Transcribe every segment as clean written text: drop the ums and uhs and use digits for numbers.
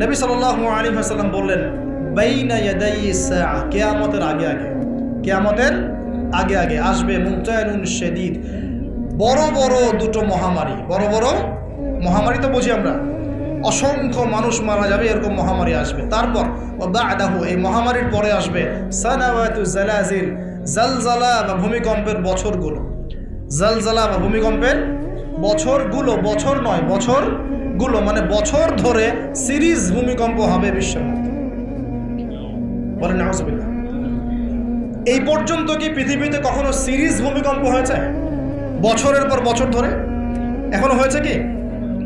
নবী সাল্লাল্লাহু আলাইহি ওয়াসাল্লাম বললেন, বাইনা ইয়াদাই সাআ, কিয়ামতের আগে আগে, কিয়ামতের আগে আগে আসবে মুনতানুন শাদীদ, বড় বড় দুটো মহামারী। বড় বড় মহামারী তো বুঝি আমরা, অসংখ্য মানুষ মারা যাবে, এরকম মহামারী আসবে। তারপর বাদাহু, এই মহামারীর পরে আসবে সানাওয়াতু জালাজিল, জালজালা বা ভূমিকম্পের বছরগুলো। জালজালা বা ভূমিকম্পের বছরগুলো, বছর নয় বছরগুলো, মানে বছর ধরে সিরিজ ভূমিকম্প হবে বিশ্বের মধ্যে। বলেন নাউজুবিল্লাহ। এই পর্যন্ত কি পৃথিবীতে কখনো সিরিজ ভূমিকম্প হয়েছে বছরের পর বছর ধরে? এখনো হয়েছে কি?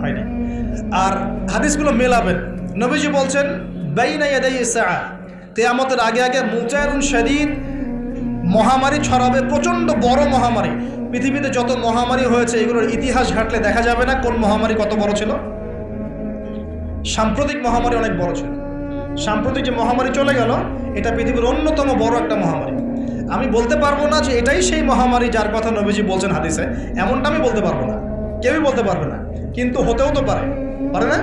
হয়নি। আর হাদিসগুলো মেলাবেন। নবীজি বলছেন বাইনা ইয়াদাই সাআ, কিয়ামতের আগে আগে মুনতানুন শাদীদ, মহামারী ছড়াবে, প্রচণ্ড বড় মহামারী। পৃথিবীতে যত মহামারী হয়েছে এগুলোর ইতিহাস ঘাটলে দেখা যাবে না কোন মহামারী কত বড় ছিল। সাম্প্রতিক মহামারী অনেক বড় ছিল। সাম্প্রতিক যে মহামারী চলে গেল, এটা পৃথিবীর অন্যতম বড় একটা মহামারী। আমি বলতে পারবো না যে এটাই সেই মহামারী যার কথা নবীজি বলছেন হাদিসে, এমনটা আমি বলতে পারবো না, কেউই বলতে পারবে না। কিন্তু হতেও তো পারে, পারে না?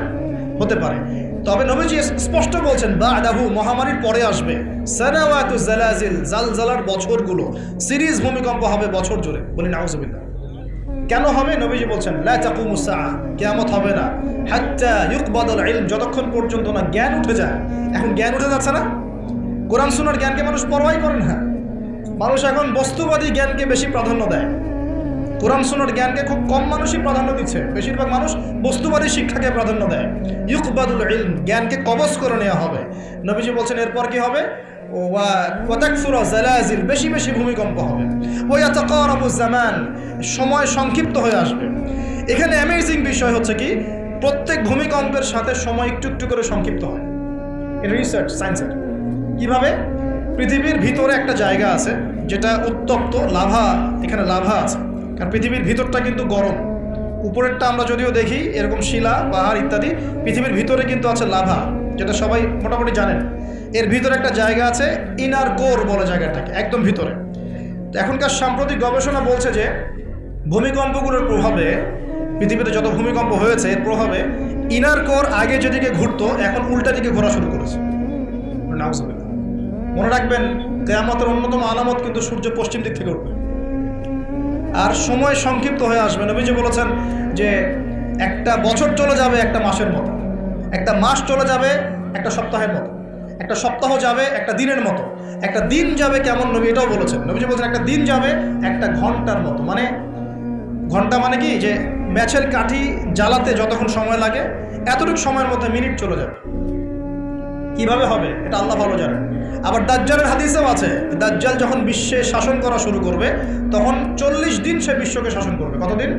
হতে পারে। তবে নবীজি স্পষ্ট বলছেন বাদাহু, মহামারীর পরে আসবে সানাওয়াতু জালাজিল, জালজালার বছরগুলো, সিরিজ ভূমিকম্প হবে বছর জুড়ে। বলি নাউজুবিল্লাহ। কেন হবে? নবীজি বলছেন লা তাকুমুস সাআ, কিয়ামত হবে না হাত্তা ইউকবাদাল ইলম, যতক্ষণ পর্যন্ত না জ্ঞান উঠে যায়। এখন জ্ঞান উঠে যাচ্ছে না, কোরআন সুন্নাহর জ্ঞানকে মানুষ পরোয়াই করে না। মানুষ এখন বস্তুবাদী জ্ঞানকে বেশি প্রাধান্য দেয়, কোরআন সুন্নাহর জ্ঞানকে খুব কম মানুষই প্রাধান্য দিচ্ছে। বেশিরভাগ মানুষ বস্তুবাদী শিক্ষাকে প্রাধান্য দেয়। ইউকবাদুল ইলম, জ্ঞানকে কবজ করে নেওয়া হবে। নবীজি বলছেন এরপর কি হবে? ওয়া তাকসুরু জালাজিল, বেশি বেশি ভূমিকম্প হবে। ওয়া ইয়াতাকারাবু জামান, সময় সংক্ষিপ্ত হয়ে আসবে। এখানে অ্যামেজিং বিষয় হচ্ছে কি, প্রত্যেক ভূমিকম্পের সাথে সময় একটু একটু করে সংক্ষিপ্ত হয়। এটা রিসার্চ, সায়েন্সের। কিভাবে? পৃথিবীর ভিতরে একটা জায়গা আছে যেটা উত্তপ্ত, লাভা, এখানে লাভা আছে। কারণ পৃথিবীর ভিতরটা কিন্তু গরম। উপরেরটা আমরা যদিও দেখি এরকম শিলা, পাহাড় ইত্যাদি, পৃথিবীর ভিতরে কিন্তু আছে লাভা, যেটা সবাই মোটামুটি জানেন। এর ভিতরে একটা জায়গা আছে, ইনার কোর বলে জায়গাটাকে, একদম ভিতরে। তো এখনকার সাম্প্রতিক গবেষণা বলছে যে ভূমিকম্পগুলোর প্রভাবে, পৃথিবীতে যত ভূমিকম্প হয়েছে এর প্রভাবে ইনার কোর আগে যেদিকে ঘুরতো এখন উল্টা দিকে ঘোরা শুরু করেছে। মনে রাখবেন, কিয়ামতের অন্যতম আলামত কিন্তু সূর্য পশ্চিম দিক থেকে উঠবে আর সময় সংক্ষিপ্ত হয়ে আসবে। নবীজি বলেছেন যে একটা বছর চলে যাবে একটা মাসের মতো, একটা মাস চলে যাবে একটা সপ্তাহের মতো, একটা সপ্তাহ যাবে একটা দিনের মতো, একটা দিন যাবে কেমন, নবী এটাও বলেছেন। নবীজি বলছেন একটা দিন যাবে একটা ঘন্টার মতো। মানে ঘন্টা মানে কি, যে ম্যাচের কাঠি জ্বালাতে যতক্ষণ সময় লাগে এতটুকু সময়ের মধ্যে মিনিট চলে যাবে। কিভাবে হবে এটা আল্লাহ ভালো জানেন। আবার দাজ্জালের হাদিসেও আছে, দাজ্জাল যখন বিশ্বে শাসন করা শুরু করবে তখন 40 দিন সে বিশ্বকে শাসন করবে। কতদিন?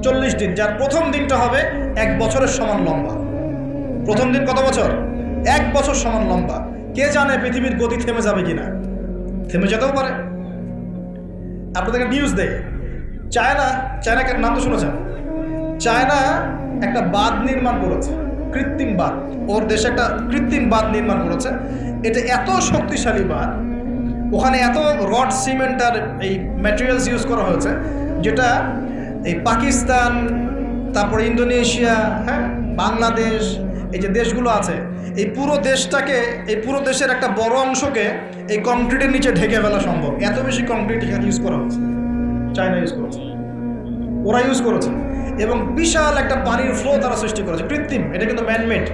40 দিন, যার প্রথম দিনটা হবে 1 বছরের সমান লম্বা। প্রথম দিন কত বছর? 1 বছর সমান লম্বা। কে জানে পৃথিবীর গতি থেমে যাবে কিনা? থেমে যেতেও পারে। আপনাদেরকে নিউজ দেয়, চায়নাকে নাম তো শুনেছেন? চায়না একটা বাঁধ নির্মাণ করেছে, কৃত্রিম বাঁধ। ওর দেশে একটা কৃত্রিম বাঁধ নির্মাণ করেছে। এটা এত শক্তিশালী বাঁধ, ওখানে এত রড, সিমেন্ট আর এই ম্যাটেরিয়ালস ইউজ করা হয়েছে, যেটা এই পাকিস্তান, তারপরে ইন্দোনেশিয়া, হ্যাঁ, বাংলাদেশ, এই যে দেশগুলো আছে, এই পুরো দেশটাকে, এই পুরো দেশের একটা বড় অংশকে এই কংক্রিটের নিচে ঢেকে ফেলা সম্ভব। এত বেশি কংক্রিট এখানে ইউজ করা হচ্ছে, চায়না ইউজ করেছে, ওরা ইউজ করেছে। এবং বিশাল একটা পানির ফ্লো তারা সৃষ্টি করেছে, কৃত্রিম, এটা কিন্তু ম্যানমেড।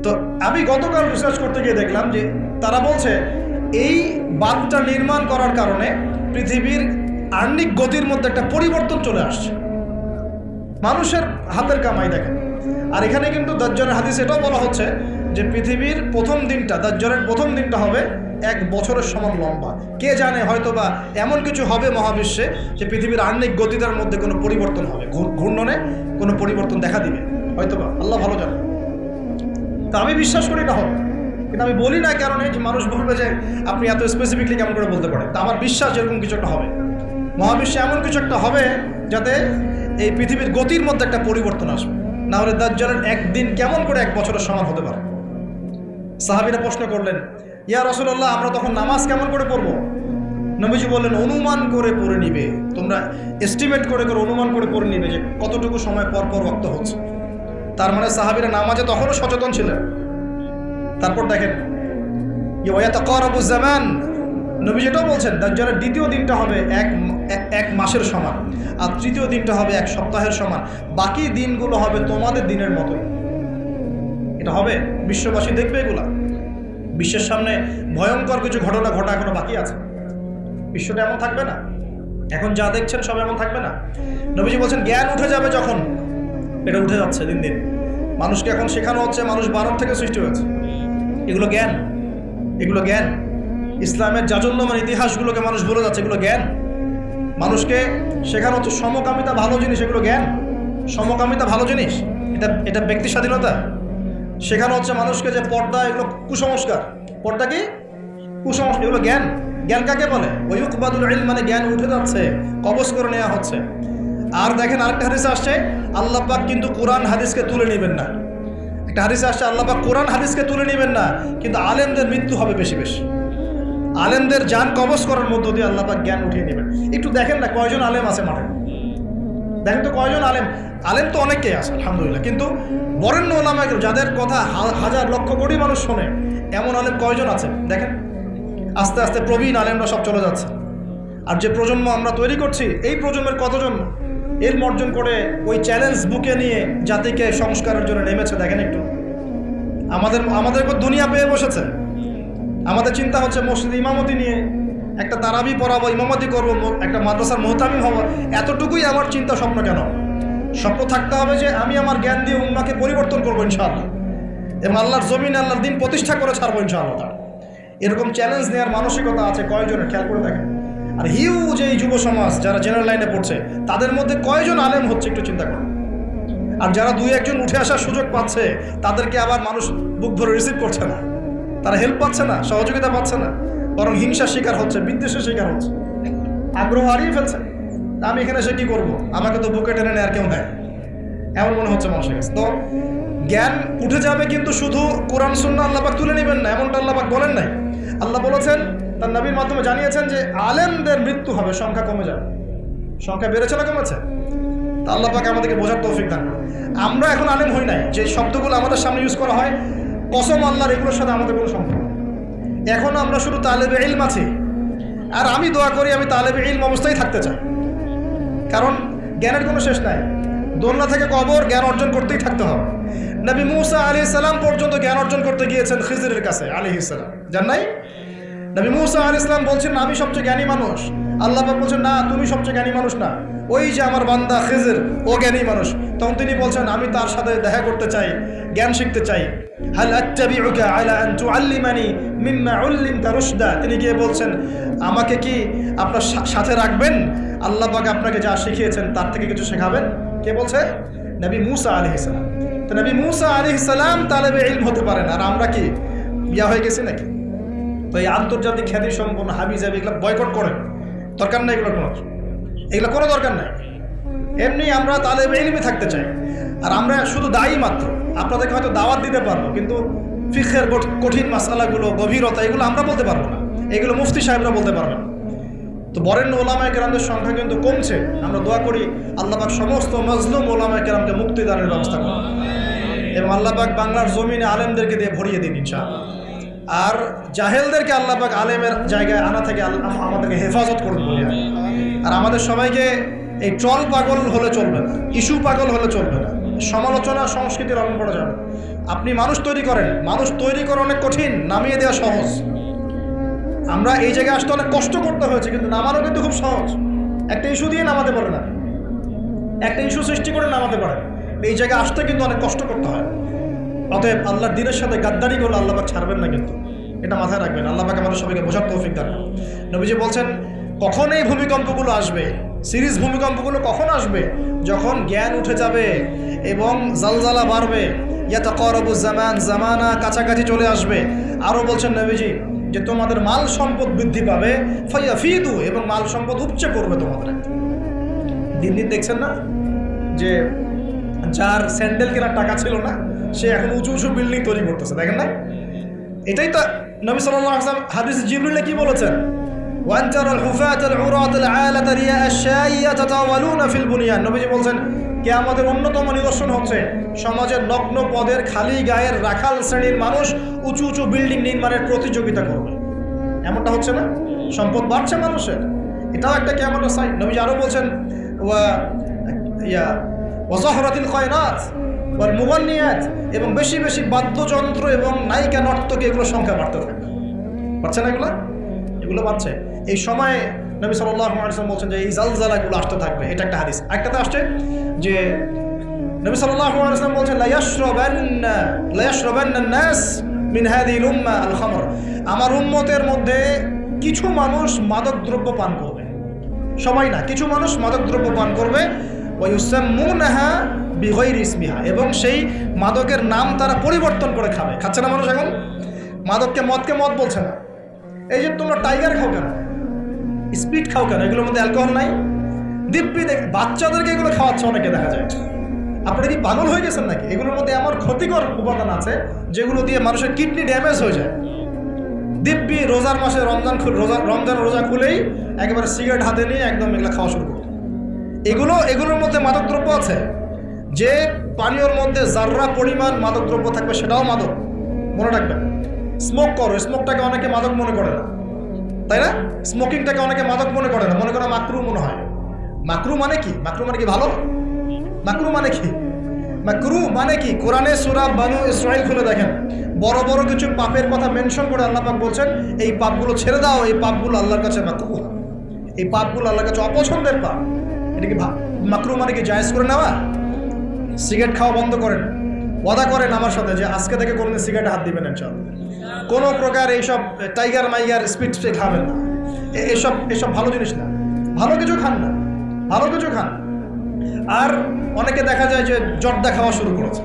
তো আমি গতকাল রিসার্চ করতে গিয়ে দেখলাম যে তারা বলছে এই বাঁধটা নির্মাণ করার কারণে পৃথিবীর আহ্নিক গতির মধ্যে একটা পরিবর্তন চলে আসছে। মানুষের হাতের কামাই দেখেন। আর এখানে কিন্তু দাজ্জালের হাদিস এটাও বলা হচ্ছে যে পৃথিবীর প্রথম দিনটা, দাজ্জালের প্রথম দিনটা হবে 1 বছরের সমান লম্বা। কে জানে, হয়তোবা এমন কিছু হবে মহাবিশ্বে যে পৃথিবীর আহ্নিক গতিটার মধ্যে কোনো পরিবর্তন হবে, ঘূর্ণনে কোনো পরিবর্তন দেখা দিবে, হয়তোবা, আল্লাহ ভালো জানে। তা আমি বিশ্বাস করি এটা হবে, কিন্তু আমি বলি না কারণে যে মানুষ বলবে যে আপনি এত স্পেসিফিকলি কেমন করে বলতে পারেন। তা আমার বিশ্বাস যেরকম কিছু একটা হবে, মহাবিশ্বে এমন কিছু একটা হবে যাতে এই পৃথিবীর গতির মধ্যে একটা পরিবর্তন আসবে। না হলে দাজ্জালের একদিন কেমন করে 1 বছরের সমান হতে পারে? সাহাবীরা প্রশ্ন করলেন, ইয়া রাসূলুল্লাহ, আমরা তখন নামাজ কেমন করে পড়বো? নবীজি বললেন, অনুমান করে পড়ে নিবে, তোমরা এস্টিমেট করে অনুমান করে পড়ে নিবে যে কতটুকু সময় পর পর ওয়াক্ত হচ্ছে। তার মানে সাহাবীরা নামাজে তখনও সচেতন ছিলেন। তারপর দেখেন ইয়াতাকারাবু জামান, নবী যেটাও বলছেন দাজ্জালের দ্বিতীয় দিনটা হবে এক মাসের সমান, আর তৃতীয় দিনটা হবে এক সপ্তাহের সমান, বাকি দিনগুলো হবে তোমাদের দিনের মতোই। এটা হবে, বিশ্ববাসী দেখবে এগুলা। বিশ্বের সামনে ভয়ঙ্কর কিছু ঘটনা ঘটা এখনো বাকি আছে। বিশ্বটা এমন থাকবে না, এখন যা দেখছেন সব এমন থাকবে না। নবীজি বলছেন জ্ঞান উঠে যাবে যখন, এটা উঠে যাচ্ছে দিন দিন। মানুষকে এখন শেখানো হচ্ছে মানুষ বানর থেকে সৃষ্টি হয়েছে। এগুলো জ্ঞান, এগুলো জ্ঞান। ইসলামের জাজল্যমান ইতিহাসগুলোকে মানুষ ভুলে যাচ্ছে, এগুলো জ্ঞান। মানুষকে শেখানো হচ্ছে সমকামিতা ভালো জিনিস, এগুলো জ্ঞান। সমকামিতা ভালো জিনিস, এটা ব্যক্তি স্বাধীনতা। শেখানো হচ্ছে মানুষকে যে পর্দা এগুলো কুসংস্কার, পর্দা কি কুসংস্কার, এগুলো জ্ঞান। জ্ঞান কাকে বলে? ওয়ুকবাদুল ইলম, মানে জ্ঞান উঠে যাচ্ছে, কবজ করে নেওয়া হচ্ছে। আর দেখেন আরেকটা হাদিসে আসছে আল্লাহ পাক কিন্তু কোরআন হাদিসকে তুলে নেবেন না। একটা হাদিসে আসছে আল্লাহ পাক কোরআন হাদিসকে তুলে নেবেন না, কিন্তু আলেমদের মৃত্যু হবে বেশি বেশি। আলেমদের জান কবজ করার মধ্য দিয়ে আল্লাহ পাক জ্ঞান উঠিয়ে নেবেন। একটু দেখেন না কয়জন আলেম আছে মাঠে, দেখেন তো কয়জন আলেম। আলেম তো অনেকেই আছে আলহামদুলিল্লাহ, কিন্তু বরেণ্য ওলামা যাদের কথা হাজার লক্ষ কোটি মানুষ শোনে, এমন আলেম কয়জন আছে দেখেন। আস্তে আস্তে প্রবীণ আলেমরা সব চলে যাচ্ছে। আর যে প্রজন্ম আমরা তৈরি করছি, এই প্রজন্মের কতজন এর অর্জন করে ওই চ্যালেঞ্জ বুকে নিয়ে জাতিকে সংস্কারের জন্য নেমেছে দেখেন একটু। আমাদের দুনিয়া পেয়ে বসেছে। আমাদের চিন্তা হচ্ছে মসজিদ ইমামতি নিয়ে একটা তারাবি পড়াবো, ইমামতি করবো, একটা মাদ্রাসার মুহতামিম হবো, এতটুকুই আমার চিন্তা স্বপ্ন। কেন স্বপ্ন থাকতে হবে যে আমি আমার জ্ঞান দিয়ে উম্মাকে পরিবর্তন করবো ইনশাআল্লাহ, এবং আল্লাহর জমিনে আল্লাহর দিন প্রতিষ্ঠা করে ছাড়বো ইনশাআল্লাহ। এরকম চ্যালেঞ্জ নেওয়ার মানসিকতা আছে কয়জনের, খেয়াল করে দেখেন। আর হিউজ এই যুব সমাজ যারা জেনারেল লাইনে পড়ছে, তাদের মধ্যে কয়জন আলেম হচ্ছে একটু চিন্তা করুন। আর যারা দুই একজন উঠে আসার সুযোগ পাচ্ছে, তাদেরকে আবার মানুষ বুক ভরে রিসিভ করছে না, তারা হেল্প পাচ্ছে না, সহযোগিতা পাচ্ছে না, বরং হিংসার শিকার হচ্ছে, বিদ্বেষের শিকার হচ্ছে, আগ্রহ হারিয়ে ফেলছে। আমি এখানে এসে কী করবো, আমাকে তো বুকে টেনে নেয় আর কেউ নেয়, এমন মনে হচ্ছে মানুষের কাছে। তো জ্ঞান উঠে যাবে, কিন্তু শুধু কোরআন সুন্নাহ আল্লাহ পাক তুলে নেবেন না, এমনটা আল্লাহ পাক বলেন নাই। আল্লাহ বলেছেন, তার নবীর মাধ্যমে জানিয়েছেন যে আলেমদের মৃত্যু হবে, সংখ্যা কমে যাবে। সংখ্যা বেড়েছে না কমেছে? তা আল্লাহ পাক আমাদেরকে বোঝার তৌফিক দান করুন। আমরা এখন আলেম হই নাই, যে শব্দগুলো আমাদের সামনে ইউজ করা হয়, কসম আল্লাহর, এগুলোর সাথে আমাদের কোনো সম্পর্ক। এখন আমরা শুধু তালেবে ইলম আছি। আর আমি দোয়া করি আমি তালেবে ইলম অবস্থায় থাকতে চাই, কারণ জ্ঞানের কোনো শেষ নাই। দোলনা থেকে কবর, জ্ঞান অর্জন করতেই থাকতে হবে। নবী মূসা আলাইহিস সালাম পর্যন্ত জ্ঞান অর্জন করতে গিয়েছেন খিজিরের কাছে আলাইহিস সালাম, জান নাই? নবী মূসা আলাইহিস সালাম বলছেন আমি সবচেয়ে জ্ঞানী মানুষ, আল্লাহ পাক বলছেন না, তুমি সবচেয়ে জ্ঞানী মানুষ না, ওই যে আমার বান্দা খিজির, ও জ্ঞানী মানুষ। তখন তিনি বলছেন আমি তার সাথে দেখা করতে চাই, জ্ঞান শিখতে চাই। হাল আত্তাবিউকা আলা আন তুআল্লিমানি মিম্মা উল্লিমতা রুশদা, তিনি গিয়ে বলছেন আমাকে কি আপনার সাথে রাখবেন, আল্লাহ পাক আপনাকে যা শিখিয়েছেন তার থেকে কিছু শেখাবেন। কে বলছে? নবী মূসা আলাইহিস সালাম। তো নবী মূসা আলাইহিস সালাম তালেবে ইলম হতে পারেন, আর আমরা কি বিয়া হয়ে গেছি নাকি? তো এই আন্তর্জাতিক খ্যাতি সম্পন্ন হাবিজাবি এগুলো বয়কট করেন, দরকার নাই, এগুলো কোনো দরকার নাই। এমনি আমরা তালেবে ইলমে থাকতে চাই। আর আমরা শুধু দায়ী মাত্র, আপনাদেরকে হয়তো দাওয়াত দিতে পারবো, কিন্তু ফিকহের কঠিন মাসালাগুলো, গভীরতা, এগুলো আমরা বলতে পারবো না, এগুলো মুফতি সাহেবরা বলতে পারবেন। তো বরেণ্য ওলামায়ে কেরামদের সংখ্যা কিন্তু কমছে। আমরা দোয়া করি আল্লাহ পাক সমস্ত মাজলুম ওলামায়ে কেরামকে মুক্তিদানের ব্যবস্থা করুন, এবং আল্লাহ পাক বাংলার জমিনে আলেমদেরকে দিয়ে ভরিয়ে দিন ইনশাআল্লাহ। আর জাহেলদেরকে আল্লাহ পাক আলেমের জায়গায় আনা থেকে আমাদেরকে হেফাজত করুন বলি। আর আমাদের সবাইকে এই ট্রল পাগল হলে চলবে না, ইস্যু পাগল হলে চলবে না, সমালোচনা সংস্কৃতির রং করা যাবে। আপনি মানুষ তৈরি করেন, মানুষ তৈরি করা অনেক কঠিন, নামিয়ে দেওয়া সহজ। আমরা এই জায়গায় আসতে অনেক কষ্ট করতে হয়েছে, কিন্তু নামানো কিন্তু খুব সহজ। একটা ইস্যু দিয়ে নামাতে পারে না, একটা ইস্যু সৃষ্টি করে নামাতে পারে। এই জায়গায় আসতে কিন্তু অনেক কষ্ট করতে হয়। অতএব আল্লাহর দিনের সাথে গাদ্দারি করলে আল্লাহ পাক ছাড়বেন না, কিন্তু এটা মাথায় রাখবেন। আল্লাহ পাক আমাদের সবাইকে বোঝার তৌফিক দান করুন। নবীজি বলছেন কখন এই ভূমিকম্পগুলো আসবে, সিরিজ ভূমিকম্পগুলো কখন আসবে? যখন জ্ঞান উঠে যাবে এবং জালজালা বাড়বে। ইয়াতাকারাবু জামান, জামানা কাছাকাছি চলে আসবে। আরও বলছেন নবীজি যে তোমাদের মাল সম্পদ বৃদ্ধি পাবে, ফায়াফিদু, এবং মাল সম্পদ উপচে পড়বে তোমাদের। দিন দিন দেখছেন না যে যার স্যান্ডেল কেনার টাকা ছিল না, সে এখন উঁচু উঁচু বিল্ডিং তৈরি করতেছে, দেখেন না? এটাই তো নবী সাল্লাল্লাহু আলাইহি ওয়াসাল্লাম হাদিস জিবরিলে কি বলেছেন? ওয়ান তারাল হুফাতাল উরাতাল আলাতা রিয়া আশ-শাইয়া তাতাওয়ালুনা ফিল বুনিয়ান। নবীজি বলছেন কিয়ামতের অন্যতম নিদর্শন হচ্ছে সমাজের নগ্ন পদের খালি গায়ের রাখাল শ্রেণীর মানুষ উঁচু উঁচু বিল্ডিং নির্মাণের প্রতিযোগিতা করবে। এমনটা হচ্ছে না? সম্পদ বাড়ছে মানুষের, এটাও একটা কিয়ামতের সাইন। নবীজি আরও বলছেন ওয়াজাহরাতিল কয়নাত ওয়াল মুগান্নিয়াত, এবং বেশি বেশি বাদ্যযন্ত্র এবং নায়িকা নর্তকী এগুলোর সংখ্যা বাড়তে থাকবে। পাচ্ছে না এগুলো বাড়ছে। এই সময়ে নবী সাল্লাল্লাহু আলাইহি ওয়াসাল্লাম বলছেন যে এই জালজালাগুলো আসতে থাকবে। এটা একটা হাদিস। একটাতে আসছে যে নবী সাল্লাল্লাহু আলাইহি ওয়াসাল্লাম বলছেন লা ইয়াশরাবান্না নাস মিন হাযিহিল উম্মাহ আল খামর, আমার উম্মতের মধ্যে কিছু মানুষ মাদক দ্রব্য পান করবে। সবাই না, কিছু মানুষ মাদক দ্রব্য পান করবে। ওয়া ইউসাম্মুনাহা বিগাইরি ইসমিহা, এবং সেই মাদকের নাম তারা পরিবর্তন করে খাবে। খাচ্ছে না মানুষ এখন? মদকে মদ বলছে না। এই যে তোমরা টাইগার খাও কেন, স্পিড খাও কেন, এগুলোর মধ্যে অ্যালকোহল নাই? দিব্যি বাচ্চাদেরকে এগুলো খাওয়াচ্ছে অনেকে, দেখা যায়। আপনারা কি পাগল হয়ে গেছেন নাকি? এগুলোর মধ্যে এমন ক্ষতিকর উপাদান আছে যেগুলো দিয়ে মানুষের কিডনি ড্যামেজ হয়ে যায়। দিব্যি রোজার মাসে রমজান রোজা খুলেই একেবারে সিগারেট হাতে নিয়ে একদম এগুলো খাওয়া শুরু করত। এগুলোর মধ্যে মাদকদ্রব্য আছে। যে পানীয়র মধ্যে যার্রা পরিমাণ মাদকদ্রব্য থাকবে সেটাও মাদক, মনে রাখবেন। স্মোক করো, স্মোকটাকে অনেকে মাদক মনে করে না, তাই না? স্মোকিংটাকে অনেকে মাদক মনে করে না, মনে করে মাকরু মনে হয়। মাকরু মানে কি? মাকরু মানে কি ভালো? মাকরু মানে কি? মাকরু মানে কি? কোরআনে সূরা বানু ইসরাঈল খুলে দেখেন, বড় বড় কিছু পাপের কথা মেনশন করে আল্লাহ পাক বলছেন এই পাপগুলো ছেড়ে দাও, এই পাপগুলো আল্লাহর কাছে মাকরু, এই পাপগুলো আল্লাহর কাছে অপছন্দের পাপ। এটা কি মাকরু মানে কি জায়েজ করে নেওয়া? সিগারেট খাওয়া বন্ধ করেন, ওয়াদা করেন আমার সাথে যে আজকে থেকে কোনোদিন সিগারেটে হাত দিবেন ইনশাআল্লাহ। কোনো প্রকার এইসব টাইগার মাইগার স্পিড খাবেন না, এসব ভালো জিনিস না। ভালো কিছু খান না, ভালো কিছু খান। আর অনেকে দেখা যায় যে জর্দা খাওয়া শুরু করেছে।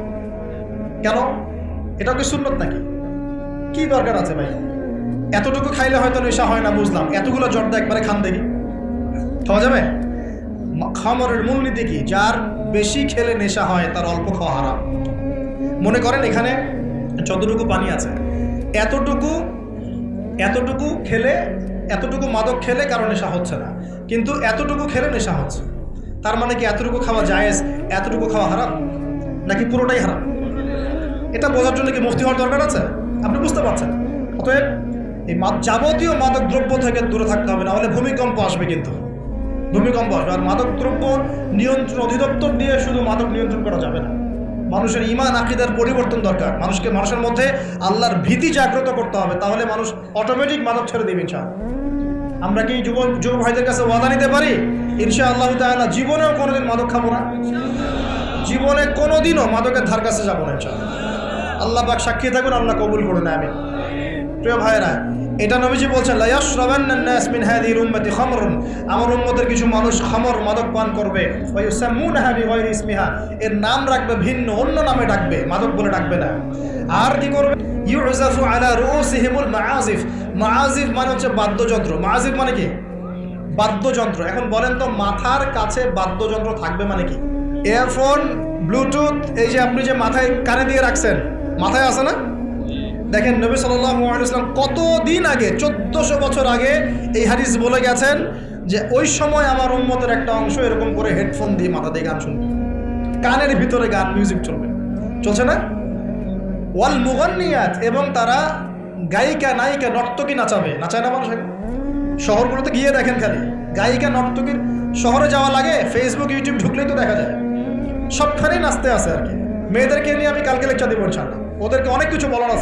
কেন? এটাও কি সুন্নত নাকি? কি দরকার আছে ভাই? এতটুকু খাইলে হয়তো নেশা হয় না, বুঝলাম। এতগুলো জর্দা একবারে খান দেখি, খাওয়া যাবে? খামরের মূলনীতি কি? যার বেশি খেলে নেশা হয় তার অল্প খাওয়া হারাম। মনে করেন এখানে যতটুকু পানি আছে, এতটুকু খেলে, এতটুকু মাদক খেলে কারো নেশা হচ্ছে না, কিন্তু এতটুকু খেলে নেশা হচ্ছে। তার মানে কি এতটুকু খাওয়া জায়েজ, এতটুকু খাওয়া হারাম, নাকি পুরোটাই হারাম? এটা বোঝার জন্য কি মুফতি হওয়ার দরকার আছে? আপনি বুঝতে পারছেন? অতএব এই যাবতীয় মাদক দ্রব্য থেকে দূরে থাকতে হবে, না হলে ভূমিকম্প আসবে। কিন্তু ভূমিকম্প আসবে। আর মাদক দ্রব্য নিয়ন্ত্রণ অধিদপ্তর দিয়ে শুধু মাদক নিয়ন্ত্রণ করা যাবে না। মানুষের ঈমান আকীদার পরিবর্তন দরকার। মানুষের মধ্যে আল্লাহর ভীতি জাগ্রত করতে হবে, তাহলে মানুষ অটোমেটিক মাদক ছেড়ে দেবে ইনশাআল্লাহ। আমরা কি যুব ভাইদের কাছে ওয়াদা নিতে পারি ইনশাআল্লাহ তাআলা জীবনেও কোনোদিন মাদক খাবো না, জীবনে কোনোদিনও মাদকের ধার কাছে যাবো না ইনশাআল্লাহ। আল্লাহ পাক সাক্ষী থাকুন, আল্লাহ কবুল করুন, আমিন। প্রিয় ভাইয়েরা, এটা নবীজি বলছেন লা ইয়াশরাবান্না নাস মিন হাযিহিল উম্মতি খামরুন, আমার উম্মতের কিছু মানুষ খামর মাদক পান করবে। ওয়া ইউসাম্মুনাহা বিগাইরি ইসমিহা, এর নাম রাখবে ভিন্ন, অন্য নামে ডাকবে, মাদক বলে ডাকবে না। আর কি করবে? ইউযাফু আলা রুউসিহিমুল মাআজিফ, মাআজিফ মানে হচ্ছে বাদ্যযন্ত্র। মাআজিফ মানে কি? বাদ্যযন্ত্র। এখন বলেন তো, মাথার কাছে বাদ্যযন্ত্র থাকবে মানে কি? ইয়ারফোন, ব্লুটুথ, এই যে আপনি যে মাথায় কানে দিয়ে রাখছেন, মাথায় আছে না? দেখেন নবী সাল্লাল্লাহু আলাইহি ওয়াসাল্লাম কতদিন আগে, 1400 বছর আগে এই হাদিস বলে গেছেন যে ওই সময় আমার উম্মতের একটা অংশ এরকম করে হেডফোন দিয়ে মাথা দিয়ে গান শুনবে, কানের ভিতরে গান মিউজিক চলছে না? ওয়াল মুগান্নিয়াত, এবং তারা গায়িকা নায়িকা নর্তকী নাচায় না মানুষ? শহরগুলোতে গিয়ে দেখেন, খালি গায়িকা নর্তকীর শহরে যাওয়া লাগে, ফেসবুক ইউটিউব ঢুকলেই তো দেখা যায়, সবখানেই নাচতে আছে আর কি। মেয়েদেরকে নিয়ে আমি কালকে লেকচার দিব ইনশাআল্লাহ। ওদেরকে অনেক কিছু বলার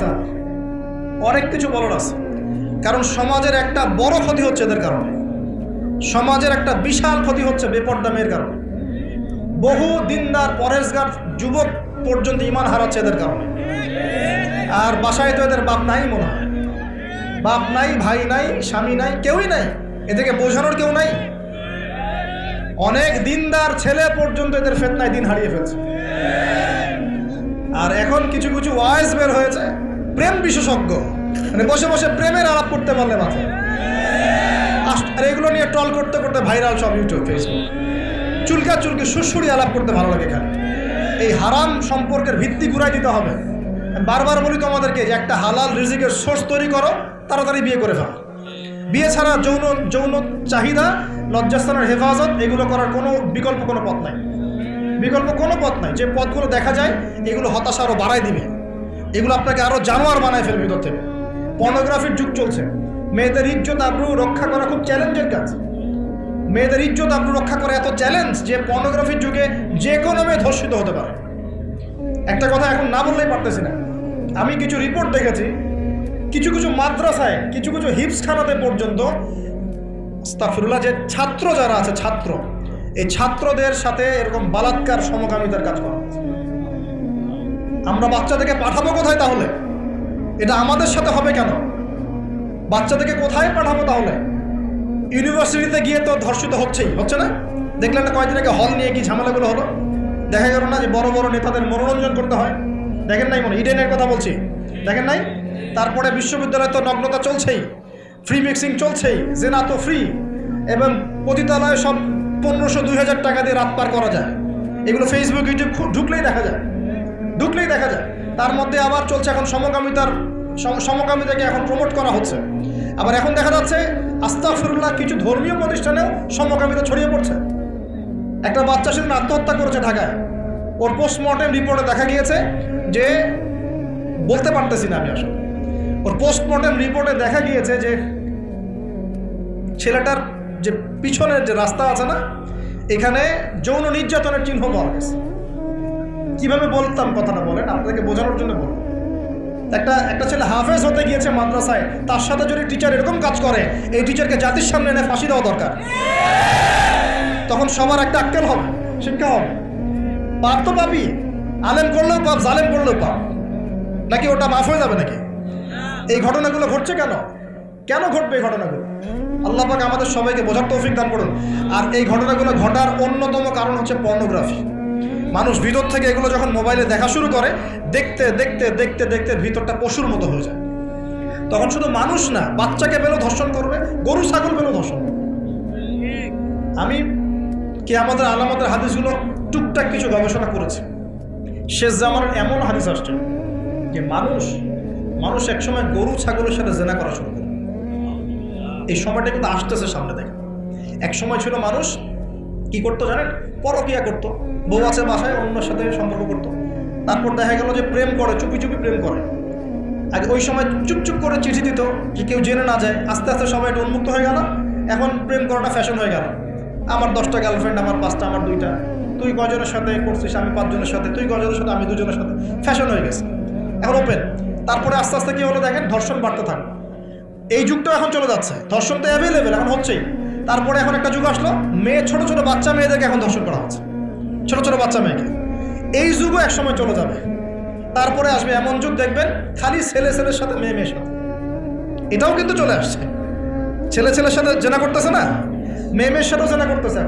আছে, কারণ সমাজের একটা বড় ক্ষতি হচ্ছে এদের কারণে। সমাজের একটা বিশাল ক্ষতি হচ্ছে বেপর্দা মেয়ের কারণে। বহু দিনদার পরেশগার যুবক পর্যন্ত ঈমান হারাচ্ছে এদের কারণে। আর বাসায় তো এদের বাপ নাই, মনে হয় বাপ নাই, ভাই নাই, স্বামী নাই, কেউই নাই, এদেরকে বোঝানোর কেউ নাই। অনেক দিনদার ছেলে পর্যন্ত এদের ফিতনায় দিন হারিয়ে ফেলছে। আর এখন কিছু কিছু ওয়াইজ বের হয়েছে, প্রেম বিশেষজ্ঞ, মানে বসে বসে প্রেমের আলাপ করতে পারলে মাথায়। আর এগুলো নিয়ে ট্রল করতে করতে ভাইরাল সব ইউটিউব, ফেসবুক, চুলকি সুরসুরি আলাপ করতে ভালো লাগে। খালি এই হারাম সম্পর্কের ভিত্তি ঘুরাই দিতে হবে। বারবার বলি তোমাদেরকে যে একটা হালাল রিজিকের সোর্স তৈরি করো, তাড়াতাড়ি বিয়ে করে ফেলো। বিয়ে ছাড়া যৌন চাহিদা, লজ্জাস্থানের হেফাজত, এগুলো করার কোনো বিকল্প কোনো পথ নাই। বিকল্প কোনো পথ নাই। যে পথগুলো দেখা যায় এগুলো হতাশা আরও বাড়াই দিবে, এগুলো আপনাকে আরও জানোয়ার বানায় ফেলবে ভিতর থেকে। পর্নোগ্রাফির যুগ চলছে। মেয়েদের ইজ্জত আবরু রক্ষা করা খুব চ্যালেঞ্জের কাজ। মেয়েদের ইজ্জত আবরু রক্ষা করা এত চ্যালেঞ্জ যে পর্নোগ্রাফির যুগে যে কোনো মেয়ে ধর্ষিত হতে পারে। একটা কথা এখন না বললেই পারতেছি না, আমি কিছু রিপোর্ট দেখেছি, কিছু কিছু মাদ্রাসায়, কিছু কিছু হিপসখানাতে পর্যন্ত আস্তাগফিরুল্লাহ, যে ছাত্র যারা আছে, ছাত্র, এই ছাত্রদের সাথে এরকম বালাৎকার সমকামিতার কাজ করা। আমরা বাচ্চাদেরকে পাঠাবো কোথায় তাহলে? এটা আমাদের সাথে হবে কেন? বাচ্চাদেরকে কোথায় পাঠাবো তাহলে? ইউনিভার্সিটিতে গিয়ে তো ধর্ষিত হচ্ছে না? দেখলেন না কয়েকদিন আগে হল নিয়ে কি ঝামেলাগুলো হলো? দেখা গেল না যে বড় বড় নেতাদের মনোরঞ্জন করতে হয়? দেখেন নাই মনে, ইডেনের কথা বলছি, দেখেন নাই? তারপরে বিশ্ববিদ্যালয়ে তো নগ্নতা চলছেই, ফ্রি মিক্সিং চলছেই, জেনা তো ফ্রি, এবং পতিতালয়ে সব 1500-2000 টাকা দিয়ে রাত পার করা যায়। এগুলো ফেসবুক, ইউটিউব ঢুকলেই দেখা যায়। তার মধ্যে আবার চলছে এখন সমকামিতাকে এখন প্রমোট করা হচ্ছে। আবার এখন দেখা যাচ্ছে আস্তাগফিরুল্লাহ, কিছু ধর্মীয় প্রতিষ্ঠানেও সমকামিতা ছড়িয়ে পড়ছে। একটা বাচ্চা সেদিন আত্মহত্যা করেছে ঢাকায়। ওর পোস্টমর্টেম রিপোর্টে দেখা গিয়েছে যে, বলতে পারতেছি না আমি আসলে, ওর পোস্টমর্টেম রিপোর্টে দেখা গিয়েছে যে ছেলেটার যে পিছনের যে রাস্তা আছে না, এখানে যৌন নির্যাতনের চিহ্ন পাওয়া গেছে। কিভাবে বলতাম কথাটা বলেন, আপনাদেরকে বোঝানোর জন্য বলুন। একটা ছেলে হাফেজ হতে গিয়েছে মাদ্রাসায়, তার সাথে যদি টিচার এরকম কাজ করে, এই টিচারকে জাতির সামনে এনে ফাঁসি দেওয়া দরকার। তখন সবার একটা আক্কেল হবে, শিক্ষা হবে। পাপ তো পাবি, আলেম করলেও পাপ, জালেম করলেও পাপ, নাকি ওটা মাফ হয়ে যাবে নাকি? এই ঘটনাগুলো ঘটছে কেন? কেন ঘটবে এই ঘটনাগুলো? আল্লাহ পাক আমাদের সবাইকে বোঝার তৌফিক দান করুন। আর এই ঘটনাগুলো ঘটার অন্যতম কারণ হচ্ছে পর্নোগ্রাফি। মানুষ ভিতর থেকে এগুলো যখন মোবাইলে দেখা শুরু করে, দেখতে দেখতে দেখতে দেখতে ভিতরটা পশুর মতো হয়ে যায়। তখন শুধু মানুষ না, বাচ্চাকে পেলেও ধর্ষণ করবে, গরু ছাগল পেলেও ধর্ষণ করবে। আমি কিয়ামতের আলামতের হাদিসগুলো টুকটাক কিছু গবেষণা করেছি। শেষ জামানার এমন হাদিস আসছে যে মানুষ একসময় গরু ছাগলের সাথে জেনা করা শুরু করে। এই সময়টা কিন্তু আসতেছে সামনে দেখে। এক সময় ছিল মানুষ কি করতো জানেন? পরকিয়া করতো, বউ আছে বাসায়, অন্যের সাথে সম্পর্ক করতো। তারপর দেখা গেল যে প্রেম করে, চুপি চুপি প্রেম করে। আগে ওই সময় চুপচুপ করে চিঠি দিত যে কেউ জেনে না যায়। আস্তে আস্তে সবাই একটু উন্মুক্ত হয়ে গেল। এখন প্রেম করাটা ফ্যাশন হয়ে গেল। আমার 10টা গার্লফ্রেন্ড, আমার 5টা, আমার 2টা, তুই কজনের সাথে করছিস, আমি 5 জনের সাথে, তুই কজনের সাথে, আমি 2 জনের সাথে, ফ্যাশন হয়ে গেছে, এখন ওপেন। তারপরে আস্তে আস্তে কি হলো দেখেন, ধর্ষণ বাড়তে থাকলো। এই যুগটাও এখন চলে যাচ্ছে, ধর্ষণ তো অ্যাভেলেবেল, এখন হচ্ছেই। তারপরে এখন একটা যুগ আসলো, ছোট ছোট বাচ্চা মেয়েদেরকে এখন ধর্ষণ করা হচ্ছে, ছোট ছোট বাচ্চা মেয়েকে। এই যুগও এক সময় চলে যাবে। তারপরে আসবে এমন যুগ, দেখবেন খালি ছেলের সাথে মেয়ের সাথে। এটাও কিন্তু চলে আসছে, ছেলের সাথে জেনা করতেছে না, মেয়ের সাথেও জেনা করতেছে।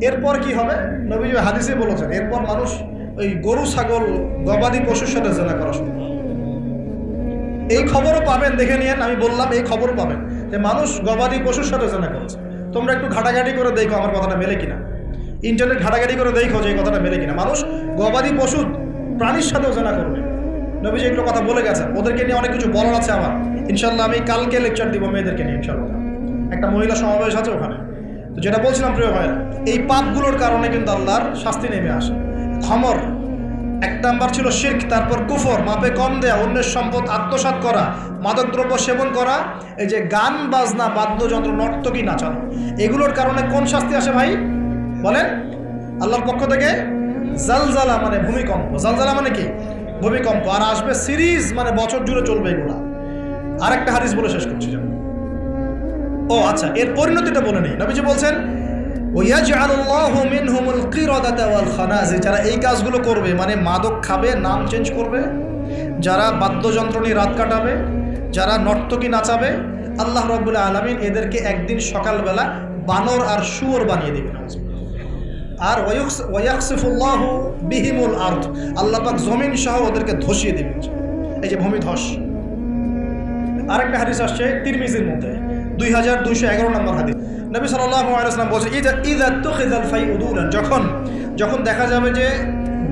এরপর কি হবে? নবীজি হাদিসে বলেছেন, এরপর মানুষ ওই গরু ছাগল গবাদি পশুর সাথে জেনা করা শুরু করে। এই খবরও পাবেন, দেখে নিয়েন। আমি বললাম এই খবরও পাবেন যে মানুষ গবাদি পশুর সাথে জেনা করছে। তোমরা একটু ঘাটাঘাটি করে দেখো আমার কথাটা মেলে কিনা, ইন্টারনেট ঘাটাঘাটি করে দেখো যে এই কথাটা মেলে কিনা। মানুষ গবাদি পশু প্রাণীর সাথেও জেনা করবে। নবীজি এগুলো কথা বলে গেছেন। ওদেরকে নিয়ে অনেক কিছু বলার আছে আমার, ইনশাল্লাহ আমি কালকে লেকচার দিব মেয়েদেরকে নিয়ে ইনশাল্লাহ। একটা মহিলা সমাবেশ আছে ওখানে। তো যেটা বলছিলাম প্রিয় ভাইয়েরা, এই পাপগুলোর কারণে কিন্তু আল্লাহর শাস্তি নেমে আসে। খমর 1 নাম্বার ছিল শিরক, তারপর কুফর, মাপে কম দেয়া, অন্যের সম্পদ আত্মসাৎ করা, মাদকদ্রব্য সেবন করা, এই যে গান বাজনা, বাদ্যযন্ত্র, নর্তকী, নাচানো, এগুলোর কারণে কোন শাস্তি আসে ভাই বলেন? আল্লাহর পক্ষ থেকে জালজালা মানে ভূমিকম্প। জালজালা মানে কি? ভূমিকম্প। আর আসবে সিরিজ, মানে বছর জুড়ে চলবে এগুলা। আর একটা হাদিস বলে শেষ করছি। ও আচ্ছা, এর পরিণতিটা বলে নেই। নবীজি বলছেন, ওয়াজআলুল্লাহু মিনহুমুল কিরাদাতা ওয়াল খানাজির, যারা এই কাজগুলো করবে, মানে মাদক খাবে, নাম চেঞ্জ করবে, যারা বাদ্যযন্ত্র নিয়ে রাত কাটাবে, যারা নর্তকী নাচাবে, আল্লাহ রাব্বুল আলামিন এদেরকে একদিন সকালবেলা বানর আর শুয়োর বানিয়ে দিবেন। আর ওয়ায়াখসিফুল্লাহু বিহিমুল আরদ, আল্লাহ পাক জমিন সহ ওদেরকে ধসিয়ে দিবেন। এই যে ভূমিধস। আরেকটা হাদিস আসছে তিরমিজির মধ্যে, 2211 নম্বর হাদিস। নবী সাল্লাল্লাহু আলাইহি ওয়াসাল্লাম বলেছেন, ইযা তুখিযাল ফাইউ দুলান, যখন দেখা যাবে যে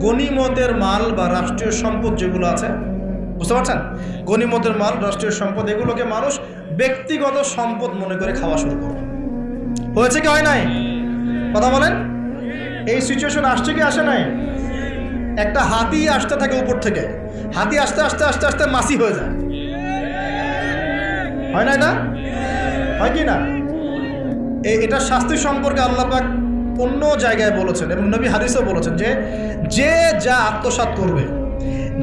গনিমতের মাল বা রাষ্ট্রীয় সম্পদ যেগুলো আছে, বুঝতে পারছেন, গনিমতের মাল, রাষ্ট্রীয় সম্পদ, এগুলোকে মানুষ ব্যক্তিগত সম্পদ মনে করে খাওয়া শুরু করবে। হয়েছে কি হয় নাই? কথা বলেন। এই সিচুয়েশন আসছে কি আসে নাই? একটা হাতি আসতে থাকে উপর থেকে, হাতি আস্তে আস্তে আস্তে আস্তে মাসি হয়ে যায়, হয় না? এটা হয় কি না? এটা শাস্তি সম্পর্কে আল্লাহ পাক অন্য জায়গায় বলেছেন এবং নবী হাদিসেও বলেছেন যে যে যা আত্মসাৎ করবে,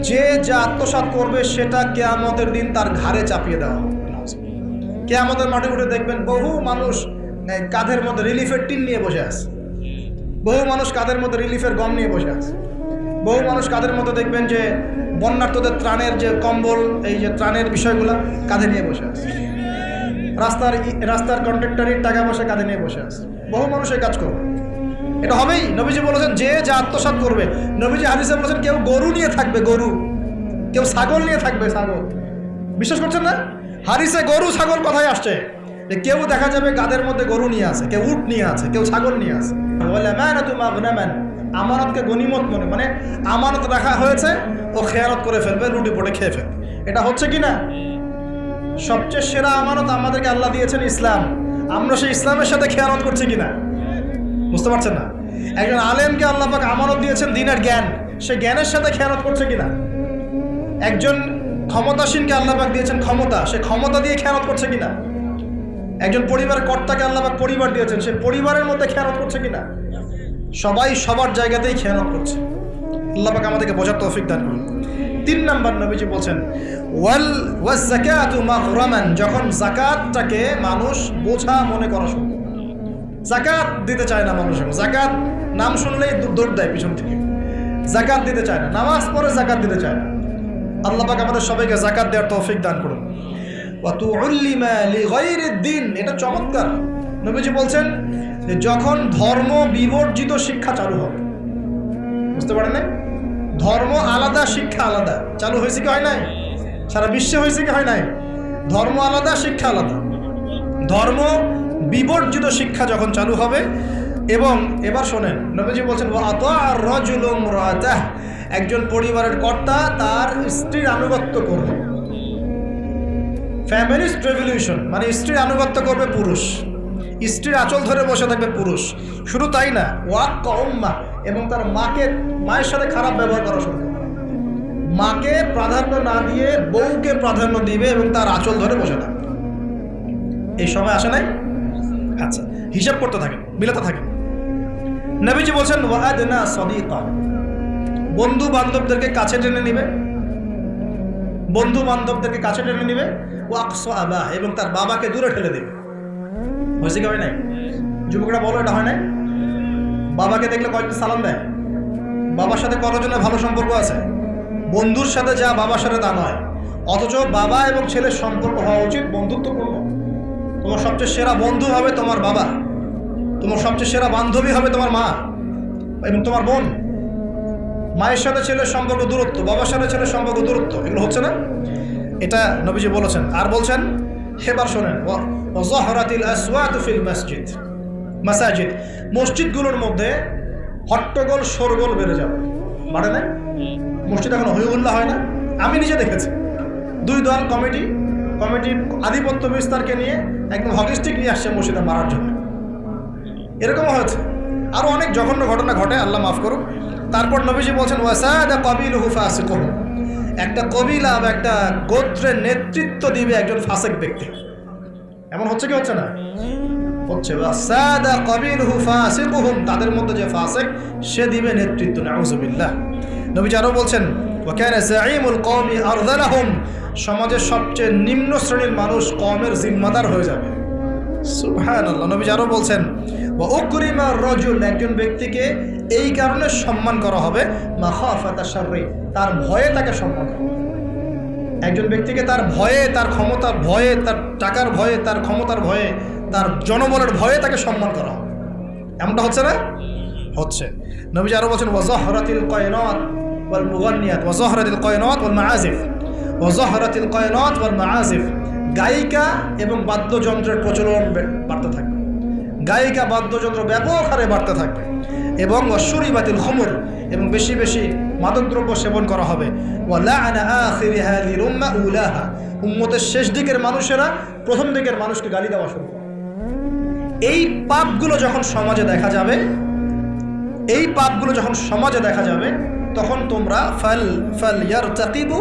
যে যা আত্মসাৎ করবে সেটা কিয়ামতের দিন তার ঘাড়ে চাপিয়ে দেওয়া হবে। কিয়ামতের মাঠে উঠে দেখবেন বহু মানুষ কাঁধের মধ্যে রিলিফের টিন নিয়ে বসে আছে, বহু মানুষ কাঁধের মধ্যে রিলিফের গম নিয়ে বসে আছে, বহু মানুষ কাঁধের মধ্যে দেখবেন যে বন্যার্থদের ত্রাণের যে কম্বল, এই যে ত্রাণের বিষয়গুলো কাঁধে নিয়ে বসে আছে, রাস্তার কন্ট্রাক্টরের টাকা পয়সা কাঁধে নিয়ে বসে আছে। বহু মানুষ এই কাজ করবে, এটা হবেই। নবীজি বলেছেন যে যা আত্মসাৎ করবে। নবীজি হাদিসে বলেছেন কেউ গরু নিয়ে থাকবে, গরু, কেউ ছাগল নিয়ে থাকবে, ছাগল। বিশ্বাস করছেন না? হাদিসে গরু ছাগল কথাই আসছে, যে কেউ দেখা যাবে গাদের মধ্যে গরু নিয়ে আছে, কেউ উট নিয়ে আছে, কেউ ছাগল নিয়ে আছে। আমানতকে গনিমত মানে আমানত রাখা হয়েছে, ও খেয়ানত করে ফেলবে, রুটি পটে খেয়ে ফেলবে। এটা হচ্ছে কি না? সবচেয়ে সেরা আমানত আমাদেরকে আল্লাহ দিয়েছেন ইসলাম, আমরা সেই ইসলামের সাথে খেয়ানত করছি কিনা বুঝতে পারছেন না? একজন আলেমকে আল্লাহ পাক আমানত দিয়েছেন দ্বীনের জ্ঞান, সে জ্ঞানের সাথে খেয়ানত করছে কিনা? একজন ক্ষমতাসীনকে আল্লাহ পাক দিয়েছেন ক্ষমতা, সে ক্ষমতা দিয়ে খেয়ানত করছে কিনা? একজন পরিবারের কর্তাকে আল্লাহ পাক পরিবার দিয়েছেন, সে পরিবারের মধ্যে খেয়ানত করছে কিনা? সবাই সবার জায়গাতেই খেয়ানত করছে। আল্লাহ পাক আমাদেরকে বোঝার তৌফিক দান করুন। 3 নম্বর নবীজি বলছেন ওয়াজ যাকাতু মাগরামান, যখন যাকাতটাকে মানুষ বোঝা মনে করা শুরু করে, যাকাত দিতে চায় না মানুষ, যাকাত নাম শুনলেই দৌড় দেয় পিছন থেকে, যাকাত দিতে চায় না, নামাজ পড়ে যাকাত দিতে চায় না। আল্লাহ পাক আমাদের সবাইকে যাকাত দেওয়ার তৌফিক দান করুন। ওয়া তুউল্লিমা লিগাইরিদ দ্বীন, এটা চমৎকার। নবীজি বলছেন যে যখন ধর্ম বিবর্জিত শিক্ষা চালু হবে, বুঝতে পারেন না? ধর্ম আলাদা, শিক্ষা আলাদা চালু হয়েছে কি হয় নাই? সারা বিশ্বে হয়েছে কি হয় নাই? ধর্ম আলাদা, শিক্ষা আলাদা। ধর্ম বিবর্জিত শিক্ষা যখন চালু হবে, এবং এবার শোনেন নবীজি বলছেন ওয়া আতাআর রাজুলু ইমরাতাহ, একজন পরিবারের কর্তা তার স্ত্রীর আনুগত্য করবে। ফ্যামিলিস্ট রেভলিউশন মানে স্ত্রীর আনুগত্য করবে পুরুষ, স্ত্রীর আঁচল ধরে বসে থাকবে পুরুষ। শুধু তাই না, ওয়াক্কা উম্মা, এবং তার মায়ের সাথে খারাপ ব্যবহার করা শুরু করবে। মাকে প্রাধান্য না দিয়ে বউকে প্রাধান্য দিবে এবং তার আঁচল ধরে বসে থাকবে। এই সময় আসে নাই? আচ্ছা, হিসাব করতে থাকেন, মিলাতে থাকেন। নবীজি বলছেন ওয়াদনা সাদিকা, বন্ধু বান্ধবদেরকে কাছে টেনে নিবে, বন্ধু বান্ধবদেরকে কাছে টেনে নিবে। ওয়াকসা আবা, এবং তার বাবাকে দূরে ঠেলে দেবে। হয়েছে কি হয় নাই? যুবকরা বলো, এটা হয় নাই? বাবাকে দেখলে কয়েকটা সালাম দেয়, বাবার সাথে কতজনের ভালো সম্পর্ক আছে? বন্ধুর সাথে যা বাবার সাথে তা নয়। অথচ বাবা এবং ছেলের সম্পর্ক হওয়া উচিত বন্ধুত্বপূর্ণ। তোমার সবচেয়ে সেরা বন্ধু হবে তোমার বাবা, তোমার সবচেয়ে সেরা বান্ধবী হবে তোমার মা এবং তোমার বোন। মায়ের সাথে ছেলের সম্পর্ক দূরত্ব, বাবার সাথে ছেলের সম্পর্ক দূরত্ব, এগুলো হচ্ছে না? এটা নবীজি বলেছেন। আর বলছেন, এবার শোনেন, ওয়াজহরাতিল আসওয়াতু ফিল মসজিদ, মাসাজিদ, মসজিদগুলোর মধ্যে হট্টগোল শোরগোল বেড়ে যাবে। বাড়ে না? মসজিদ এখন হইহুল্লাহ হয় না? আমি নিজে দেখেছি, 2 দল কমিটি আধিপত্য বিস্তারকে নিয়ে একদম হকিস্টিক নিয়ে আসছে মসজিদে মারার জন্য। এরকমও হয়েছে। আরও অনেক জঘন্য ঘটনা ঘটে, আল্লাহ মাফ করুক। তারপর নবীজি বলছেন ওয়াসাদা কাবিলুহু ফাসিকুহু, একটা কবিলা বা একটা গোত্রের নেতৃত্ব দিবে একজন ফাসিক ব্যক্তি। এমন হচ্ছে কি হচ্ছে না? হচ্ছে। ওয়াসাদা কাবিলুহু ফাসিকুহুম, তাদের মধ্যে যে ফাসিক সে দিবে নেতৃত্ব। নাউযুবিল্লাহ। নবীজি আরও বলছেন ওয়া কানা যাঈমুল কওমি আরযালাহুম, সমাজের সবচেয়ে নিম্ন শ্রেণীর মানুষ কওমের জিম্মাদার হয়ে যাবে। সুবহানাল্লাহ। নবীজি আরও বলছেন ওয়া উকরিমা রাজুল, একজন ব্যক্তিকে এই কারণে সম্মান করা হবে মাখাফাতা শাররি, তার ভয়ে তাকে সম্মান করা হবে। একজন ব্যক্তিকে তার ভয়ে, তার ক্ষমতার ভয়ে, তার টাকার ভয়ে, তার ক্ষমতার ভয়ে, তার জনবলের ভয়ে তাকে সম্মান করা হবে। এমনটা হচ্ছে না? হচ্ছে। নবীজি আরও বলছেন ওয়াজহরাতিল কায়নাত ওয়াল মুগান্নিয়াত, ওয়াজহরাতিল কায়নাত ওয়াল মাআজিফ, ওয়াজহরাতিল কায়নাত ওয়াল মাআজিফ, গায়িকা এবং বাদ্যযন্ত্রের প্রচলন বাড়তে থাকবে। গায়িকা বাদ্যযন্ত্র ব্যাপক হারে বাড়তে থাকবে। এবং ওয়াশুরিবাতিল খুমর, এবং বেশি বেশি মাদকদ্রব্য সেবন করা হবে। ওয়ালাআনা আখিরিহা লিরুম্মা উলাহা, উম্মতের শেষ দিকের মানুষেরা প্রথম দিকের মানুষকে গালি দেওয়া শুরু করবে। এই পাপগুলো যখন সমাজে দেখা যাবে, এই পাপগুলো যখন সমাজে দেখা যাবে তখন তোমরা ফাল ইয়ারতাকিবু,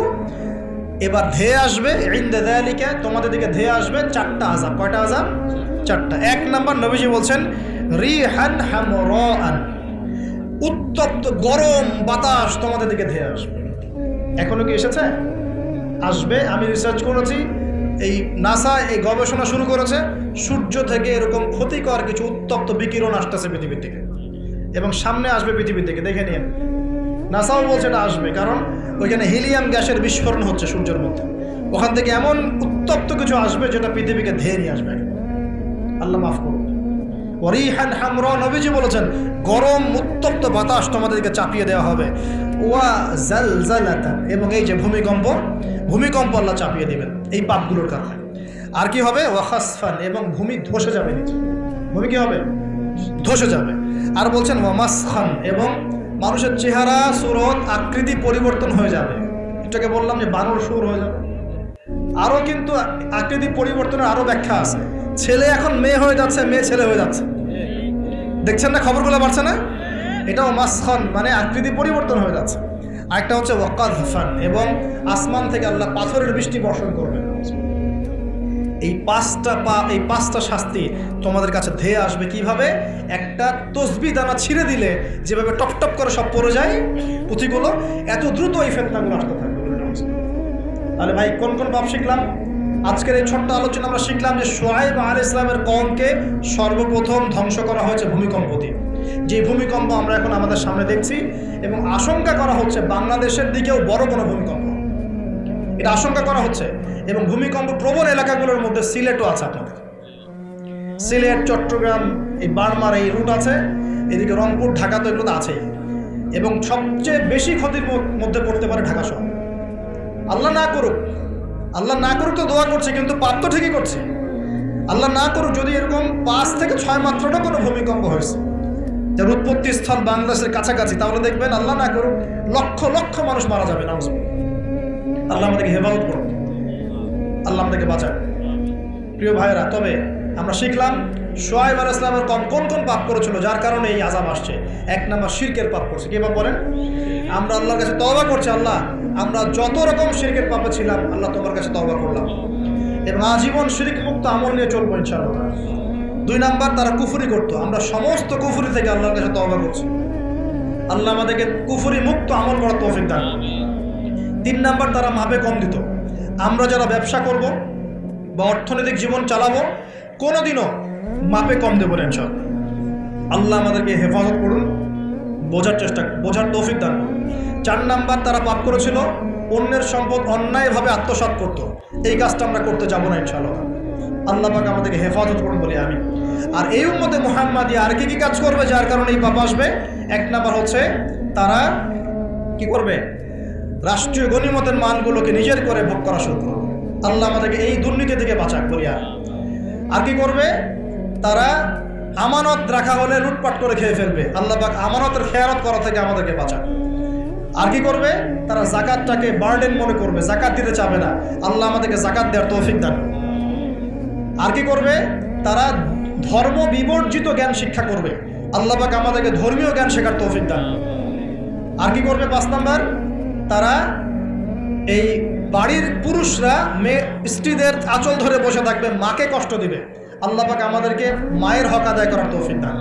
এবার ধেয়ে আসবে ইনদা যালিকা, তোমাদের দিকে ধেয়ে আসবে 4টা আযাব। কয়টা আযাব? 4টা। 1 নাম্বার নবীজি বলছেন রিহান হামরাআন, উত্তপ্ত গরম বাতাস তোমাদের দিকে ধেয়ে আসবে। এখনো কি এসেছে? আসবে। আমি রিসার্চ করেছি, এই নাসা এই গবেষণা শুরু করেছে, সূর্য থেকে এরকম ক্ষতিকর কিছু উত্তপ্ত বিকিরণ আসতেছে পৃথিবীর থেকে এবং সামনে আসবে পৃথিবীর থেকে, দেখে নিন। নাসাও বলছে এটা আসবে, কারণ ওইখানে হিলিয়াম গ্যাসের বিস্ফোরণ হচ্ছে সূর্যের মধ্যে, ওখান থেকে এমন উত্তপ্ত কিছু আসবে যেটা পৃথিবীকে ধেয়ে নিয়ে আসবে। আল্লাহ মাফ করুন। ওয়ারিহান হামরা, নবীজি বলেছেন গরম উত্তপ্ত বাতাস তোমাদেরকে চাপিয়ে দেওয়া হবে। ওয়া জালজালাতান, এবং এই যে ভূমিকম্প আল্লাহ চাপিয়ে দিবেন এই পাপগুলোর কারণে। আর কি হবে? ওয়া খাসফান, এবং ভূমি ধসে যাবে নিচে। ভূমি কি হবে? ধসে যাবে। আর বলছেন ওয়া মাসখান, এবং মানুষের চেহারা সুরত আকৃতি পরিবর্তন হয়ে যাবে। এটাকে বললাম যে বানর সুর হয়ে যাবে। আরও কিন্তু আকৃতি পরিবর্তনের আরও ব্যাখ্যা আছে। ছেলে এখন মেয়ে হয়ে যাচ্ছে, মেয়ে ছেলে হয়ে যাচ্ছে, দেখছেন না খবরগুলো বাড়ছে না? এটাও মাসখান, মানে আকৃতি পরিবর্তন হয়ে যাচ্ছে। আরেকটা হচ্ছে ওয়াকাযফান, এবং আসমান থেকে আল্লাহ পাথরের বৃষ্টি বর্ষণ করবেন। এই পাঁচটা শাস্তি তোমাদের কাছে ধেয়ে আসবে। কিভাবে? একটা তসবি দানা ছিঁড়ে দিলে যেভাবে টপ টপ করে সব পড়ে যায় পুঁথিগুলো, এত দ্রুত এই ফিতনাগুলো আসতে থাকবে। তাহলে ভাই কোন কোন পাপ শিখলাম? আজকের এই ছোট্ট আলোচনা আমরা শিখলাম যে শুআয়ব আলাইহিস সালামের কওমকে সর্বপ্রথম ধ্বংস করা হয়েছে ভূমিকম্প দিয়ে। যে ভূমিকম্প আমরা এখন আমাদের সামনে দেখছি, এবং আশঙ্কা করা হচ্ছে বাংলাদেশের দিকেও বড় কোনো ভূমিকম্প, এটা আশঙ্কা করা হচ্ছে। এবং ভূমিকম্প প্রবণ এলাকাগুলোর মধ্যে সিলেটও আছে। আপনাদের সিলেট, চট্টগ্রাম, এই বার্মার এই রুট আছে, এদিকে রংপুর, ঢাকা তো এগুলো তো আছেই। এবং সবচেয়ে বেশি ক্ষতির মধ্যে পড়তে পারে ঢাকা শহর। আল্লাহ না করুক, আল্লাহ না করুক তো দোয়া করছে, কিন্তু পাপ তো ঠিকই করছে। আল্লাহ না করুক যদি এরকম 5 থেকে 6 মাত্রাটা কোনো ভূমিকম্প হয়েছে যার উৎপত্তি স্থল বাংলাদেশের কাছাকাছি, তাহলে দেখবেন আল্লাহ না করুক লক্ষ লক্ষ মানুষ মারা যাবে। আল্লাহ আমাদেরকে হেফাজত করুন, আল্লাহ আমাদেরকে বাঁচান। প্রিয় ভাইয়েরা, তবে আমরা শিখলাম শুআয়ব আলাইহিস সালামের কওম কোন কোন পাপ করেছিল যার কারণে এই আযাব আসছে। 1 নাম্বার শিরকের পাপ করছে। কি পাপ বলেন? আমরা আল্লাহর কাছে তওবা করছি, আল্লাহ আমরা যত রকম শিরকের পাপে ছিলাম আল্লাহ তোমার কাছে তওবা করলাম, এবং আজীবন শিরক মুক্ত আমল নিয়ে চলবো ইনশাআল্লাহ। 2 নাম্বার তারা কুফরি করতো, আমরা সমস্ত কুফরি থেকে আল্লাহর কাছে তওবা করছি, আল্লাহ আমাদেরকে কুফরি মুক্ত আমল করার তৌফিক দান। 3 নাম্বার তারা মাপে কম দিত। আমরা যারা ব্যবসা করব বা অর্থনৈতিক জীবন চালাবো কোনোদিনও মাপে কম দেবো না ইনশাআল্লাহ। আল্লাহ আমাদেরকে হেফাজত করুন, বোঝার তৌফিক দান করুন। 4 নাম্বার তারা পাপ করেছিল অন্যের সম্পদ অন্যায়ভাবে আত্মসাৎ করত। এই কাজটা আমরা করতে যাব না ইনশাআল্লাহ। আল্লাহ পাক আমাদেরকে হেফাজত করুন বলি আমি। আর এই উম্মতে মুহাম্মাদিয়া আর কি কাজ করবে যার কারণে এই পাপ আসবে? 1 নাম্বার হচ্ছে তারা কি করবে? রাষ্ট্রীয় গনিমতের মালগুলোকে নিজের করে ভোগ করা শুরু করবে। আল্লাহ আমাদেরকে এই দুর্নীতি থেকে বাঁচাক বলি। আর কি করবে? তারা আমানত রাখা হলে লুটপাট করে খেয়ে ফেলবে। আল্লাহ পাক আমানতের খেয়ানত করা থেকে আমাদেরকে বাঁচাক। আর কি করবে? তারা যাকাতটাকে বার্ডেন মনে করবে, যাকাত দিতে চাবে না। আল্লাহ আমাদেরকে যাকাত দেওয়ার তৌফিক দান। আর কি করবে? তারা ধর্ম বিবর্জিত জ্ঞান শিক্ষা করবে। আল্লাহ পাক আমাদেরকে ধর্মীয় জ্ঞান শেখার তৌফিক দান। আর কি করবে? 5 নাম্বার, তারা এই বাড়ির পুরুষরা স্ত্রীদের আঁচল ধরে বসে থাকবে, মাকে কষ্ট দিবে। আল্লাহ পাক আমাদেরকে মায়ের হক আদায় করার তৌফিক দান।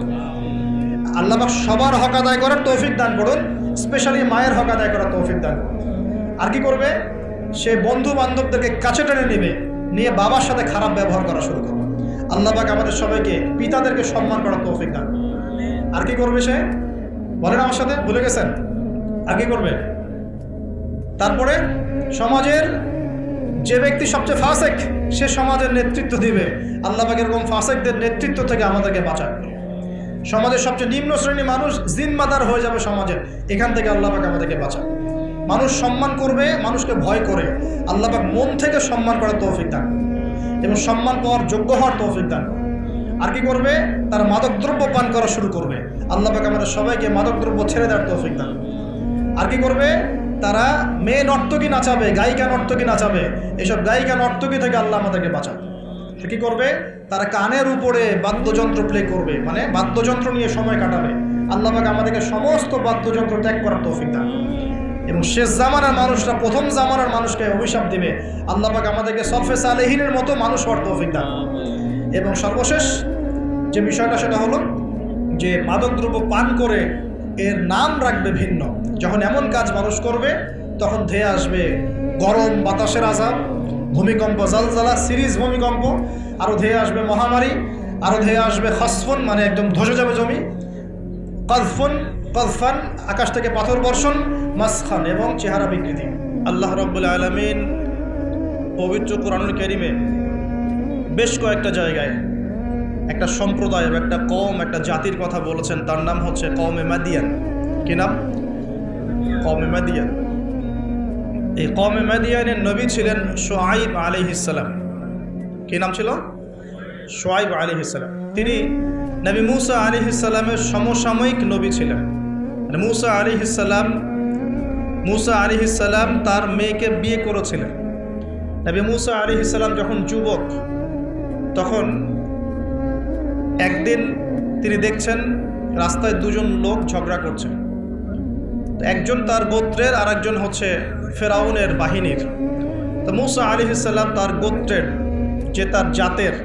আল্লাহ পাক সবার হক আদায় করার তৌফিক দান করুন, স্পেশালি মায়ের হক আদায় করার তৌফিক দান। আর কি করবে? সে বন্ধু বান্ধবদেরকে কাছে টেনে নেবে, নিয়ে বাবার সাথে খারাপ ব্যবহার করা শুরু করবে। আল্লাহ পাক আমাদের সবাইকে পিতাদেরকে সম্মান করার তৌফিক দান। আর কি করবে সে? বলেন আমার সাথে, ভুলে গেছেন? আর কি করবে? তারপরে সমাজের যে ব্যক্তি সবচেয়ে ফাসেক সে সমাজের নেতৃত্ব দিবে। আল্লাহ পাক এরকম ফাসেকদের নেতৃত্ব থেকে আমাদেরকে বাঁচান। সমাজের সবচেয়ে নিম্ন শ্রেণীর মানুষ জিম্মাদার হয়ে যাবে সমাজের, এখান থেকে আল্লাহ পাক আমাদেরকে বাঁচান। মানুষ সম্মান করবে, মানুষকে ভয় করে। আল্লাহ পাক মন থেকে সম্মান করার তৌফিক দান এবং সম্মান পাওয়ার যোগ্য হওয়ার তৌফিক দান। আর কি করবে? তারা মাদকদ্রব্য পান করা শুরু করবে। আল্লাহ পাক আমাদের সবাইকে মাদকদ্রব্য ছেড়ে দেওয়ার তৌফিক দান। আর কি করবে? তারা মেয়ে নর্তকী নাচাবে, গায়িকা নর্তকী নাচাবে। এসব গায়িকা নর্তকী থেকে আল্লাহ আমাদেরকে বাঁচান। কি করবে? তারা কানের উপরে বাদ্যযন্ত্র প্লে করবে, মানে বাদ্যযন্ত্র নিয়ে সময় কাটাবে। আল্লাহ পাক আমাদেরকে সমস্ত বাদ্যযন্ত্র ত্যাগ করার তৌফিক দান। এবং শেষ জামানার মানুষরা প্রথম জামানার মানুষকে অভিশাপ দিবে, আল্লাহ পাক আমাদেরকে সলফে সালেহিনের মতো মানুষ হওয়ার তৌফিক দান। এবং সর্বশেষ যে বিষয়টা সেটা হলো যে মাদকদ্রব্য পান করে এর নাম রাখবে ভিন্ন। যখন এমন কাজ মানুষ করবে তখন ধেয়ে আসবে গরম বাতাসের আযাব, ভূমিকম্প, জালজালা, সিরিজ ভূমিকম্প, আরও ধেয়ে আসবে মহামারী, আরও ধেয়ে আসবে খসফুন, মানে একদম ধসে যাবে জমি, কযফান, আকাশ থেকে পাথর বর্ষণ, মাসখান এবং চেহারা বিকৃতি। আল্লাহ রাব্বুল আলামিন পবিত্র কোরআনুল কারীমে বেশ কয়েকটা জায়গায় একটা সম্প্রদায়, একটা কওম, একটা জাতির কথা বলেছেন। তার নাম হচ্ছে কওমে মাদিয়ান। কি নাম? কওমে মাদিয়ান। এই কওমে মাদিয়ানের নবী ছিলেন শুআইব আলাইহিস সালাম। কি নাম ছিল? শুআইব আলাইহিস সালাম। তিনি নবী মূসা আলাইহিস সালামের সমসাময়িক নবী ছিলেন। মানে মূসা আলাইহিস সালাম তার মেয়েকে বিয়ে করেছিলেন। নবী মূসা আলাইহিস সালাম যখন যুবক, তখন একদিন তিনি দেখছেন রাস্তায় দুজন লোক ঝগড়া করছে। একজন তার গোত্রের আর একজন হচ্ছে ফেরাউনের বাহিনীর। তো মূসা আলাইহিস সালাম তার গোত্রের, যে তার জাতের,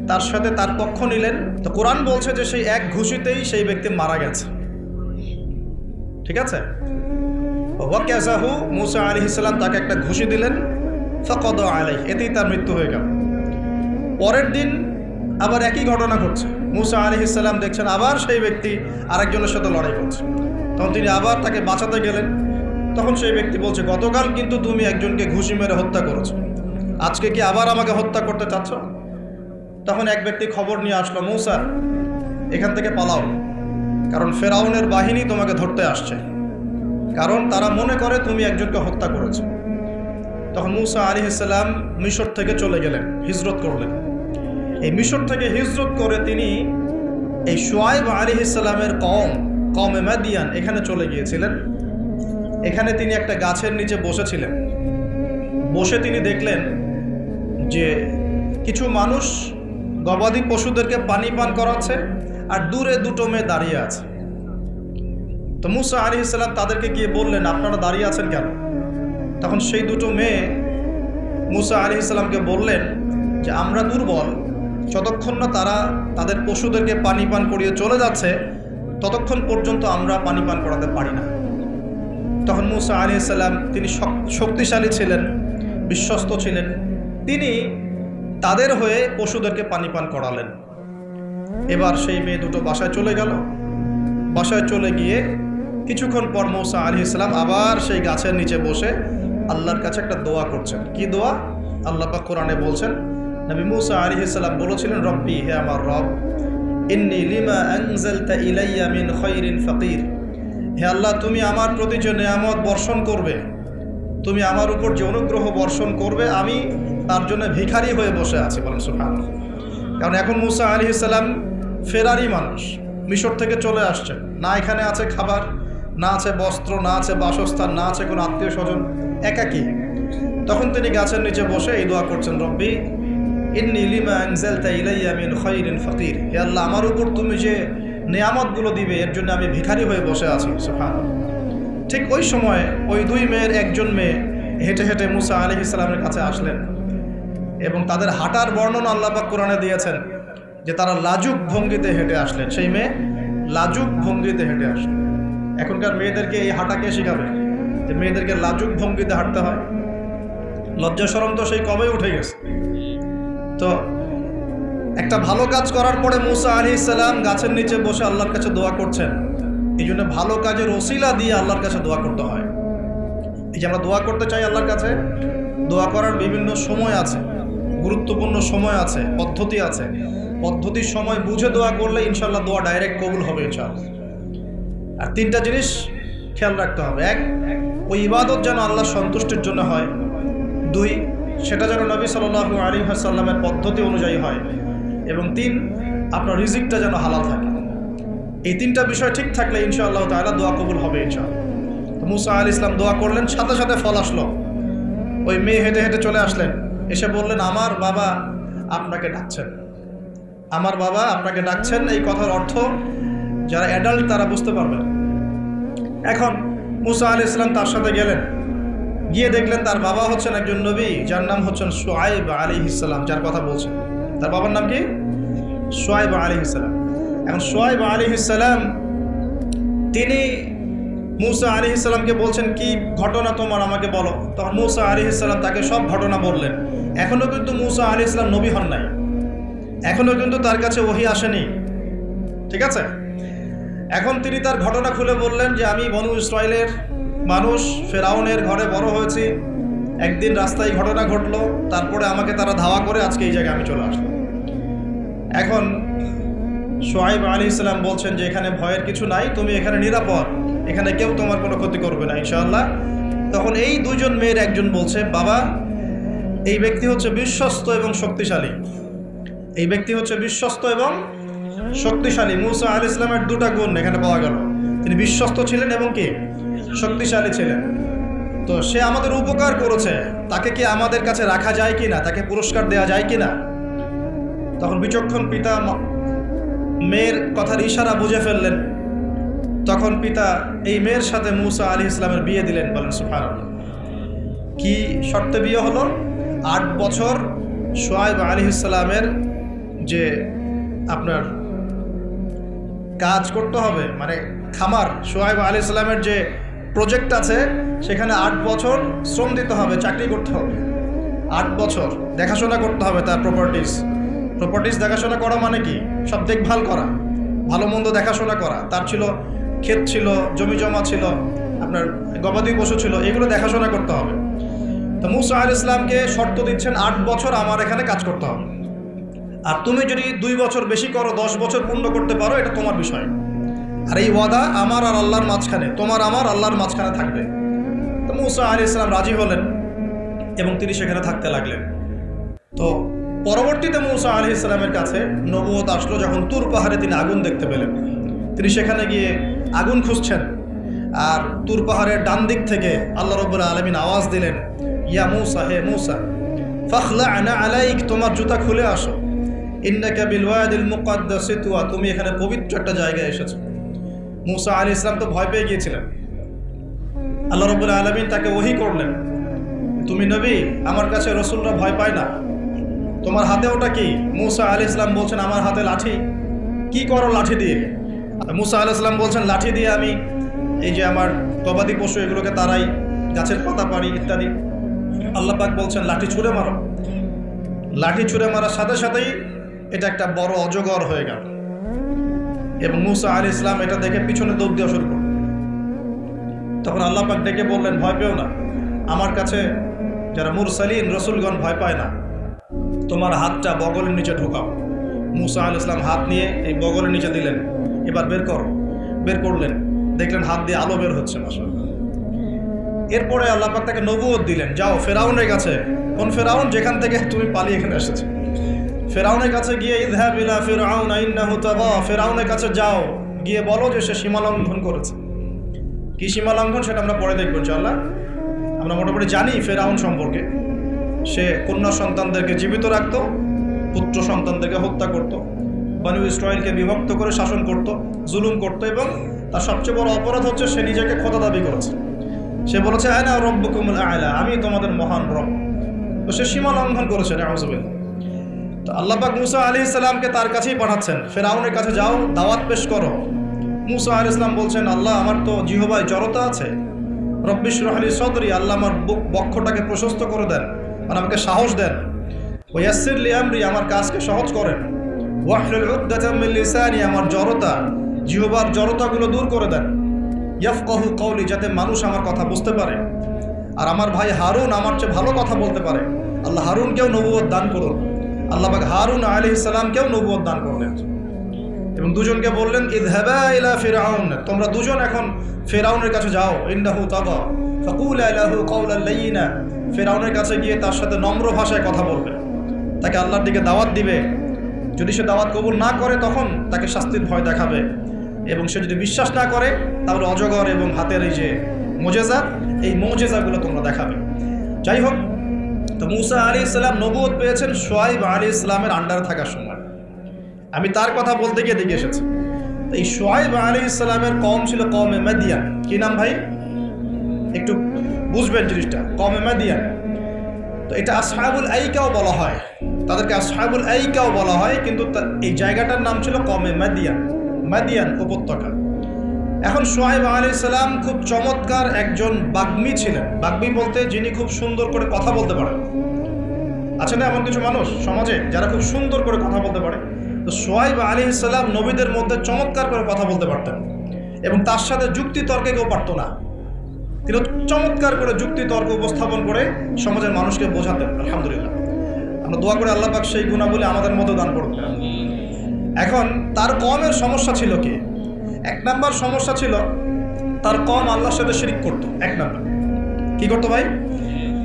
তার সাথে তার পক্ষ নিলেন। তো কোরআন বলছে যে সেই এক ঘুষিতেই সেই ব্যক্তি মারা গেছে। ঠিক আছে? ওয়াকাযাহু, মূসা আলাইহিস সালাম তাকে একটা ঘুষি দিলেন, ফাকাদা আলাইহি, এতেই তার মৃত্যু হয়ে গেল। পরের দিন আবার একই ঘটনা ঘটছে। মূসা আলাইহিস সালাম দেখছেন আবার সেই ব্যক্তি আরেকজনের সাথে লড়াই করছে। তখন তিনি আবার তাকে বাঁচাতে গেলেন। তখন সেই ব্যক্তি বলছে, গতকাল কিন্তু তুমি একজনকে ঘুষি মেরে হত্যা করেছো, আজকে কি আবার আমাকে হত্যা করতে চাচ্ছ? তখন এক ব্যক্তি খবর নিয়ে আসলো, মূসা এখান থেকে পালাও, কারণ ফেরাউনের বাহিনী তোমাকে ধরতে আসছে, কারণ তারা মনে করে তুমি একজনকে হত্যা করেছো। তখন মূসা আলাইহিস সালাম মিশর থেকে চলে গেলেন, হিজরত করলেন। এই মিশর থেকে হিজরত করে তিনি এই শুআইব আলাইহিস সালামের কওমে মাদিয়ান এখানে চলে গিয়েছিলেন। এখানে তিনি একটা গাছের নিচে বসেছিলেন। বসে তিনি দেখলেন যে কিছু মানুষ গবাদি পশুদেরকে পানি পান করাচ্ছে, আর দূরে দুটো মেয়ে দাঁড়িয়ে আছে। তো মূসা আলাইহিস সালাম তাদেরকে গিয়ে বললেন, আপনারা দাঁড়িয়ে আছেন কেন? তখন সেই দুটো মেয়ে মূসা আলাইহিস সালামকে বললেন যে আমরা দুর্বল, যতক্ষণ না তারা তাদের পশুদেরকে পানি পান করিয়ে চলে যাচ্ছে ততক্ষণ পর্যন্ত আমরা পানি পান করাতে পারি না। তখন মূসা আলাইহিস সালাম, তিনি শক্তিশালী ছিলেন, বিশ্বস্ত ছিলেন, তিনি তাদের হয়ে পশুদেরকে পানি পান করালেন। এবার সেই মেয়ে দুটো বাসায় চলে গেল। বাসায় চলে গিয়ে কিছুক্ষণ পর মূসা আলাইহিস সালাম আবার সেই গাছের নিচে বসে আল্লাহর কাছে একটা দোয়া করছেন। কি দোয়া? আল্লাহ পাক কোরআনে বলছেন, নবী মূসা আলাইহিস সালাম বলেছিলেন, রব্বি, হে আমার রব, ইন্নী লিমা আনজালতা ইলাইয়া মিন খায়রিন ফাকির। হে আল্লাহ, তুমি আমার প্রতি যে নেয়ামত বর্ষণ করবে, তুমি আমার উপর যে অনুগ্রহ বর্ষণ করবে, আমি তার জন্য ভিখারি হয়ে বসে আছি। বলেন সুবহানাল্লাহ। কারণ এখন মূসা আলাইহিস সালাম ফেরারি মানুষ, মিশর থেকে চলে আসছেন, না এখানে আছে খাবার, না আছে বস্ত্র, না আছে বাসস্থান, না আছে কোনো আত্মীয় স্বজন, একাকী। তখন তিনি গাছের নিচে বসে এই দোয়া করছেন, রব্বি ইন্নী লিমা আনজালতা ইলাইয়া মিন খায়রিন ফাকির। হে আল্লাহ, আমার উপর তুমি যে নেয়ামতগুলো দিবে এর জন্য আমি ভিখারি হয়ে বসে আছি। সুবহানাল্লাহ। ঠিক ওই সময় ওই দুই মেয়ের একজন মেয়ে হেঁটে হেঁটে মূসা আলাইহিস সালামের কাছে আসলেন, এবং তাদের হাঁটার বর্ণনা আল্লাহ পাক কোরআনে দিয়েছেন যে তারা লাজুক ভঙ্গিতে হেঁটে আসলেন। সেই মেয়ে লাজুক ভঙ্গিতে হেঁটে আসলেন। এখনকার মেয়েদেরকে এই হাঁটা কে শিখাবে যে মেয়েদেরকে লাজুক ভঙ্গিতে হাঁটতে হয়? লজ্জা শরম তো সেই কবেই উঠে গেছে। তো একটা ভালো কাজ করার পরে মূসা আলাইহিস সালাম গাছের নিচে বসে আল্লাহর কাছে দোয়া করছেন। এই জন্য ভালো কাজের ওসিলা দিয়ে আল্লাহর কাছে দোয়া করতে হয়। এই যে আমরা দোয়া করতে চাই আল্লাহর কাছে, দোয়া করার বিভিন্ন সময় আছে, গুরুত্বপূর্ণ সময় আছে, পদ্ধতি আছে। পদ্ধতির সময় বুঝে দোয়া করলে ইনশাল্লাহ দোয়া ডাইরেক্ট কবুল হবে ইনশাআল্লাহ। আর তিনটা জিনিস খেয়াল রাখতে হবে। এক, ওই ইবাদত যেন আল্লাহর সন্তুষ্টির জন্য হয়। দুই, সেটা যেন নবী সাল্লাল্লাহু আলাইহি ওয়াসাল্লামের পদ্ধতি অনুযায়ী হয়। এবং তিন, আপনার রিজিকটা যেন হালাল থাকে। এই তিনটা বিষয় ঠিক থাকলে ইনশাআল্লাহ তাআলা দোয়া কবুল হবে ইনশাআল্লাহ। তো মূসা আলাইহিস সালাম দোয়া করলেন, সাথে সাথে ফল আসলো। ওই মেয়ে হেঁটে হেঁটে চলে আসলেন, এসে বললেন, আমার বাবা আপনাকে ডাকছেন, আমার বাবা আপনাকে ডাকছেন। এই কথার অর্থ যারা অ্যাডাল্ট তারা বুঝতে পারবেন। এখন মুসা আলাইহিস সালাম তার সাথে গেলেন, গিয়ে দেখলেন তার বাবা হচ্ছেন একজন নবী, যার নাম হচ্ছেন শুআয়ব আলাইহিস সালাম, যার কথা বলছেন। তার বাবার নাম কি? শুআয়ব আলাইহিস সালাম। এখন শুআয়ব আলাইহিস সালাম তিনি মুসা আলাইহিস সালামকে বলছেন, কি ঘটনা তোমার, আমাকে বলো। তখন মুসা আলাইহিস সালাম তাকে সব ঘটনা বললেন। এখনও কিন্তু মুসা আলাইহিস সালাম নবী হন নাই, এখনও কিন্তু তার কাছে ওহী আসেনি, ঠিক আছে। এখন তিনি তার ঘটনা খুলে বললেন যে আমি বনু ইসরাইলের মানুষ, ফেরাউনের ঘরে বড় হয়েছি, একদিন রাস্তায় ঘটনা ঘটলো, তারপরে আমাকে তারা ধাওয়া করে আজকে এই জায়গায় আমি চলে আসলাম। এখন শুআয়ব আলাইহিস সালাম বলছেন যে এখানে ভয়ের কিছু নাই, তুমি এখানে নিরাপদ, এখানে কেউ তোমার কোনো ক্ষতি করবে না ইনশাআল্লাহ। তখন এই দুজন মেয়ের একজন বলছে, বাবা এই ব্যক্তি হচ্ছে বিশ্বস্ত এবং শক্তিশালী, এই ব্যক্তি হচ্ছে বিশ্বস্ত এবং শক্তিশালী। মুসা আলাইহিস সালামের দুটা গুণ এখানে পাওয়া গেল, তিনি বিশ্বস্ত ছিলেন এবং কি শক্তিশালী ছিলেন। তো সে আমাদের উপকার করেছে, তাকে কি আমাদের কাছে রাখা যায় কি না, তাকে পুরস্কার দেওয়া যায় কি না। তখন বিচক্ষণ পিতা মেয়ের কথার ইশারা বুঝে ফেললেন। তখন পিতা এই মেয়ের সাথে মুসা আলাইহিস সালামের বিয়ে দিলেন। বলেন সুবহানাল্লাহ। কি শর্তে বিয়ে হলো? 8 বছর শুআয়ব আলাইহিস সালামের যে আপনার কাজ করতে হবে, মানে খামার, শুআয়ব আলাইহিস সালামের যে প্রজেক্ট আছে সেখানে 8 বছর শ্রম দিতে হবে, চাকরি করতে হবে। 8 বছর দেখাশোনা করতে হবে তার প্রপার্টিস দেখাশোনা করা মানে কি? সব দেখভাল করা, ভালো মন্দ দেখাশোনা করা। তার ছিল ক্ষেত, ছিল জমি জমা, ছিল আপনার গবাদি পশু ছিল, এগুলো দেখাশোনা করতে হবে। তো মুসা আলাইহিস সালামকে শর্ত দিচ্ছেন 8 বছর আমার এখানে কাজ করতে হবে, আর তুমি যদি 2 বছর বেশি করো, 10 বছর পূর্ণ করতে পারো, এটা তোমার বিষয়। আর এই ওয়াদা আমার আর আল্লাহর মাঝখানে, তোমার আমার আল্লাহর মাঝখানে থাকবে। তো মুসা আলাইহিস সালাম রাজি হলেন এবং তিনি সেখানে থাকতে লাগলেন। তো পরবর্তীতে মুসা আলাইহিস সালামের কাছে নবুয়ত আসলো যখন তুর পাহাড়ে তিনি আগুন দেখতে পেলেন। তিনি সেখানে গিয়ে আগুন খুঁজছেন, আর তুর পাহাড়ের ডান দিক থেকে আল্লাহ রাব্বুল আলামিন আওয়াজ দিলেন, ইয়া মুসা, হে মুসা, ফাখলা'না আলাইক, তোমার জুতা খুলে আসো, ইন্নাকা বিল ওয়াদিল মুকাদ্দাসি তুয়া, তুমি এখানে পবিত্র একটা জায়গায় এসেছো। মুসা আলাইহিস সালাম তো ভয় পেয়ে গিয়েছিলেন। আল্লাহ রাব্বুল আলামিন তাকে ওহী করলেন, তুমি নবী, আমার কাছে রাসূলরা ভয় পায় না, তোমার হাতে ওটা কি? মুসা আলাইহিস সালাম বলছেন, আমার হাতে লাঠি। কি করো লাঠি দিয়ে? মুসা আলাইহিস সালাম বলছেন, লাঠি দিয়ে আমি এই যে আমার গবাদি পশু এগুলোকে তাড়াই, গাছের পাতা পাড়ি ইত্যাদি। আল্লাহ পাক বলছেন, লাঠি ছুঁড়ে মারো। লাঠি ছুঁড়ে মারার সাথে সাথেই এটা একটা বড় অজগর হয়ে গেল, এবং মুসা আলাইহিস সালাম এটা দেখে পিছনে দৌড় দেওয়া শুরু করলেন। তখন আল্লাহ পাক ডেকে বললেন, ভয় পেও না, আমার কাছে যারা মুরসালিন রসুলগণ ভয় পায় না, তোমার হাতটা বগলের নিচে ঢোকাও। মুসা আলাইহিস সালাম হাত নিয়ে এই বগলের নিচে দিলেন, এবার বের করো। বের করলেন, দেখলেন হাত দিয়ে আলো বের হচ্ছে, মাশাআল্লাহ। এরপরে আল্লাহ পাক তাকে নবুয়ত দিলেন, যাও ফেরাউনের কাছে। কোন ফেরাউন? যেখান থেকে তুমি পালিয়ে এখানে এসেছো, ফেরাউনের কাছে গিয়ে ইযহাব ইলা ফিরআউনা ইন্নাহু তাগা, ফেরাউনের কাছে যাও, গিয়ে বলো যে সে সীমা লঙ্ঘন করেছে। কি সীমা লঙ্ঘন সেটা আমরা পরে দেখবো ইনশাআল্লাহ। আমরা মোটামুটি জানি ফেরাউন সম্পর্কে, সে কন্যা সন্তানদেরকে জীবিত রাখত, পুত্র সন্তানদেরকে হত্যা করত, বনু ইসরাইলকে বিভক্ত করে শাসন করত, জুলুম করত, এবং তার সবচেয়ে বড় অপরাধ হচ্ছে সে নিজেকে খোদা দাবি করেছে। সে বলেছে, আনা রব্বুকুমুল আ'লা, আমি তোমাদের মহান রব। তো সে সীমা লঙ্ঘন করেছে, নাউযুবিল্লাহ। তো আল্লাহ পাক মুসা আলাইহিস সালামকে তার কাছেই পাঠাচ্ছেন, ফেরাউনের কাছে যাও, দাওয়াত পেশ করো। মুসা আলাইহিস সালাম বলছেন, আল্লাহ আমার তো জিহ্বায় জড়তা আছে, রব্বি ইশরাহ লি সাদরি, আল্লাহ আমার বক্ষটাকে প্রশস্ত করে দেন, আর আমাকে সাহস দেন। ওয়া ইয়াসসির লি আমরি, আমার কাজকে সহজ করেন। ওয়াহলুল উকদাতাম মিন লিসানি, আমার জড়তা, জিহ্বার জড়তাগুলো দূর করে দেন। ইয়াফকাহু কওলি, যাতে মানুষ আমার কথা বুঝতে পারে, আর আমার ভাই হারুন আমার চেয়ে ভালো কথা বলতে পারে। আল্লাহ হারুনকেও নবুয়ত দান করুন। আল্লাহ পাক হারুন আলাইহিস সালামকেও নবুয়ত দান করলেন, এবং দুজনকে বললেন, ইযহাবা ইলা ফিরআউন, তোমরা দুজন এখন ফিরআউনের কাছে যাও, ইন্নাহু তাগা, ফাকুলা লাহু কাওলান লাইয়িনা, ফিরআউনের কাছে গিয়ে তার সাথে নম্র ভাষায় কথা বলবে, তাকে আল্লাহর দিকে দাওয়াত দিবে। যদি সে দাওয়াত কবুল না করে তখন তাকে শাস্তির ভয় দেখাবে, এবং সে যদি বিশ্বাস না করে তাহলে অজগর এবং হাতের এই যে মুজেজা, এই মুজেজাগুলো তোমরা দেখাবে। যাই হোক, তো মুসা আলাইহিস সালাম নবুয়ত পেয়েছেন শুআয়ব আলাইহিস সালামের আন্ডারে থাকার সময়। আমি তার কথা বলতে গিয়ে দেখে এসেছি। তো এই শুআয়ব আলাইহিস সালামের কওম ছিল কওমে মাদিয়ান। কি নাম ভাই? একটু বুঝবেন জিনিসটা, কওমে মাদিয়ান। তো এটা আসহাবুল আইকাও বলা হয়, তাদেরকে আসহাবুল আইকাও বলা হয়, কিন্তু এই জায়গাটার নাম ছিল কওমে মাদিয়ান, মাদিয়ান উপত্যকা। এখন শুআয়ব আলাইহিস সালাম খুব চমৎকার একজন বাগ্মী ছিলেন। বাগ্মী বলতে যিনি খুব সুন্দর করে কথা বলতে পারেন। আছে না এমন কিছু মানুষ সমাজে যারা খুব সুন্দর করে কথা বলতে পারে? তো শুআয়ব আলাইহিস সালাম নবীদের মধ্যে চমৎকার করে কথা বলতে পারতেন, এবং তার সাথে যুক্তি তর্কে কেউ পারত না। তিনি চমৎকার করে যুক্তি তর্ক উপস্থাপন করে সমাজের মানুষকে বোঝাতেন। আলহামদুলিল্লাহ, আমরা দোয়া করে আল্লাহ পাক সেই গুণাবলী আমাদের মধ্যে দান করুন। এখন তার কওমের সমস্যা ছিল কি? এক নাম্বার সমস্যা ছিল তার কওম আল্লাহর সাথে শিরক করত। এক নাম্বার কি করতো ভাই?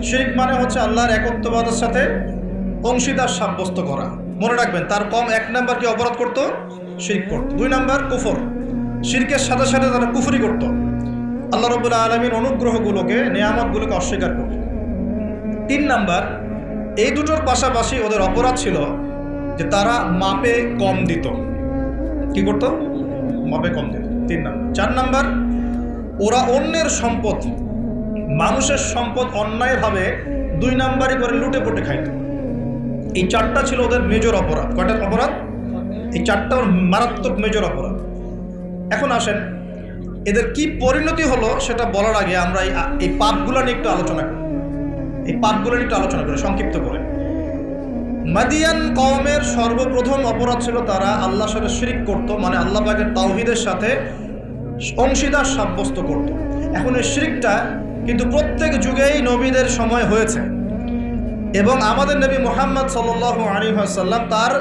শিরক মানে হচ্ছে আল্লাহর একত্ববাদের সাথে অংশীদার সাব্যস্ত করা। মনে রাখবেন, তার কওম এক নাম্বার কি অপরাধ করত? শিরক করত। দুই নাম্বার কুফর, শিরকের সাথে সাথে তারা কুফরি করত, আল্লাহ রাব্বুল আলামিন অনুগ্রহগুলোকে, নিয়ামতগুলোকে অস্বীকার করত। তিন নাম্বার, এই দুটোর পাশাপাশি ওদের অপরাধ ছিল যে তারা মাপে কম দিত। কি করত? মাপে কম দিত। তিন নাম্বার। চার নাম্বার, ওরা অন্যের সম্পদ, মানুষের সম্পদ অন্যায়ভাবে দুই নাম্বারই করে লুটে পুটে খাইত। এই চারটা ছিল ওদের মেজর অপরাধ। কয়টা অপরাধ? এই চারটা মারাত্মক মেজর অপরাধ। এখন আসেন, এদের কি পরিণতি হলো সেটা বলার আগে আমরা এই পাপগুলো নিয়ে একটু আলোচনা করি। এই পাপগুলো নিয়ে একটু আলোচনা করি সংক্ষিপ্ত করে। মাদিয়ান কওমের সর্বপ্রথম অপরাধ ছিল তারা আল্লাহর সাথে শিরক করত, মানে আল্লাহ পাকের তাওহীদের সাথে অংশীদার সাব্যস্ত করত। এখন এই শিরকটা কিন্তু প্রত্যেক যুগেই নবীদের সময় হয়েছে, এবং আমাদের নবী মুহাম্মদ সাল্লাল্লাহু আলাইহি ওয়াসাল্লাম তার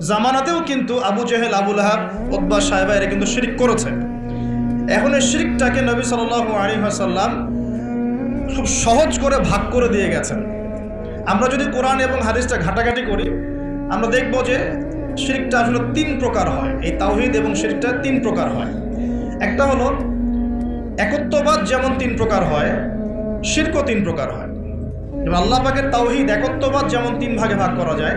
জামানাতেও কিন্তু আবু জেহেল, আবু লাহাব, উতবা, সাইবা এরা কিন্তু শিরক করেছে। এখন এই শিরকটাকে নবী সাল্লাল্লাহু আলাইহি ওয়াসাল্লাম খুব সহজ করে ভাগ করে দিয়ে গেছেন। আমরা যদি কোরআন এবং হাদিসটা ঘাটাঘাটি করি, আমরা দেখব যে শিরকটা আসলে তিন প্রকার হয়। এই তাওহীদ এবং শিরকটা তিন প্রকার হয়। একটা হলো একত্ববাদ, যেমন তিন প্রকার হয়, শিরকও তিন প্রকার হয়। যেমন আল্লাহ পাকের তাওহীদ একত্ববাদ যেমন তিন ভাগে ভাগ করা যায়,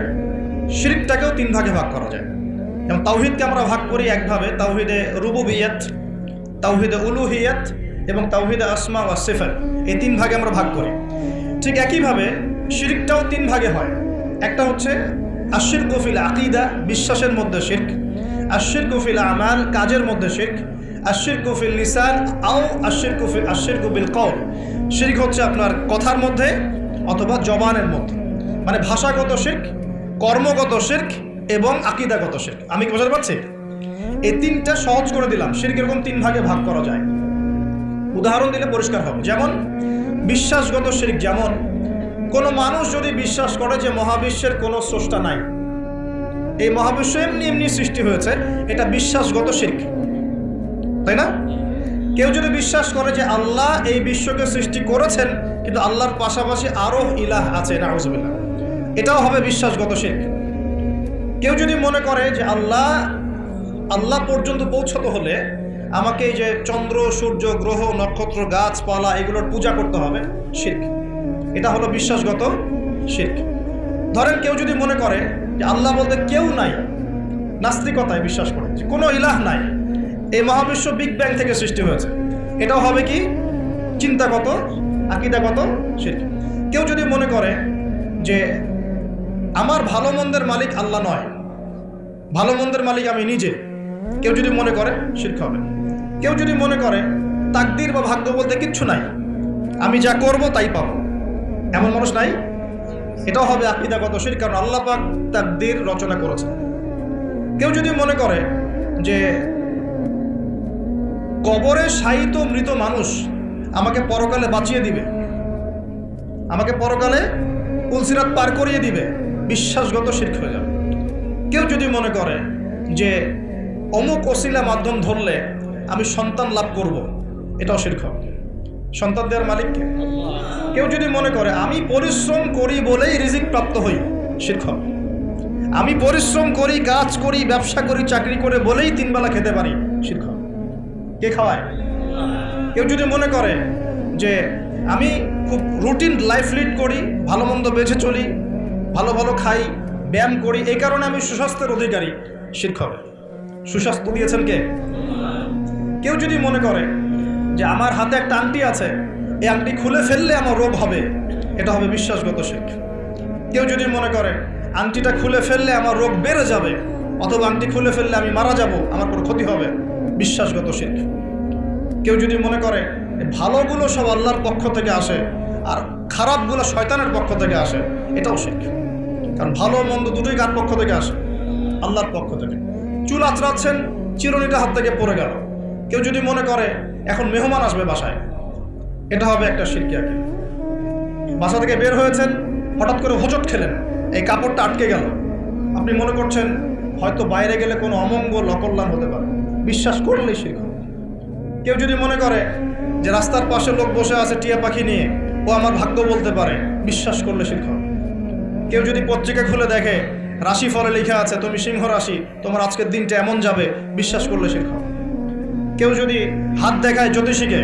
শিরকটাকেও তিন ভাগে ভাগ করা যায়। যেমন তাওহীদকে আমরা ভাগ করি একভাবে, তাওহীদে রুবুবিয়্যাত, তাওহীদে উলুহিয়্যাত এবং তাওহীদে আসমা ওয়া সিফাত। এই তিন ভাগে আমরা ভাগ করি। ঠিক একইভাবে শিরকটাও তিন ভাগে হয়। একটা হচ্ছে আশিরকু ফিল আকীদা, বিশ্বাসের মধ্যে শিরক; আশিরকু ফিল আমাল, কাজের মধ্যে শিরক; আশিরকু ফিল লিসান আও আশিরকু বিল কওল। শিরক হচ্ছে আপনার কথার মধ্যে অথবা জবানের মধ্যে, মানে ভাষাগত শিরক, কর্মগত শিরক এবং আকীদাগত শিরক। আমি কি বোঝাতে পারছি? এই তিনটা সহজ করে দিলাম। শিরক এরকম তিন ভাগে ভাগ করা যায়। উদাহরণ দিলে পরিষ্কার হবে। যেমন বিশ্বাসগত শিরক, যেমন কোনো মানুষ যদি বিশ্বাস করে যে মহাবিশ্বের কোনো স্রষ্টা নাই, এই মহাবিশ্ব এমনি এমনি সৃষ্টি হয়েছে, এটা বিশ্বাসগত শিরক, তাই না? কেউ যদি বিশ্বাস করে যে আল্লাহ এই বিশ্বকে সৃষ্টি করেছেন, কিন্তু আল্লাহর পাশাপাশি আরো ইলাহ আছে, নাউযুবিল্লাহ, এটাও হবে বিশ্বাসগত শিরক। কেউ যদি মনে করে যে আল্লাহ পর্যন্ত পৌঁছতে হলে আমাকে এই যে চন্দ্র, সূর্য, গ্রহ, নক্ষত্র, গাছপালা এগুলোর পূজা করতে হবে, শিরক। এটা হলো বিশ্বাসগত শিরক। ধরেন কেউ যদি মনে করে যে আল্লাহ বলতে কেউ নাই, নাস্তিকতায় বিশ্বাস করে যে কোনো ইলাহ নাই, এই মহাবিশ্ব বিগ ব্যাং থেকে সৃষ্টি হয়েছে, এটাও হবে কি? চিন্তাগত, আকীদাগত শিরক। কেউ যদি মনে করে যে আমার ভালো মন্দের মালিক আল্লাহ নয়, ভালো মন্দের মালিক আমি নিজে, কেউ যদি মনে করে, শিরক হবে। কেউ যদি মনে করে তাকদীর বা ভাগ্য বলতে কিচ্ছু নাই, আমি যা করব তাই পাবো, এমন মানুষ নাই, এটাও হবে আকীদাগত শিরক, কারণ আল্লাহ পাক তাকদীর রচনা করেছেন। কেউ যদি মনে করে যে কবরে শায়িত মৃত মানুষ আমাকে পরকালে বাঁচিয়ে দিবে, আমাকে পরকালে পুলসিরাত পার করিয়ে দিবে, বিশ্বাসগত শিরক হয়ে যাবে। কেউ যদি মনে করে যে অমুক ওসিলা মাধ্যম ধরলে আমি সন্তান লাভ করব, এটাও শিরক হবে। সন্তান দেওয়ার মালিককে। কেউ যদি মনে করে আমি পরিশ্রম করি বলেই রিজিক প্রাপ্ত হই, শিরক হবে। আমি পরিশ্রম করি, কাজ করি, ব্যবসা করি, চাকরি করে বলেই তিন বেলা খেতে পারি, শিরক হবে। কে খাওয়ায়? কেউ যদি মনে করে যে আমি খুব রুটিন লাইফ লিড করি, ভালো মন্দ বেঁচে চলি, ভালো ভালো খাই, ব্যায়াম করি, এই কারণে আমি সুস্বাস্থ্যের অধিকারী, শিরক হবে। সুস্বাস্থ্য দিয়েছেন কে? কেউ যদি মনে করে যে আমার হাতে একটা আংটি আছে, এই আংটি খুলে ফেললে আমার রোগ হবে, এটা হবে বিশ্বাসগত শিরক। কেউ যদি মনে করে আংটিটা খুলে ফেললে আমার রোগ বেড়ে যাবে, অথবা আংটি খুলে ফেললে আমি মারা যাব, আমার কোনো ক্ষতি হবে, বিশ্বাসগত শিরক। কেউ যদি মনে করে ভালোগুলো সব আল্লাহর পক্ষ থেকে আসে আর খারাপগুলো শয়তানের পক্ষ থেকে আসে, এটাও শিরক। কারণ ভালো মন্দ দুটোই কার পক্ষ থেকে আসে? আল্লাহর পক্ষ থেকে। চুল আঁচড়াচ্ছেন, চিরুনিটা হাত থেকে পড়ে গেল। কেউ যদি মনে করে এখন মেহমান আসবে বাসায়, এটা হবে একটা শিরকি আকীদা। বাসা থেকে বের হয়েছেন, হঠাৎ করে হোঁচট খেলেন, এই কাপড়টা আটকে গেল, আপনি মনে করছেন হয়তো বাইরে গেলে কোনো অমঙ্গল অকল্যাণ হতে পারে, বিশ্বাস করলেই শিরক। কেউ যদি মনে করে যে রাস্তার পাশে লোক বসে আছে টিয়া পাখি নিয়ে, ও আমার ভাগ্য বলতে পারে, বিশ্বাস করলে শিরক। কেউ যদি পত্রিকা খুলে দেখে রাশি ফলে লেখা আছে তুমি সিংহ রাশি, তোমার আজকের দিনটা এমন যাবে, বিশ্বাস করলে শিরক। কেউ যদি হাত দেখায় জ্যোতিষীকে,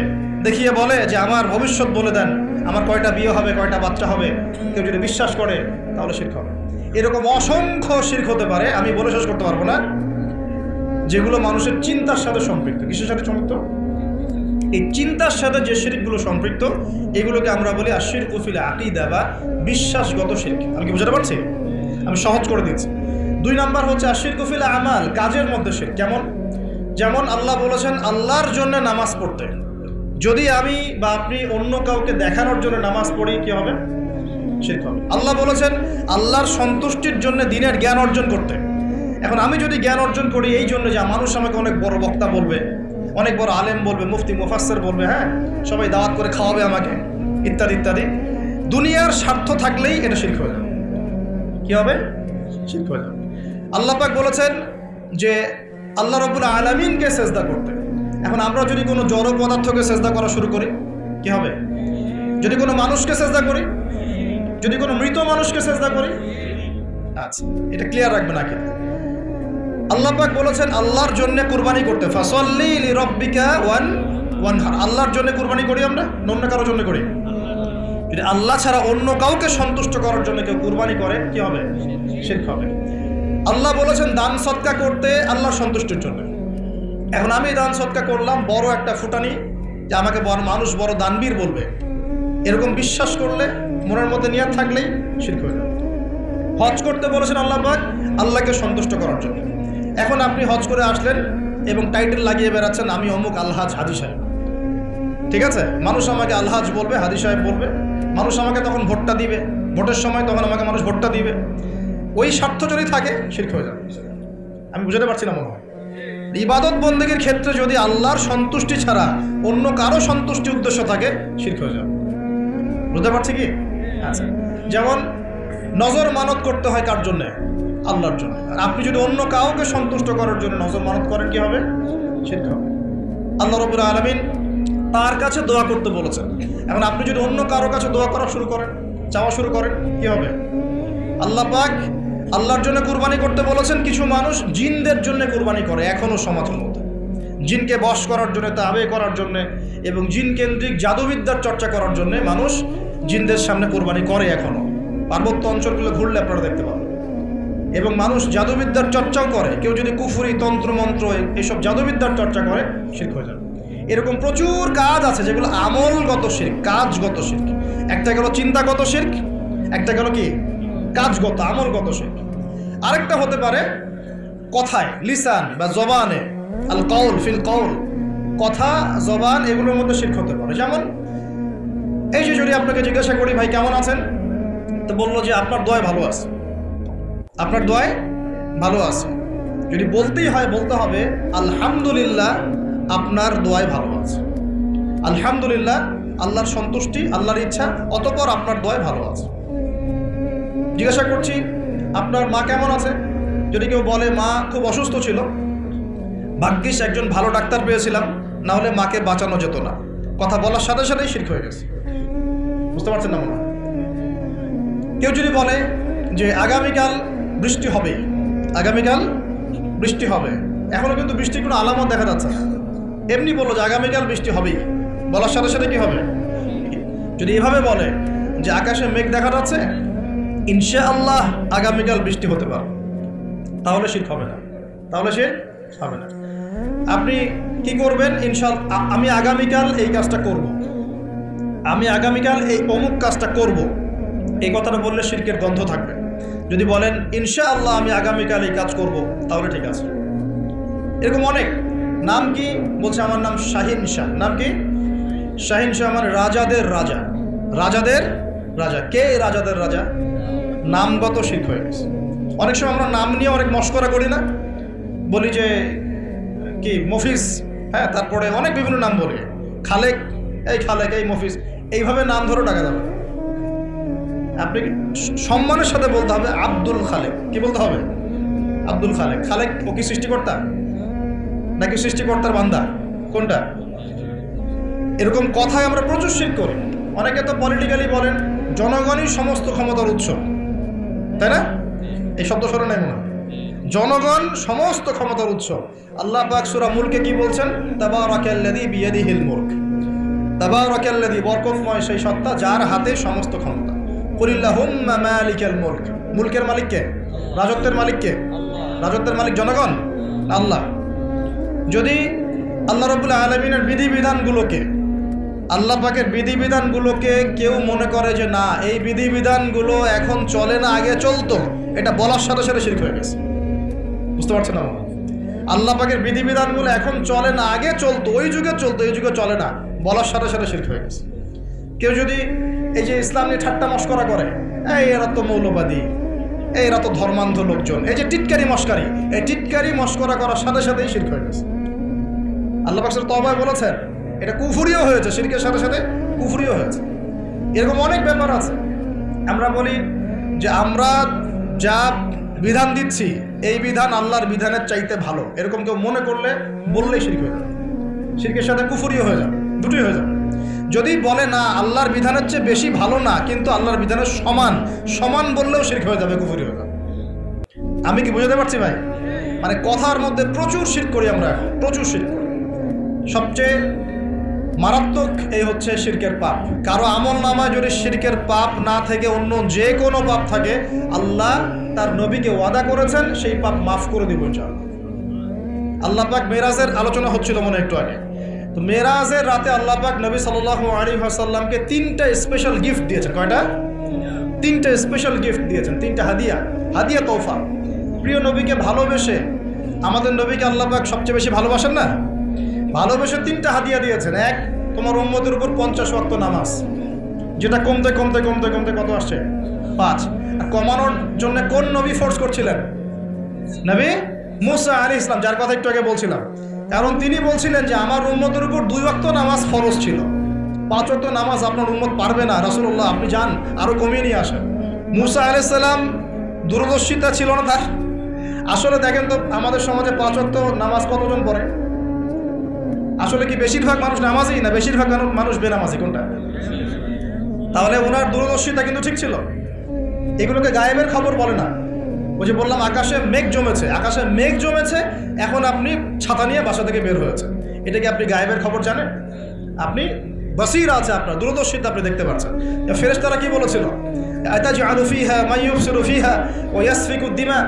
দেখিয়ে বলে যে আমার ভবিষ্যৎ বলে দেন, আমার কয়টা বিয়ে হবে, কয়টা বাচ্চা হবে, কেউ যদি বিশ্বাস করে তাহলে শিরক হবে। এরকম অসংখ্য শিরক হতে পারে, আমি বলে শেষ করতে পারবো না, যেগুলো মানুষের চিন্তার সাথে সম্পৃক্ত। কিসের সাথে সম্পৃক্ত? এই চিন্তার সাথে যে শিরকগুলো সম্পৃক্ত, এগুলোকে আমরা বলি আশিরকু ফিল আকীদা বা বিশ্বাসগত শিরক। আমি কি বুঝাতে পারছি? আমি সহজ করে দিচ্ছি। 2 নাম্বার হচ্ছে আশিরকু ফিল আমাল, কাজের মধ্যে শিরক। কেমন? যেমন আল্লাহ বলেছেন আল্লাহর জন্য নামাজ পড়তে, যদি আমি বা আপনি অন্য কাউকে দেখানোর জন্য নামাজ পড়ি, কি হবে? শিরক হবে। আল্লাহ বলেছেন আল্লাহর সন্তুষ্টির জন্য দিনের জ্ঞান অর্জন করতে। এখন আমি যদি জ্ঞান অর্জন করি এই জন্য যে মানুষ আমাকে অনেক বড় বক্তা বলবে, অনেক বড় আলেম বলবে, মুফতি মুফাসসির বলবে, হ্যাঁ সবাই দাওয়াত করে খাওয়াবে আমাকে, ইত্যাদি ইত্যাদি, দুনিয়ার স্বার্থ থাকলেই এটা শিরক হয়ে যাবে। কি হবে? শিরক হয়ে যাবে। আল্লাহ পাক বলেছেন যে আল্লাহ রাব্বুল আলামিনকে সেজদা করতে। এখন আমরা যদি কোনো জড় পদার্থকে সেজদা করা শুরু করি, কি হবে? যদি কোনো মানুষকে সেজদা করি, যদি কোনো মৃত মানুষকে সেজদা করি, আচ্ছা এটা ক্লিয়ার রাখবেন আগে। আল্লাহ পাক বলেছেন আল্লাহর জন্য কুরবানি করতে, ফাসাল্লি লিরাব্বিকা ওয়ানহার। আল্লাহর জন্য কুরবানি করি আমরা, অন্য কারোর জন্য করি? যদি আল্লাহ ছাড়া অন্য কাউকে সন্তুষ্ট করার জন্য কেউ কুরবানি করে, কি হবে? শিরক হবে। আল্লাহ বলেছেন দান সদকা করতে আল্লাহর সন্তুষ্টির জন্য। এখন আমি দান সদকা করলাম, বড় একটা ফুটানি, যে আমাকে বড় মানুষ বড় দানবীর বলবে, এরকম বিশ্বাস করলে, মনের মধ্যে নিয়ত থাকলেই শিরক হয়ে যাবে। হজ করতে বলেছেন আল্লাহ পাক আল্লাহকে সন্তুষ্ট করার জন্য। এখন আপনি হজ করে আসলেন এবং টাইটেল লাগিয়ে বেড়াচ্ছেন আমি অমুক আলহাজ হাজি সাহেব, ঠিক আছে? মানুষ আমাকে আলহাজ বলবে, হাজি সাহেব বলবে, মানুষ আমাকে তখন ভোটটা দিবে, ভোটের সময় তখন আমাকে মানুষ ভোটটা দিবে, ওই স্বার্থ যদি থাকে শিরক হয়ে যাবে। আমি বুঝাতে পারছি না মনে হয়? ইবাদত বন্দেগীর ক্ষেত্রে যদি আল্লাহর সন্তুষ্টি ছাড়া অন্য কারো সন্তুষ্টি উদ্দেশ্য থাকে, শিরক হয়ে যাবে। বুঝতে পারছি কি? আচ্ছা, যেমন নজর মানত করতে হয় কার জন্যে? আল্লাহর জন্য। আর আপনি যদি অন্য কাউকে সন্তুষ্ট করার জন্য নজর মানত করেন, কি হবে? শিরক হবে। আল্লাহ রাব্বুল আলামিন তার কাছে দোয়া করতে বলেছেন। এখন আপনি যদি অন্য কারো কাছে দোয়া করা শুরু করেন, চাওয়া শুরু করেন, কি হবে? আল্লাহ পাক আল্লাহর জন্য কুরবানি করতে বলেছেন। কিছু মানুষ জিনদের জন্য কুরবানি করে এখনও সমাজের মধ্যে, জিনকে বশ করার জন্য, তাবে করার জন্য এবং জিন কেন্দ্রিক জাদুবিদ্যার চর্চা করার জন্য মানুষ জিনদের সামনে কুরবানি করে এখনও। পার্বত্য অঞ্চলগুলো ঘুরলে আপনারা দেখতে পাবেন। এবং মানুষ জাদুবিদ্যার চর্চাও করে। কেউ যদি কুফরি, তন্ত্রমন্ত্র, এইসব জাদুবিদ্যার চর্চা করে, শিরক হয়ে যাবে। এরকম প্রচুর কাজ আছে যেগুলো আমলগত শিরক, কাজগত শিরক। একটা গেল চিন্তাগত শিরক, একটা গেল কি কাজগত, আমলগত শিরক। আরেকটা হতে পারে কথায়, লিসান বা জবানে, আল কওল ফিল কওল, কথা, জবান, এগুলোর মধ্যে শিরক হতে পারে। যেমন এই যে যদি আপনাকে জিজ্ঞাসা করি ভাই কেমন আছেন, তো বললো যে আপনার দোয়ায় ভালো আছে, আপনার দোয়ায় ভালো আছে। যদি বলতেই হয় বলতে হবে আলহামদুলিল্লাহ আপনার দোয়ায় ভালো আছে, আলহামদুলিল্লাহ আল্লাহর সন্তুষ্টি, আল্লাহর ইচ্ছা, অতঃপর আপনার দোয়ায় ভালো আছে। জিজ্ঞাসা করছি আপনার মা কেমন আছে, যদি কেউ বলে মা খুব অসুস্থ ছিল, ভাগ্যিস একজন ভালো ডাক্তার পেয়েছিলাম, না হলে মাকে বাঁচানো যেত না, কথা বলার সাথে সাথেই শিরক হয়ে গেছে। বুঝতে পারছেন না মনে হয়? কেউ যদি বলে যে আগামীকাল বৃষ্টি হবে, আগামীকাল বৃষ্টি হবে, এখনো কিন্তু বৃষ্টির কোনো আলামত দেখা যাচ্ছে না, এমনি বললো যে আগামীকাল বৃষ্টি হবেই, বলার সাথে সাথে কি হবে? যদি এভাবে বলে যে আকাশে মেঘ দেখা যাচ্ছে, ইনশাআল্লাহ আগামীকাল বৃষ্টি হতে পারে, তাহলে শিরক হবে না, তাহলে শিরক হবে না। আপনি কি করবেন? ইনশাআল্লাহ আমি আগামীকাল এই কাজটা করব, আমি আগামীকাল এই অমুক কাজটা করব, এই কথাটা বললে শিরকের গন্ধ থাকবে। যদি বলেন ইনশাআল্লাহ আমি আগামীকাল এই কাজ করব, তাহলে ঠিক আছে। এরকম অনেক। নাম কি? বলছে আমার নাম শাহিন শাহ। নাম কি? শাহিন শাহ মানে রাজাদের রাজা, রাজাদের রাজা। কে রাজাদের রাজা? নামগত শিরক হয়ে গেছে। অনেক সময় আমরা নাম নিয়ে অনেক মশকরা করি না, বলি যে কি মফিজ, হ্যাঁ, তারপরে অনেক বিভিন্ন নাম বলি, খালেক, এই খালেক, এই মফিজ, এইভাবে নাম ধরে ডাকা যাবে। আপনি সম্মানের সাথে বলতে হবে আব্দুল খালেক। কি বলতে হবে? আব্দুল খালেক। খালেক ও কি সৃষ্টিকর্তা নাকি সৃষ্টিকর্তার বান্দা? কোনটা? এরকম কথায় আমরা প্রচুর শিরক করি। অনেকে তো পলিটিক্যালি বলেন জনগণই সমস্ত ক্ষমতার উৎস, তাই না? এই শব্দ শোনা নাই মনে হয়? জনগণ সমস্ত ক্ষমতার উৎস। আল্লাহ পাক সূরা মুলকে কি বলছেন? তাবারাকাল্লাযী বিয়াদিহিল মুলক। তাবারাকাল্লাযী, বরকতময় সেই সত্তা যার হাতে সমস্ত ক্ষমতা। কুলিল্লাহুম্মা মালিকাল মুলক। মুলকের মালিক কে? রাজত্বের মালিক কে? রাজত্বের মালিক জনগণ, আল্লাহ। যদি আল্লাহ রাব্বুল আলামিনের বিধিবিধানগুলোকে, আল্লাহ পাকের বিধিবিধানগুলোকে কেউ মনে করে যে না এই বিধিবিধানগুলো এখন চলে না, আগে চলতো, এটা বলার সাথে সাথে শিরক হয়ে গেছে। বুঝতে পারছেন না? আল্লাহ পাকের বিধিবিধানগুলো এখন চলে না, আগে চলতো, ওই যুগে চলতো, এই যুগে চলে না, বলার সাথে সাথে শিরক হয়ে গেছে। কেউ যদি এই যে ইসলাম নিয়ে ঠাট্টা মস্করা করে, এই এরা তো মৌলবাদী, এরা তো ধর্মান্ধ লোকজন, এই যে টিটকারি মস্কারি, এই টিটকারি মস্করা করার সাথে সাথেই শিরক হয়ে গেছে। আল্লাহ পাক সূরা তওবায় বলেছেন এটা কুফরিও হয়েছে, শিরকের সাথে সাথে কুফরিও হয়েছে। এরকম অনেক ব্যাপার আছে। আমরা বলি যে আমরা যা বিধান দিচ্ছি এই বিধান আল্লাহর বিধানের চাইতে ভালো, এরকম কেউ মনে করলে বললেই শিরক হয়ে যাবে, শিরকের সাথে কুফরিও হয়ে যাবে, দুটোই হয়ে যাবে। যদি বলে না আল্লাহর বিধানের চেয়ে বেশি ভালো না, কিন্তু আল্লাহর বিধানের সমান, সমান বললেও শিরক হয়ে যাবে, কুফরি হয়ে যাবে। আমি কি বুঝাতে পারছি ভাই? মানে কথার মধ্যে প্রচুর শিরক করি আমরা, এখন প্রচুর শিরক করি। সবচেয়ে মারাত্মক এই হচ্ছে শিরকের পাপ। কারো আমল নামায় যদি শিরকের পাপ না থেকে অন্য যে কোনো পাপ থাকে, আল্লাহ তার নবীকে ওয়াদা করেছেন সেই পাপ মাফ করে দিব ইনশাআল্লাহ। আল্লাহ পাক মেরাজের আলোচনা হচ্ছিল মনে একটু আগে, তো মেরাজের রাতে আল্লাহ পাক নবী সাল্লাল্লাহু আলাইহি ওয়াসাল্লামকে 3টা স্পেশাল গিফট দিয়েছেন। কয়টা? 3টা স্পেশাল গিফট দিয়েছেন, 3টা হাদিয়া, হাদিয়া তোফা। প্রিয় নবীকে ভালোবেসে, আমাদের নবীকে আল্লাহ পাক সবচেয়ে বেশি ভালোবাসেন না, ভালোবেসে 3টা হাদিয়া দিয়েছেন। এক, তোমার উম্মতের উপর 50 ওয়াক্ত নামাজ, যেটা কমতে কমতে কমতে কমতে কত আসছে? 5। আর কমানোর জন্য কোন নবী ফোর্স করছিলেন? নবী মুসা আলাইহিস সালাম, যার কথা একটু আগে বলছিলাম। কারণ তিনি বলছিলেন যে আমার উম্মতের উপর 2 ওয়াক্ত নামাজ ফরজ ছিল, 5 ওয়াক্ত নামাজ আপনার উম্মত পারবে না, রাসূলুল্লাহ আপনি যান আরো কমিয়ে নিয়ে আসেন। মুসা আলাইহিস সালাম দূরদর্শিতা ছিল না তার? আসলে দেখেন তো আমাদের সমাজে 5 ওয়াক্ত নামাজ কতজন পড়ে? আসলে কি বেশিরভাগ মানুষ নামাজই না বেশিরভাগ মানুষ বেনামাজি? কোনটা? তাহলে ওনার দূরদর্শিতা কিন্তু ঠিক ছিল। এগুলোকে গায়েবের খবর বলে না। ওই যে বললাম আকাশে মেঘ জমেছে, আকাশে মেঘ জমেছে, এখন আপনি ছাতা নিয়ে বাসা থেকে বের হয়েছে, এটা কি আপনি গায়েবের খবর জানেন? আপনি বসীরা আছে, আপনার দূরদর্শিতা আপনি দেখতে পাচ্ছেন। ফেরেশতারা কি বলেছিল? আতাজআলু ফীহা মান ইউফসিদু ফীহা ওয়া ইয়াসফিকু দিমা।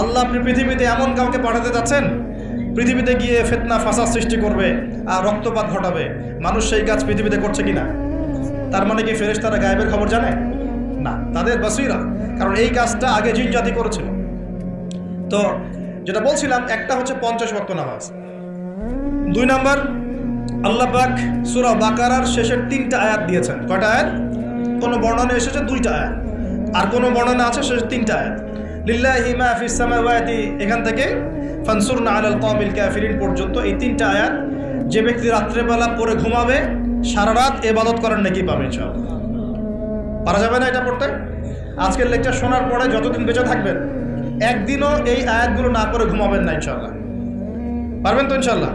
আল্লাহ আপনি পৃথিবীতে এমন কাউকে পাঠাতে যাচ্ছেন পৃথিবীতে গিয়ে ফিতনা ফাসাদ সৃষ্টি করবে আর রক্তপাত ঘটাবে। মানুষ সেই কাজ পৃথিবীতে করছে কিনা? তার মানে কি ফেরেশতারা গায়েবের খবর জানে না? তাদের বসীরা, কারণ এই কাজটা আগে জিন জাতি করেছিল। তো যেটা বলছিলাম, একটা হচ্ছে 50 ওয়াক্ত নামাজ। 2 নাম্বার, আল্লাহ পাক সূরা বাকারার শেষের 3টা আয়াত দিয়েছেন। কয়টা আয়াত? কোন বর্ণনা এসেছে 2টা আয়াত, আর কোন বর্ণনা আছে শেষের 3টা আয়াত। লিল্লাহি মা ফিস সামাওয়াতি, এখান থেকে ফানসুরনা আলাল কওমিল কাফিরিন পর্যন্ত এই 3টা আয়াত। যে ব্যক্তি রাত্রেবেলা পড়ে ঘুমাবে সারা রাত ইবাদত করার নেকি পাবে ইনশাআল্লাহ। পারা যাবে না এটা পড়তে? আজকের লেকচার শোনার পরে যতদিন বেঁচে থাকবেন একদিনও এই আয়াতগুলো না পড়ে ঘুমাবেন না ইনশাআল্লাহ। পারবেন তো ইনশাআল্লাহ?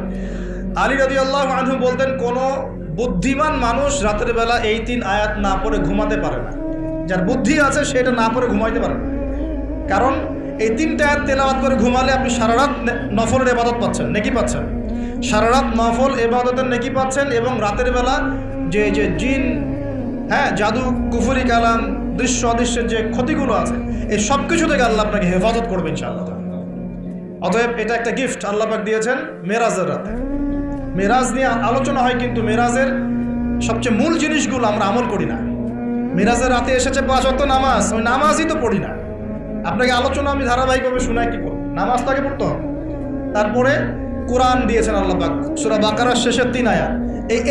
আলী রাদিয়াল্লাহু আনহু বলতেন কোন বুদ্ধিমান মানুষ রাতের বেলা এই 3 আয়াত না পড়ে ঘুমাতে পারে না। যার বুদ্ধি আছে সেটা না পড়ে ঘুমাইতে পারে না। কারণ এই 3টা আয়াত তেলাওয়াত করে ঘুমালে আপনি সারা রাত নফলের ইবাদত পাচ্ছেন, নেকি পাচ্ছেন, সারা রাত নফল ইবাদতের নেকি পাচ্ছেন। এবং রাতের বেলা যে জিন হ্যাঁ, জাদু, কুফরি কালাম, দৃশ্য অদৃশ্যের যে ক্ষতিগুলো আছে, এই সব কিছু থেকে আল্লাহ আপনাকে হেফাজত করবে ইনশাআল্লাহ। অতএব এটা একটা গিফট আল্লাহ পাক দিয়েছেন মেরাজের রাতে। মেরাজ নিয়ে আলোচনা হয়, কিন্তু মেরাজের সবচেয়ে মূল জিনিসগুলো আমরা আমল করি না। মেরাজের রাতে এসেছে 5 ওয়াক্ত নামাজ, ওই নামাজই তো পড়ি না। আপনাকে আলোচনা আমি ধারাবাহিকভাবে শোনাই, কি করব? নামাজটাকে পড়তে হবে। তারপরে কোরআন দিয়েছেন আল্লাহ পাক, সূরা বাকারার শেষের 3 আয়াত।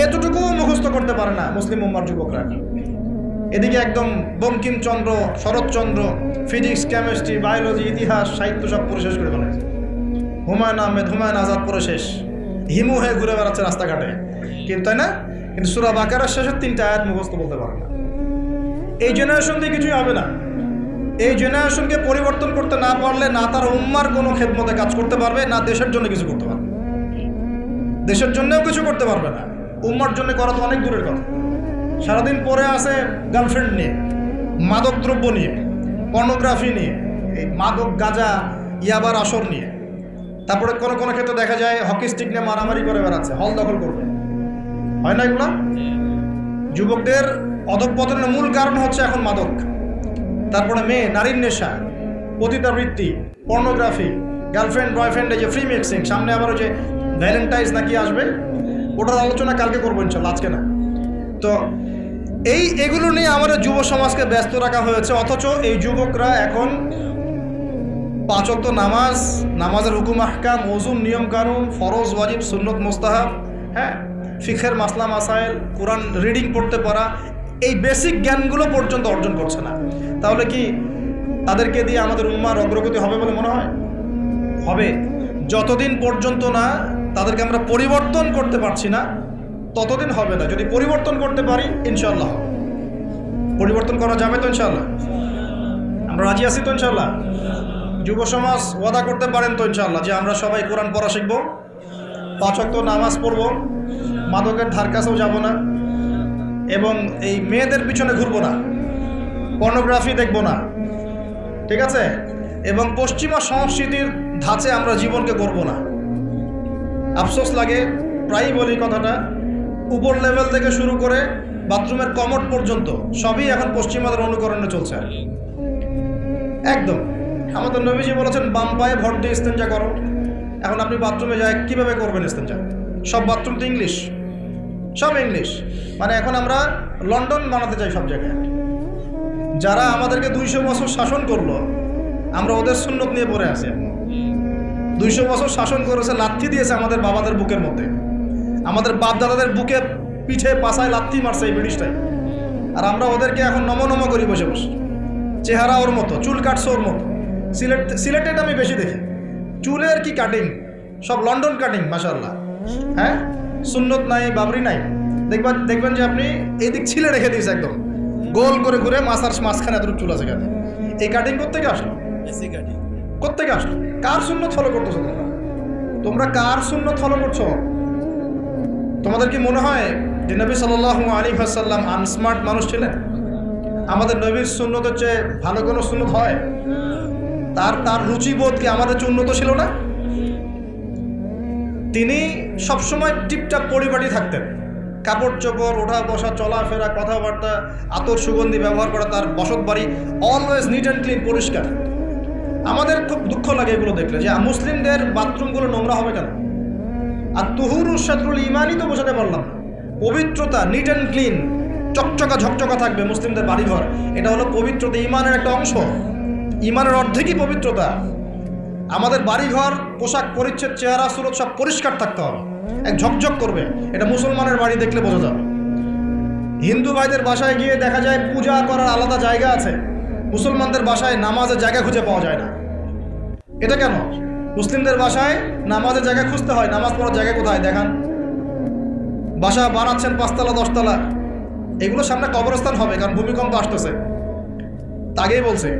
এতটুকু মুখস্থ করতে পারে না মুসলিম উম্মার যুবকরা। এদিকে একদম Bankimchandra, Saratchandra physics, chemistry, biology, ইতিহাস, সাহিত্য সব পড়ে শেষ করে ফেলেছে। হুমায়ুন আহমেদ, হুমায়ুন আজাদ পড়ে শেষ, হিমু হয়ে ঘুরে বেড়াচ্ছে রাস্তাঘাটে, কিন্তু তাই না? কিন্তু সূরা বাকারার শেষের 3টা আয়াত মুখস্থ বলতে পারে না। এই জেনারেশন দিয়ে কিছুই হবে না। এই জেনারেশনকে পরিবর্তন করতে না পারলে না তার উম্মার কোনো খেদমতে কাজ করতে পারবে, না দেশের জন্য কিছু করতে পারবে। দেশের জন্যও কিছু করতে পারবে না, উম্মার জন্য করা তো অনেক দূরের কথা। সারাদিন পরে আসে গার্লফ্রেন্ড নিয়ে, মাদক দ্রব্য নিয়ে, পর্নোগ্রাফি নিয়ে, এই মাদক, গাঁজা, ইয়াবার আসর নিয়ে। তারপরে কোনো কোনো ক্ষেত্রে দেখা যায় হকি স্টিক নিয়ে মারামারি করে বেড়াচ্ছে, হল দখল করবে। হয় না এগুলো? যুবকদের অধঃপতনের মূল কারণ হচ্ছে এখন মাদক, তারপরে মেয়ে, নারীর নেশা, পতিতাবৃত্তি, পর্নোগ্রাফি, গার্লফ্রেন্ড বয়ফ্রেন্ডে যে ফ্রি মিক্সিং, সামনে আবার ওই যে ভ্যালেন্টাইন্স নাকি আসবে, ওটার আলোচনা কালকে করবো ইনশাল্লাহ, আজকে না। তো এগুলো নিয়ে আমাদের যুব সমাজকে ব্যস্ত রাখা হয়েছে, অথচ এই যুবকরা এখন 5 ওয়াক্ত নামাজ, নামাজের হুকুম আহকাম, ওযুর নিয়ম কানুন, ফরজ, ওয়াজিব, সুন্নত, মুস্তাহাব, হ্যাঁ, ফিকহের মাসলা মাসাইল, কোরআন রিডিং পড়তে পারা, এই বেসিক জ্ঞানগুলো পর্যন্ত অর্জন করছে না। তাহলে কি তাদেরকে দিয়ে আমাদের উম্মার অগ্রগতি হবে বলে মনে হয়? হবে। যতদিন পর্যন্ত না তাদেরকে আমরা পরিবর্তন করতে পারছি না, ততদিন হবে না। যদি পরিবর্তন করতে পারি ইনশাআল্লাহ হবে। পরিবর্তন করা যাবে তো ইনশাআল্লাহ? আমরা রাজি আছি তো ইনশাআল্লাহ? যুব সমাজ ওয়াদা করতে পারেন তো ইনশাআল্লাহ যে আমরা সবাই কোরআন পড়া শিখব, 5 ওয়াক্ত নামাজ পড়ব, মাদকের ধার কাছেও যাব না, এবং এই মেয়েদের পিছনে ঘুরবো না, পর্নোগ্রাফি দেখব না, ঠিক আছে? এবং পশ্চিমা সংস্কৃতির ধাঁচে আমরা জীবনকে গড়ব না। আফসোস লাগে, প্রায়ই বলি কথাটা, উপর লেভেল থেকে শুরু করে বাথরুমের কমোড পর্যন্ত সবই এখন পশ্চিমাদের অনুকরণে চলছে একদম। আমাদের নবীজি বলেছেন বাম পায়ে ভর দিয়ে ইস্তেঞ্জা করো। এখন আপনি বাথরুমে যায় কীভাবে করবেন ইস্তেঞ্জা? সব বাথরুম তো ইংলিশ, সব ইংলিশ। মানে এখন আমরা লন্ডন বানাতে চাই সব জায়গায়। যারা আমাদেরকে 200 বছর শাসন করলো, আমরা ওদের সুন্নত নিয়ে পড়ে আছি। 200 বছর শাসন করেছে, লাথি দিয়েছে আমাদের বাবাদের বুকের মধ্যে, আমাদের বাপ দাদাদের বুকে, পিঠে, পাছায় লাথি মারছে এই ব্রিটিশটাই। আর আমরা ওদেরকে এখন নম করি বসে বসে। চেহারা ওর মতো, চুল কাটছে ওর মতো। সিলেটেড আমি বেশি দেখি, চুলের কি কাটিং, সব লন্ডন কাটিং, মাশাআল্লাহ। হ্যাঁ, সুন্নত নাই, বাবরি নাই। দেখবেন যে আপনি এই দিক ছিলে রেখে দিয়েছে একদম গোল করে ঘুরে, মাঝখানে এতটুকু চুল আছে। কাটে এই কাটিং কোত্থেকে আসলো? কোত্থেকে আসলো? কার সুন্নত ফলো করতেছো তোমরা? কার সুন্নত ফলো করছো? তোমাদের কি মনে হয় যে নবী সাল্লাল্লাহু আলাইহি ওয়াসাল্লাম আনস্মার্ট মানুষ ছিলেন? আমাদের নবীর সুন্নতের চেয়ে ভালো কোনো সুন্নত হয়? তার রুচিবোধ কি আমাদের চেয়ে উন্নত ছিল না? তিনি সবসময় টিপটাপ পরিপাটি থাকতেন, কাপড় চোপড়, ওঠা বসা, চলাফেরা, কথাবার্তা, আতর সুগন্ধি ব্যবহার করা, তার বসত বাড়ি অলওয়েজ নিট অ্যান্ড ক্লিন, পরিষ্কার। আমাদের খুব দুঃখ লাগে এগুলো দেখলে, যে মুসলিমদের বাথরুমগুলো নোংরা হবে কেন? আর তুহুরুশ শাতরুল ঈমানই তো বোঝাতে পারলাম না। পবিত্রতা, নিট অ্যান্ড ক্লিন, চকচকা ঝকচকা থাকবে মুসলিমদের বাড়িঘর, এটা হলো পবিত্রতা, ঈমানের একটা অংশ। ঈমানের অর্ধেকই পবিত্রতা। আমাদের বাড়িঘর, পোশাক পরিচ্ছদ, চেহারা সুরত সব পরিষ্কার থাকতে হবে, এক ঝকঝক করবে। এটা মুসলমানের বাড়ি দেখলে বোঝা যাবে। হিন্দু ভাইদের বাসায় গিয়ে দেখা যায় পূজা করার আলাদা জায়গা আছে, মুসলমানদের বাসায় নামাজের জায়গা খুঁজে পাওয়া যায় না। এটা কেন? মুসলিমদের বাসায় নামাজের জায়গা খুঁজতে হয়, নামাজ পড়ার জায়গা কোথায় দেখান? বাসা বানাচ্ছেন 5 তলা 10 তলা, এগুলো সামনে কবরস্থান হবে, কারণ ভূমিকম্প আসতেছে, আগেই বলছে।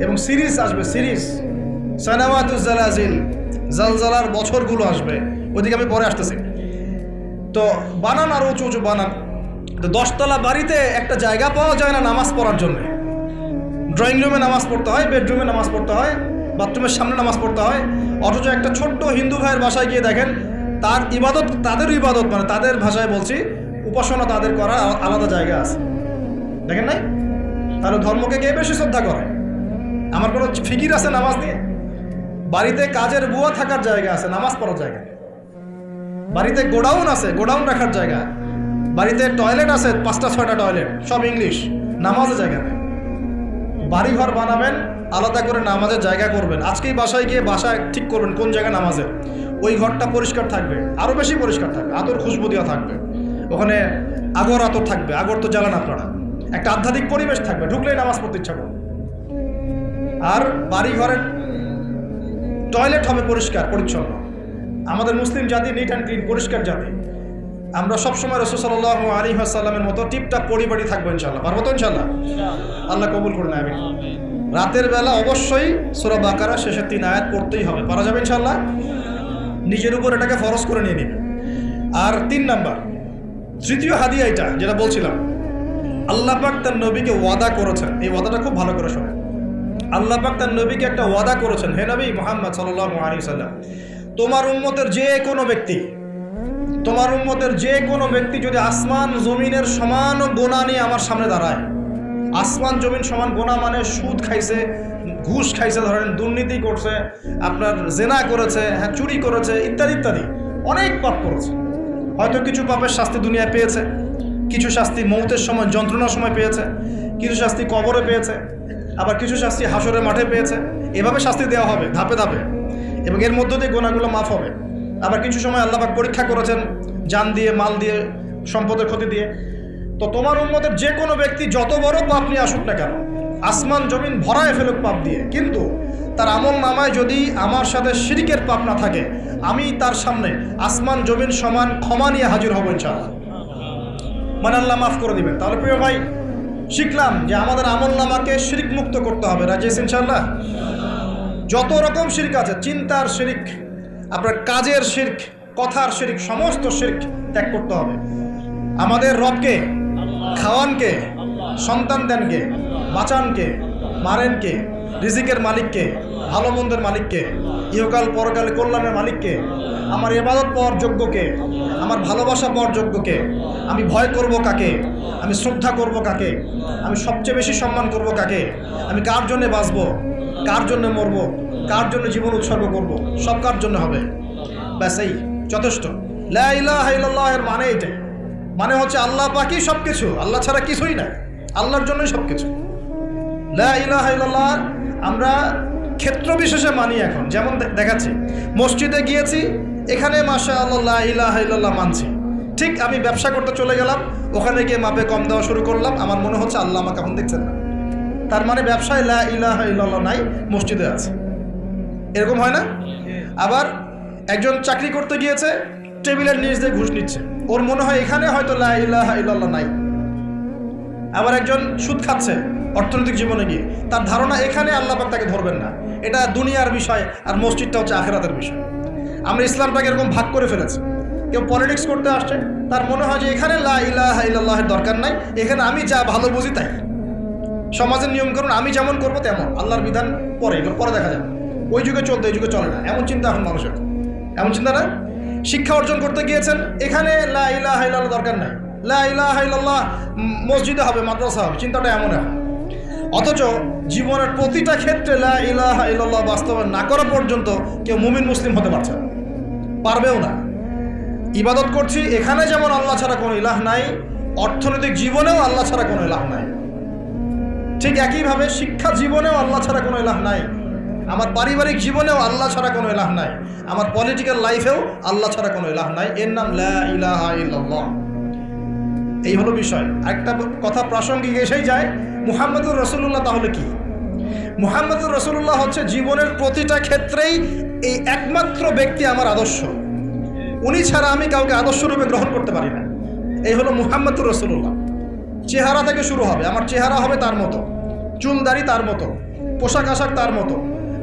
এবং সিরিজ আসবে, সিরিজ সানাওয়াতুজ জালাজিল, জালজালার বছরগুলো আসবে, ওইদিকে আমি পরে আসতেছি। তো বানান আর উঁচু উঁচু বানান। তো 10 তলা বাড়িতে একটা জায়গা পাওয়া যায় না নামাজ পড়ার জন্য। ড্রয়িং রুমে নামাজ পড়তে হয়, বেডরুমে নামাজ পড়তে হয়, বাথরুমের সামনে নামাজ পড়তে হয়। অথচ একটা ছোট্ট হিন্দু ভাইয়ের বাসায় গিয়ে দেখেন তার ইবাদত, তাদের ইবাদত মানে তাদের ভাষায় বলছি, উপাসনা তাদের করা আলাদা জায়গা আছে। দেখেন নাই? তাহলে ধর্মকে কে বেশি শ্রদ্ধা করে? আমার কোনো ফিকির আছে নামাজ নিয়ে? বাড়িতে কাজের বুয়া থাকার জায়গা আছে, নামাজ পড়ার জায়গা। বাড়িতে গোডাউন আছে, গোডাউন রাখার জায়গা। বাড়িতে টয়লেট আছে, 5টা-6টা টয়লেট, সব ইংলিশ, নামাজের জায়গা নেই। বাড়িঘর বানাবেন, আলাদা করে নামাজের জায়গা করবেন। আজকেই বাসায় গিয়ে বাসায় ঠিক করবেন কোন জায়গায় নামাজের। ওই ঘরটা পরিষ্কার থাকবে, আরও বেশি পরিষ্কার থাকবে, আতর খুশবু দেওয়া থাকবে, ওখানে আগর আতর থাকবে, আগর তো জ্বালান আপনারা। একটা আধ্যাত্মিক পরিবেশ থাকবে, ঢুকলেই নামাজ পড়তে ইচ্ছা করবে। আর বাড়িঘরের টয়লেট হবে পরিষ্কার পরিচ্ছন্ন। আমাদের মুসলিম জাতি নিট অ্যান্ড ক্লিন, পরিষ্কার জাতি। আমরা সবসময় রাসূল সাল্লাল্লাহু আলাইহি ওয়াসাল্লামের মতো টিপটাপ পরিপাটি থাকবো ইনশাআল্লাহ। পারবো তো ইনশাআল্লাহ? আল্লাহ কবুল করুন, আমিন। রাতের বেলা অবশ্যই সূরা বাকারা শেষের 3 আয়াত পড়তেই হবে। পারা যাবে ইনশাআল্লাহ? নিজের উপর এটাকে ফরজ করে নিয়ে নেবেন। আর 3 নাম্বার, তৃতীয় হাদিয়া এটা যেটা বলছিলাম, আল্লাহ পাক তার নবীকে ওয়াদা করেছেন। এই ওয়াদাটা খুব ভালো করে শোনেন। আল্লাহ পাক তার নবীকে একটা ওয়াদা করেছেন, হে নবী মুহাম্মদ সাল্লাল্লাহু আলাইহি ওয়াসাল্লাম, তোমার উম্মতের যে কোনো ব্যক্তি যদি আসমান জমিনের সমান গোনা নিয়ে আমার সামনে দাঁড়ায়, আসমান জমিন সমান গোনা মানে সুদ খাইছে, ঘুষ খাইছে, ধরেন দুর্নীতি করছে, আপনার জেনা করেছে, হ্যাঁ চুরি করেছে, ইত্যাদি ইত্যাদি, অনেক পাপ করেছে। হয়তো কিছু পাপের শাস্তি দুনিয়ায় পেয়েছে, কিছু শাস্তি মৌতের সময় যন্ত্রণার সময় পেয়েছে, কিছু শাস্তি কবরে পেয়েছে, আবার কিছু শাস্তি হাসরের মাঠে পেয়েছে। এভাবে শাস্তি দেওয়া হবে ধাপে ধাপে, এবং এর মধ্য দিয়ে গোনাগুলো মাফ হবে। আবার কিছু সময় আল্লাহ পাক পরীক্ষা করেছেন, জান দিয়ে, মাল দিয়ে, সম্পদের ক্ষতি দিয়ে। তো তোমার উম্মতের যে কোনো ব্যক্তি যত বড় পাপ নিয়ে আসুক না কেন, আসমান জমিন ভরায় ফেলুক পাপ দিয়ে, কিন্তু তার আমল নামায় যদি আমার সাথে শিরকের পাপ না থাকে, আমি তার সামনে আসমান জমিন সমান ক্ষমা নিয়ে হাজির হব ইনশাআল্লাহ। মানে আল্লাহ মাফ করে দিবেন। তাহলে প্রিয় ভাই, শিখলাম যে আমাদের আমল নামাকে শিরক মুক্ত করতে হবে। রাজি আছেন ইনশাআল্লাহ? যত রকম শিরক আছে, চিন্তার শিরক, আপনার কাজের শিরক, কথার শিরক, সমস্ত শিরক ত্যাগ করতে হবে। আমাদের রবকে, খাওয়ানকে, সন্তান দেনকে, বাঁচানকে, মারেনকে, রিজিকের মালিককে, ভালো মন্দের মালিককে, ইহকাল পরকালে কল্যাণের মালিককে, আমার ইবাদত পাওয়ার যোগ্যকে, আমার ভালোবাসা পাওয়ার যোগ্যকে, আমি ভয় করব কাকে, আমি শ্রদ্ধা করব কাকে, আমি সবচেয়ে বেশি সম্মান করব কাকে, আমি কার জন্য বাঁচবো, কার জন্য মরবো, কার জন্য জীবন উৎসর্গ করব, সব কার জন্য হবে। ব্যাস, এই যথেষ্ট। লা ইলাহা ইল্লাল্লাহ এর মানে এটাই, মানে হচ্ছে আল্লাহ পাকই সব কিছু, আল্লাহ ছাড়া কিছুই নাই, আল্লাহর জন্যই সব কিছু। লা ইলাহা ইল্লাল্লাহ আমরা ক্ষেত্র বিশেষে মানি। এখন যেমন দেখাচ্ছি, মসজিদে গিয়েছি, এখানে মাশাআল্লাহ লা ইলাহা ইল্লাল্লাহ মানছি। ঠিক আমি ব্যবসা করতে চলে গেলাম, ওখানে গিয়ে মাপে কম দেওয়া শুরু করলাম, আমার মনে হচ্ছে আল্লাহ আমাকে এখন দেখছেন না। তার মানে ব্যবসায় লা ইলাহা ইল্লাল্লাহ নাই, মসজিদে আছে। এরকম হয় না? আবার একজন চাকরি করতে গিয়েছে, টেবিলের নিচ দিয়ে ঘুষ নিচ্ছে, ওর মনে হয় এখানে হয়তো লা ইলাহা ইল্লাল্লাহ নাই। আবার একজন সুদ খাচ্ছে অর্থনৈতিক জীবনে গিয়ে, তার ধারণা এখানে আল্লাহ পাক তাকে ধরবেন না, এটা দুনিয়ার বিষয়, আর মসজিদটা হচ্ছে আখিরাতের বিষয়। আমরা ইসলামটাকে এরকম ভাগ করে ফেলেছি। কেউ পলিটিক্স করতে আসছে, তার মনে হয় যে এখানে লা ইলাহা ইল্লাল্লাহের দরকার নাই, এখানে আমি যা ভালো বুঝি তাই, সমাজের নিয়মকানুন আমি যেমন করবো তেমন, আল্লাহর বিধান পরে, এগুলো পরে দেখা যাবে। ওই যুগে চলতে, এই যুগে চলে না, এমন চিন্তা এখন মানুষের, এমন চিন্তা না। শিক্ষা অর্জন করতে গিয়েছেন, এখানে লা ইলাহা ইল্লাল্লাহ দরকার নাই, লা ইলাহা ইল্লাল্লাহ মসজিদে হবে, মাদ্রাসা হবে, চিন্তাটা এমন এখন। অথচ জীবনের প্রতিটা ক্ষেত্রে লা ইলাহা ইল্লাল্লাহ বাস্তবায়ন না করা পর্যন্ত কেউ মুমিন মুসলিম হতে পারছে না, পারবেও না। ইবাদত করছি, এখানে যেমন আল্লাহ ছাড়া কোনো ইলাহ নাই, অর্থনৈতিক জীবনেও আল্লাহ ছাড়া কোনো ইলাহ নাই। ঠিক একইভাবে শিক্ষা জীবনেও আল্লাহ ছাড়া কোনো ইলাহ নাই, আমার পারিবারিক জীবনেও আল্লাহ ছাড়া কোনো ইলাহ নাই, আমার পলিটিক্যাল লাইফেও আল্লাহ ছাড়া কোনো ইলাহ নাই। এর নাম লা ইলাহা ইল্লাল্লাহ। এই হলো বিষয়। একটা কথা প্রাসঙ্গিক এসেই যায়, মুহাম্মদুর রাসূলুল্লাহ তাহলে কি? মুহাম্মদুর রাসূলুল্লাহ হচ্ছে জীবনের প্রতিটা ক্ষেত্রেই এই একমাত্র ব্যক্তি আমার আদর্শ, উনি ছাড়া আমি কাউকে আদর্শ রূপে গ্রহণ করতে পারি না। এই হলো মুহাম্মদুর রাসূলুল্লাহ। চেহারা থেকে শুরু হবে, আমার চেহারা হবে তার মতো, চুল দাড়ি তার মতো, পোশাক আশাক তার মতো,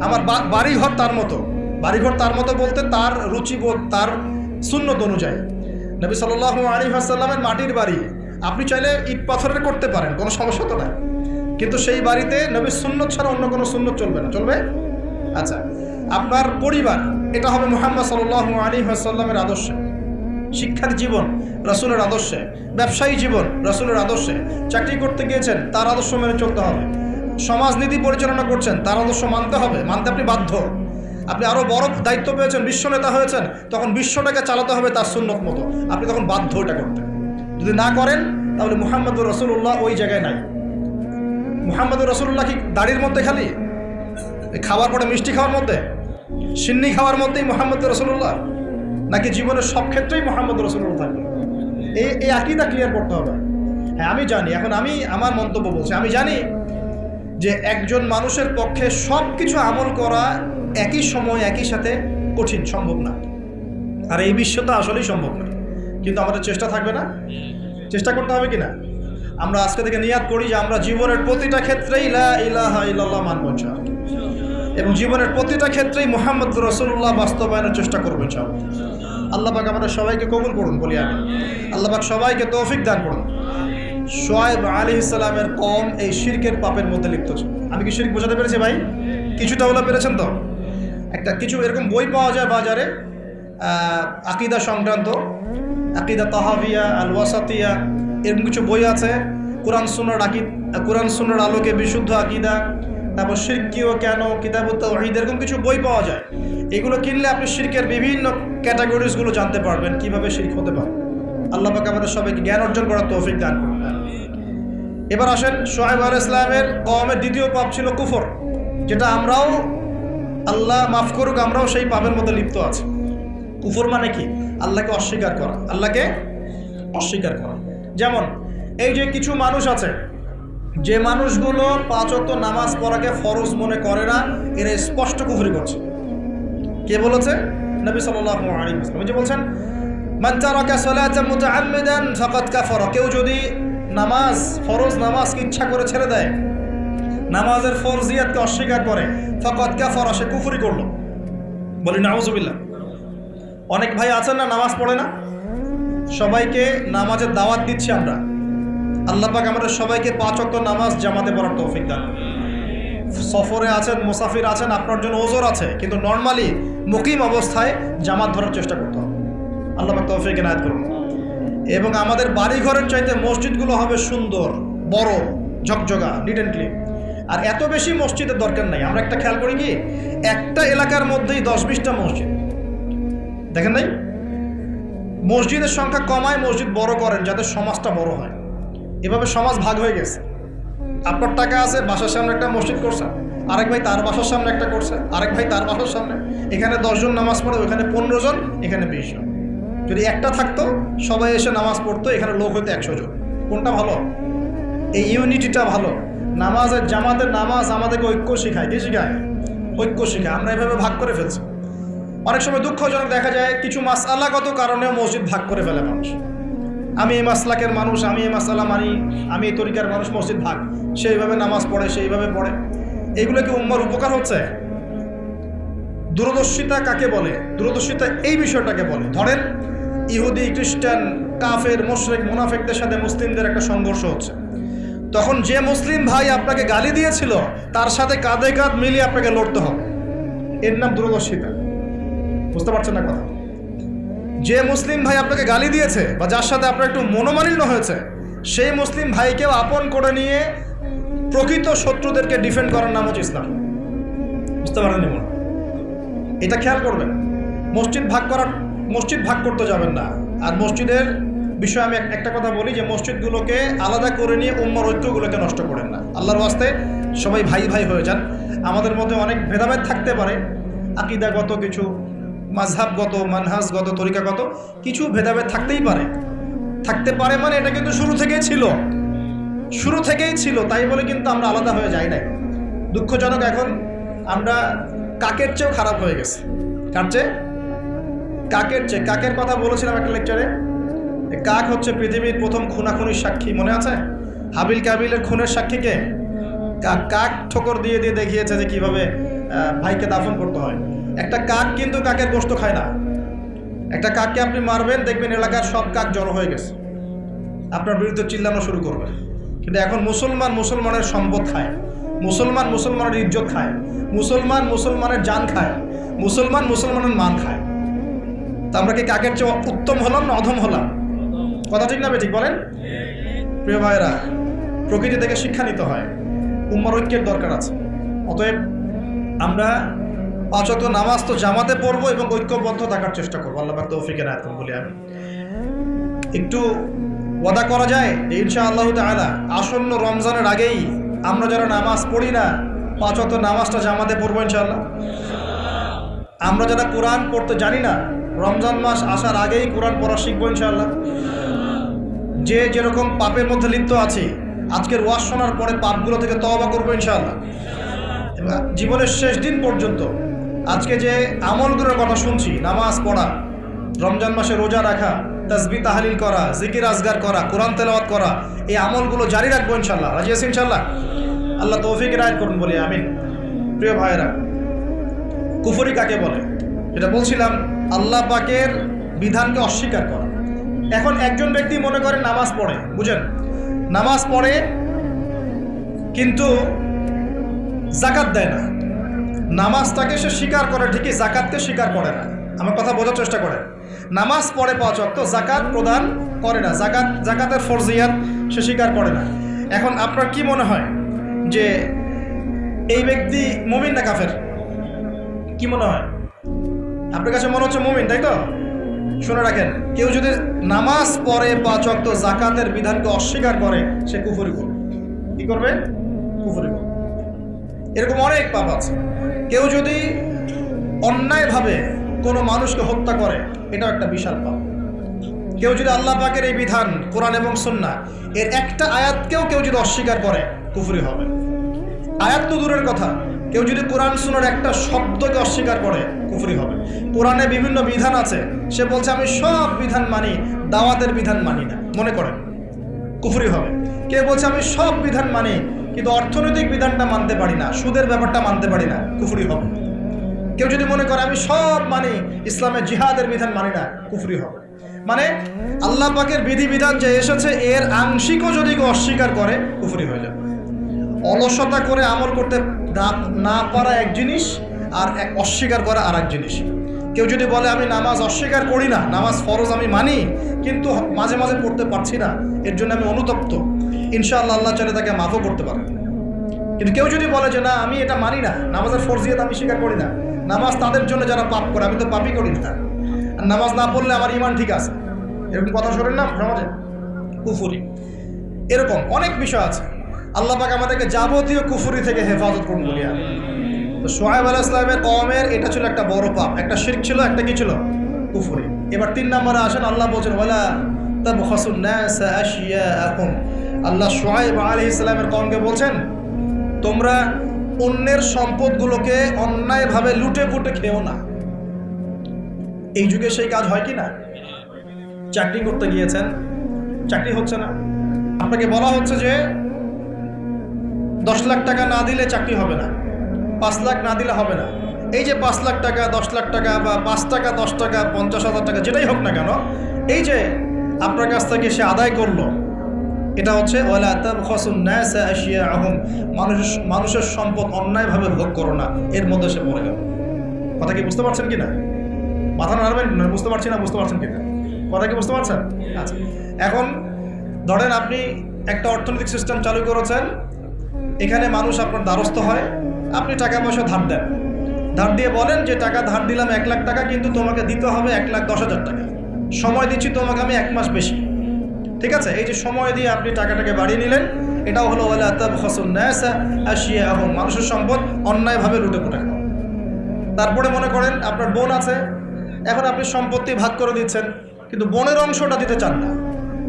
আমার বাড়িঘর তার মতো। বাড়িঘর তার মতো বলতে তার রুচিবোধ, তার সুন্নত অনুযায়ী। নবী সাল্লাল্লাহু আলাইহি ওয়াসাল্লামের মাটির বাড়ি, আপনি চাইলে ইট পাথরের করতে পারেন, কোনো সমস্যা তো নাই, কিন্তু সেই বাড়িতে নবীর সুন্নত ছাড়া অন্য কোনো সুন্নত চলবে না। চলবে? আচ্ছা, আপনার পরিবার, এটা হবে মুহাম্মদ সাল্লাল্লাহু আলাইহি ওয়াসাল্লামের আদর্শ। শিক্ষার জীবন রাসূলের আদর্শে, ব্যবসায়ী জীবন রাসূলের আদর্শে, চাকরি করতে গিয়েছেন তার আদর্শ মেনে চলতে হবে, সমাজনীতি পরিচালনা করছেন তার আদর্শ মানতে হবে, মানতে আপনি বাধ্য। আপনি আরও বড় দায়িত্ব পেয়েছেন, বিশ্ব নেতা হয়েছেন, তখন বিশ্বটাকে চালাতে হবে তার সুন্নত মতো, আপনি তখন বাধ্য এটা করতে। যদি না করেন তাহলে মুহাম্মদুর রাসূলুল্লাহ ওই জায়গায় নাই। মুহাম্মদুর রাসূলুল্লাহ কি দাড়ির মধ্যে খালি, খাওয়ার পরে মিষ্টি খাওয়ার মধ্যে, সিন্নি খাওয়ার মধ্যেই মুহাম্মদুর রাসূলুল্লাহ, নাকি জীবনের সব ক্ষেত্রেই মুহাম্মদুর রাসূলুল্লাহ থাকবে? এই আকীদা ক্লিয়ার করতে হবে। হ্যাঁ আমি জানি, এখন আমি আমার মন্তব্য বলছি, আমি জানি যে একজন মানুষের পক্ষে সব কিছু আমল করা একই সময় একই সাথে কঠিন, সম্ভব না। আর এই বিশ্বটা আসলেই সম্ভব না, কিন্তু আমাদের চেষ্টা থাকবে না? চেষ্টা করতে হবে কি না? আমরা আজকে থেকে নিয়াত করি যে আমরা জীবনের প্রতিটা ক্ষেত্রেই লা ইলাহা ইল্লাল্লাহ মানব ইনশাআল্লাহ, এবং জীবনের প্রতিটা ক্ষেত্রেই মুহাম্মদুর রাসূলুল্লাহ বাস্তবায়নের চেষ্টা করব ইনশাআল্লাহ। আল্লাহ পাক আমাদের সবাইকে কবুল করুন বলি আমি। আল্লাহ পাক সবাইকে তৌফিক দান করুন। শুআয়ব আলাইহিস সালামের কওম এই শিরকের পাপের মধ্যে লিপ্ত ছিল। আমি কি শিরক বোঝাতে পেরেছি ভাই? কিছুটা হলো পেরেছেন তো? কিছু এরকম বই পাওয়া যায় বাজারে আকীদা সংক্রান্ত, আকীদা তাহাবিয়া, আল ওয়াসাতিয়া, এরকম কিছু বই আছে। কোরআন সুন্নাহর আলোকে বিশুদ্ধ আকীদা, তারপর শিরকিও কেন, কিতাবুত তাওহীদ, এরকম কিছু বই পাওয়া যায়। এগুলো কিনলে আপনি শিরকের বিভিন্ন ক্যাটাগরিজগুলো জানতে পারবেন, কিভাবে শিরক হতে পারে। আল্লাহ পাক আমাদের সবাইকে জ্ঞান অর্জন করার তৌফিক দান করুন। এবার আসেন, শুআয়ব আলাইহিস সালামের কওমের দ্বিতীয় পাপ ছিল কুফর, যেটা আমরাও, আল্লাহ মাফ করুক, আমরাও সেই পাপের মধ্যে লিপ্ত আছি। কুফর মানে কি? আল্লাহকে অস্বীকার করা, আল্লাহকে অস্বীকার করা। যেমন এই যে কিছু মানুষ আছে, যে মানুষগুলো 5 ওয়াক্ত নামাজ পড়াকে ফরজ মনে করে না, এরা স্পষ্ট কুফরি করছে। কে বলেছে? নবী সাল্লাল্লাহু আলাইহি ওয়াসাল্লাম যে বলছেন, মান তারাকা সালাতান মুতাআম্মিদান ফাকাদ কাফারা, কেউ যদি নামাজ, ফরজ নামাজকে ইচ্ছা করে ছেড়ে দেয়, নামাজের ফরজিয়াতকে অস্বীকার করে, ফাকাদ কাফারা, সে কুফরি করলো। বলি নাউজুবিল্লাহ। অনেক ভাই আছেন না নামাজ পড়ে না, সবাইকে নামাজের দাওয়াত দিচ্ছি আমরা। আল্লাহ পাক আমাদের সবাইকে 5 ওয়াক্ত নামাজ জামাতে পড়ার তৌফিক দান। সফরে আছেন, মুসাফির আছেন, আপনার জন্য ওজর আছে, কিন্তু নর্মালি মুকিম অবস্থায় জামাত ধরার চেষ্টা করতে হবে। আল্লাহ পাক তৌফিক এনায়েত করুন। এবং আমাদের বাড়ি ঘরের চাইতে মসজিদগুলো হবে সুন্দর, বড়, ঝকঝকা, নিট অ্যান্ড ক্লিন। আর এত বেশি মসজিদের দরকার নাই। আমরা একটা খেয়াল করি কি, একটা এলাকার মধ্যেই 10-20টা মসজিদ, দেখেন নাই? মসজিদের সংখ্যা কমায়, মসজিদ বড় করেন যাতে সমাজটা বড় হয়। এভাবে সমাজ ভাগ হয়ে গেছে। আপনার টাকা আছে, বাসার সামনে একটা মসজিদ করছে, আরেক ভাই তার বাসার সামনে একটা করছে, আরেক ভাই তার বাসার সামনে। এখানে 10 জন নামাজ পড়ে, ওখানে 15 জন, এখানে 20 জন। যদি একটা থাকতো, সবাই এসে নামাজ পড়তো, এখানে লোক হইতো 100 জন। কোনটা ভালো? এই ইউনিটিটা ভালো। নামাজের, জামাতের নামাজ আমাদেরকে ঐক্য শেখায়। কি শেখায়? ঐক্য শেখায়। আমরা এভাবে ভাগ করে ফেলছি। অনেক সময় দুঃখজনক দেখা যায় কিছু মাসআলাগত কারণেও মসজিদ ভাগ করে ফেলে মানুষ। আমি এই মাসলাকের মানুষ, আমি এই মাসআলা মানি, আমি এই তরিকার মানুষ, মসজিদ ভাগ। সেইভাবে নামাজ পড়ে, সেইভাবে পড়ে। এগুলো কি উম্মার উপকার হচ্ছে? দূরদর্শিতা কাকে বলে? দূরদর্শিতা এই বিষয়টাকে বলে। ধরেন ইহুদি, খ্রিস্টান, কাফের, মুশরিক, মুনাফিকদের সাথে মুসলিমদের একটা সংঘর্ষ হচ্ছে, তখন যে মুসলিম ভাই আপনাকে গালি দিয়েছিল তার সাথে কাঁধে কাঁধ মিলিয়ে আপনাকে লড়তে হবে। এর নাম দূরদর্শিতা। বুঝতে পারছেন না কথা? যে মুসলিম ভাই আপনাকে গালি দিয়েছে বা যার সাথে আপনার একটু মনোমালিন্য হয়েছে, সেই মুসলিম ভাইকেও আপন করে নিয়ে প্রকৃত শত্রুদেরকে ডিফেন্ড করার নাম হচ্ছে ইসলাম। বুঝতে পারেননি মনে? এটা খেয়াল করবেন। মসজিদ ভাগ করতে যাবেন না। আর মসজিদের বিষয়ে আমি একটা কথা বলি, যে মসজিদগুলোকে আলাদা করে নিয়ে উম্মার ঐক্যগুলোকে নষ্ট করেন না। আল্লাহর ওয়াস্তে সবাই ভাই ভাই হয়ে যান। আমাদের মধ্যে অনেক ভেদাভেদ থাকতে পারে, আকীদাগত কিছু, মাযহাবগত, মানহাজগত, তরিকাগত কিছু ভেদাভেদ থাকতেই পারে। থাকতে পারে মানে এটা কিন্তু শুরু থেকেই ছিল, তাই বলে কিন্তু আমরা আলাদা হয়ে যাই নাই। দুঃখজনক, এখন আমরা কাকের চেয়েও খারাপ হয়ে গেছে। কার চেয়ে? কাকের চেয়ে। কাকের কথা বলেছিলাম একটা লেকচারে। কাক হচ্ছে পৃথিবীর প্রথম খুনাখুনির সাক্ষী, মনে আছে? হাবিল কাবিলের খুনের সাক্ষী কে? কাক ঠোকর দিয়ে দিয়ে দেখিয়েছে যে কিভাবে ভাইকে দাফন করতে হয়। একটা কাক কিন্তু কাকের গোশত খায় না। একটা কাককে আপনি মারবেন, দেখবেন এলাকার সব কাক জড়ো হয়ে গেছে, আপনার বিরুদ্ধে চিল্লানো শুরু করবে। কিন্তু এখন মুসলমানের সম্পদ খায়, মুসলমানের ইজ্জত খায়, মুসলমানের জান খায়, মুসলমানের মান খায়। তা আমরা কি কাকের চেয়ে উত্তম হলাম না অধম হলাম? কথা ঠিক না ঠিক বলেন? প্রিয় ভাইরা, প্রকৃতি থেকে শিক্ষা নিতে হয়, উম্মার ঐক্যের দরকার আছে। অতএব আমরা 5 ওয়াক্ত নামাজ তো জামাতে পড়বো এবং ঐক্যবদ্ধ থাকার চেষ্টা করবো। আল্লাহ পাক তৌফিক এনায়েত করুন বলি আমি। একটু ওয়াদা করা যায় যে ইনশাআল্লাহ তাআলা আসন্ন রমজানের আগেই আমরা যারা নামাজ পড়ি না 5 ওয়াক্ত নামাজটা জামাতে পড়বো ইনশাআল্লাহ। আমরা যারা কোরআন পড়তে জানি না রমজান মাস আসার আগেই কোরআন পড়া শিখবো ইনশাআল্লাহ। যে যেরকম পাপের মধ্যে লিপ্ত আছে আজকের ওয়াজ শোনার পরে পাপগুলো থেকে তওবা করবো ইনশাআল্লাহ। জীবনের শেষ দিন পর্যন্ত আজকে যে আমলগুলোর কথা শুনছি, নামাজ পড়া, রমজান মাসে রোজা রাখা, তাসবিহ তাহলিল করা, জিকির আজগার করা, কোরআন তেলাওয়াত করা, এই আমলগুলো জারি রাখবো ইনশাআল্লাহ। রাজি আছি ইনশাআল্লাহ? আল্লাহ তৌফিক এনায়েত করুন বলি আমিন। প্রিয় ভাইয়েরা, কুফরি কাকে বলে? যেটা বলছিলাম, আল্লাহ পাকের বিধানকে অস্বীকার করা। এখন একজন ব্যক্তি মনে করে নামাজ পড়ে, বুঝেন, নামাজ পড়ে কিন্তু যাকাত দেয় না। নামাজটাকে সে স্বীকার করে ঠিকই, যাকাতকে স্বীকার করে না। আমার কথা বোঝার চেষ্টা করেন। নামাজ পড়ে 5 ওয়াক্ত, যাকাত প্রদান করে না, যাকাতের ফরজিয়াত সে স্বীকার করে না। এখন আপনার কি মনে হয় যে এই ব্যক্তি মুমিন না কাফের? কি মনে হয়? আপনার কাছে মনে হচ্ছে মুমিন, তাই তো? শুনে রাখেন, কেউ যদি নামাজ পড়ে 5 ওয়াক্ত, যাকাতের বিধানকে অস্বীকার করে, সে কুফরি করবে। কি করবে? কুফরি করবে। এরকম অনেক পাপ আছে। কেউ যদি অন্যায়ভাবে কোনো মানুষকে হত্যা করে, এটাও একটা বিশাল পাপ। কেউ যদি আল্লাহ পাকের এই বিধান, কোরআন এবং সুন্নাহ এর একটা আয়াতকেও কেউ যদি অস্বীকার করে, কুফরি হবে। আয়াত তো দূরের কথা, কেউ যদি কোরআন সুন্নাহর একটা শব্দকে অস্বীকার করে, কুফরি হবে। কোরআনে বিভিন্ন বিধান আছে, সে বলছে আমি সব বিধান মানি, দাওয়াতের বিধান মানি না, মনে করেন, কুফরি হবে। কেউ বলছে আমি সব বিধান মানি কিন্তু অর্থনৈতিক বিধানটা মানতে পারি না, সুদের ব্যাপারটা মানতে পারি না, কুফরি হবে। কেউ যদি মনে করে আমি সব মানি, ইসলামের জিহাদের বিধান মানি না, কুফরি হবে। মানে আল্লাহ পাকের বিধিবিধান যে এসেছে এর আংশিকও যদি কেউ অস্বীকার করে, কুফরি হয়ে যাবে। অলসতা করে আমল করতে না পারা এক জিনিস, আর অস্বীকার করা আর এক জিনিস। কেউ যদি বলে আমি নামাজ অস্বীকার করি না, নামাজ ফরজ আমি মানি কিন্তু মাঝে মাঝে পড়তে পারছি না, এর জন্য আমি অনুতপ্ত, ইনশাআল্লাহ আল্লাহ চাইলে তাকে মাফও করতে পারে। কিন্তু কেউ যদি বলে যে না আমি এটা মানি না, নামাজের ফরজিয়ত আমি স্বীকার করি না, নামাজ তাদের জন্য যারা পাপ করে, আমি তো পাপই করি না, আর নামাজ না পড়লে আমার ইমান ঠিক আছে, এরকম কথা শোনেন না সমাজে? কুফরি। এরকম অনেক বিষয় আছে। আল্লাহ পাক আমাদেরকে যাবতীয় কুফরি থেকে হেফাজত করুন বলি আমি। তো শুআয়ব আলাইহিস সালামের কওমের এটা ছিল একটা বড় পাপ, একটা শিরক ছিল, একটা কি ছিল? কুফরি। এবার 3 নম্বরে আসেন, আল্লাহ বলছেন ওয়ালা তাবখাসুন নাস আশিয়াআকুম। আল্লাহ শুআয়ব আলাইহিস সালামের কওমকে বলছেন তোমরা অন্যের সম্পদগুলোকে অন্যায়ভাবে লুটে পুটে খেও না। এই যুগে সেই কাজ হয় কি না? চাকরি করতে গিয়েছেন, চাকরি হচ্ছে না, আপনাকে বলা হচ্ছে যে 10 লাখ টাকা না দিলে চাকরি হবে না, 5 লাখ না দিলে হবে না। এই যে 5 লাখ টাকা, 10 লাখ টাকা বা 5 টাকা, 10 টাকা, 50,000 টাকা, যেটাই হোক না কেন, এই যে আপনার কাছ থেকে সে আদায় করলো, এটা হচ্ছে ওয়ালা তাবখাসুন নাস আশিয়াআহুম, মানুষের সম্পদ অন্যায়ভাবে ভোগ করো না, এর মধ্যে সে পড়ে গেল। কথা কি বুঝতে পারছেন কিনা? মাথা নাড়বেন না, বুঝতে পারছি না, বুঝতে পারছেন কিনা? কথা কি বুঝতে পারছেন? আচ্ছা, এখন ধরেন আপনি একটা অর্থনৈতিক সিস্টেম চালু করেছেন, এখানে মানুষ আপনার দ্বারস্থ হয়, আপনি টাকা পয়সা ধার দেন, ধার দিয়ে বলেন যে টাকা ধার দিলাম 1 লাখ টাকা, কিন্তু তোমাকে দিতে হবে 1,10,000 টাকা, সময় দিচ্ছি তোমাকে আমি 1 মাস বেশি, ঠিক আছে? এই যে সময় দিয়ে আপনি টাকাটাকে বাড়িয়ে নিলেন, এটাও হলো ওয়ালা তাবখাসুন নাস আশিয়াআহুম, মানুষের সম্পদ অন্যায়ভাবে লুটে পুটে খাওয়া। তারপরে মনে করেন আপনার বোন আছে, এখন আপনি সম্পত্তি ভাগ করে দিচ্ছেন, কিন্তু বোনের অংশটা দিতে চান না।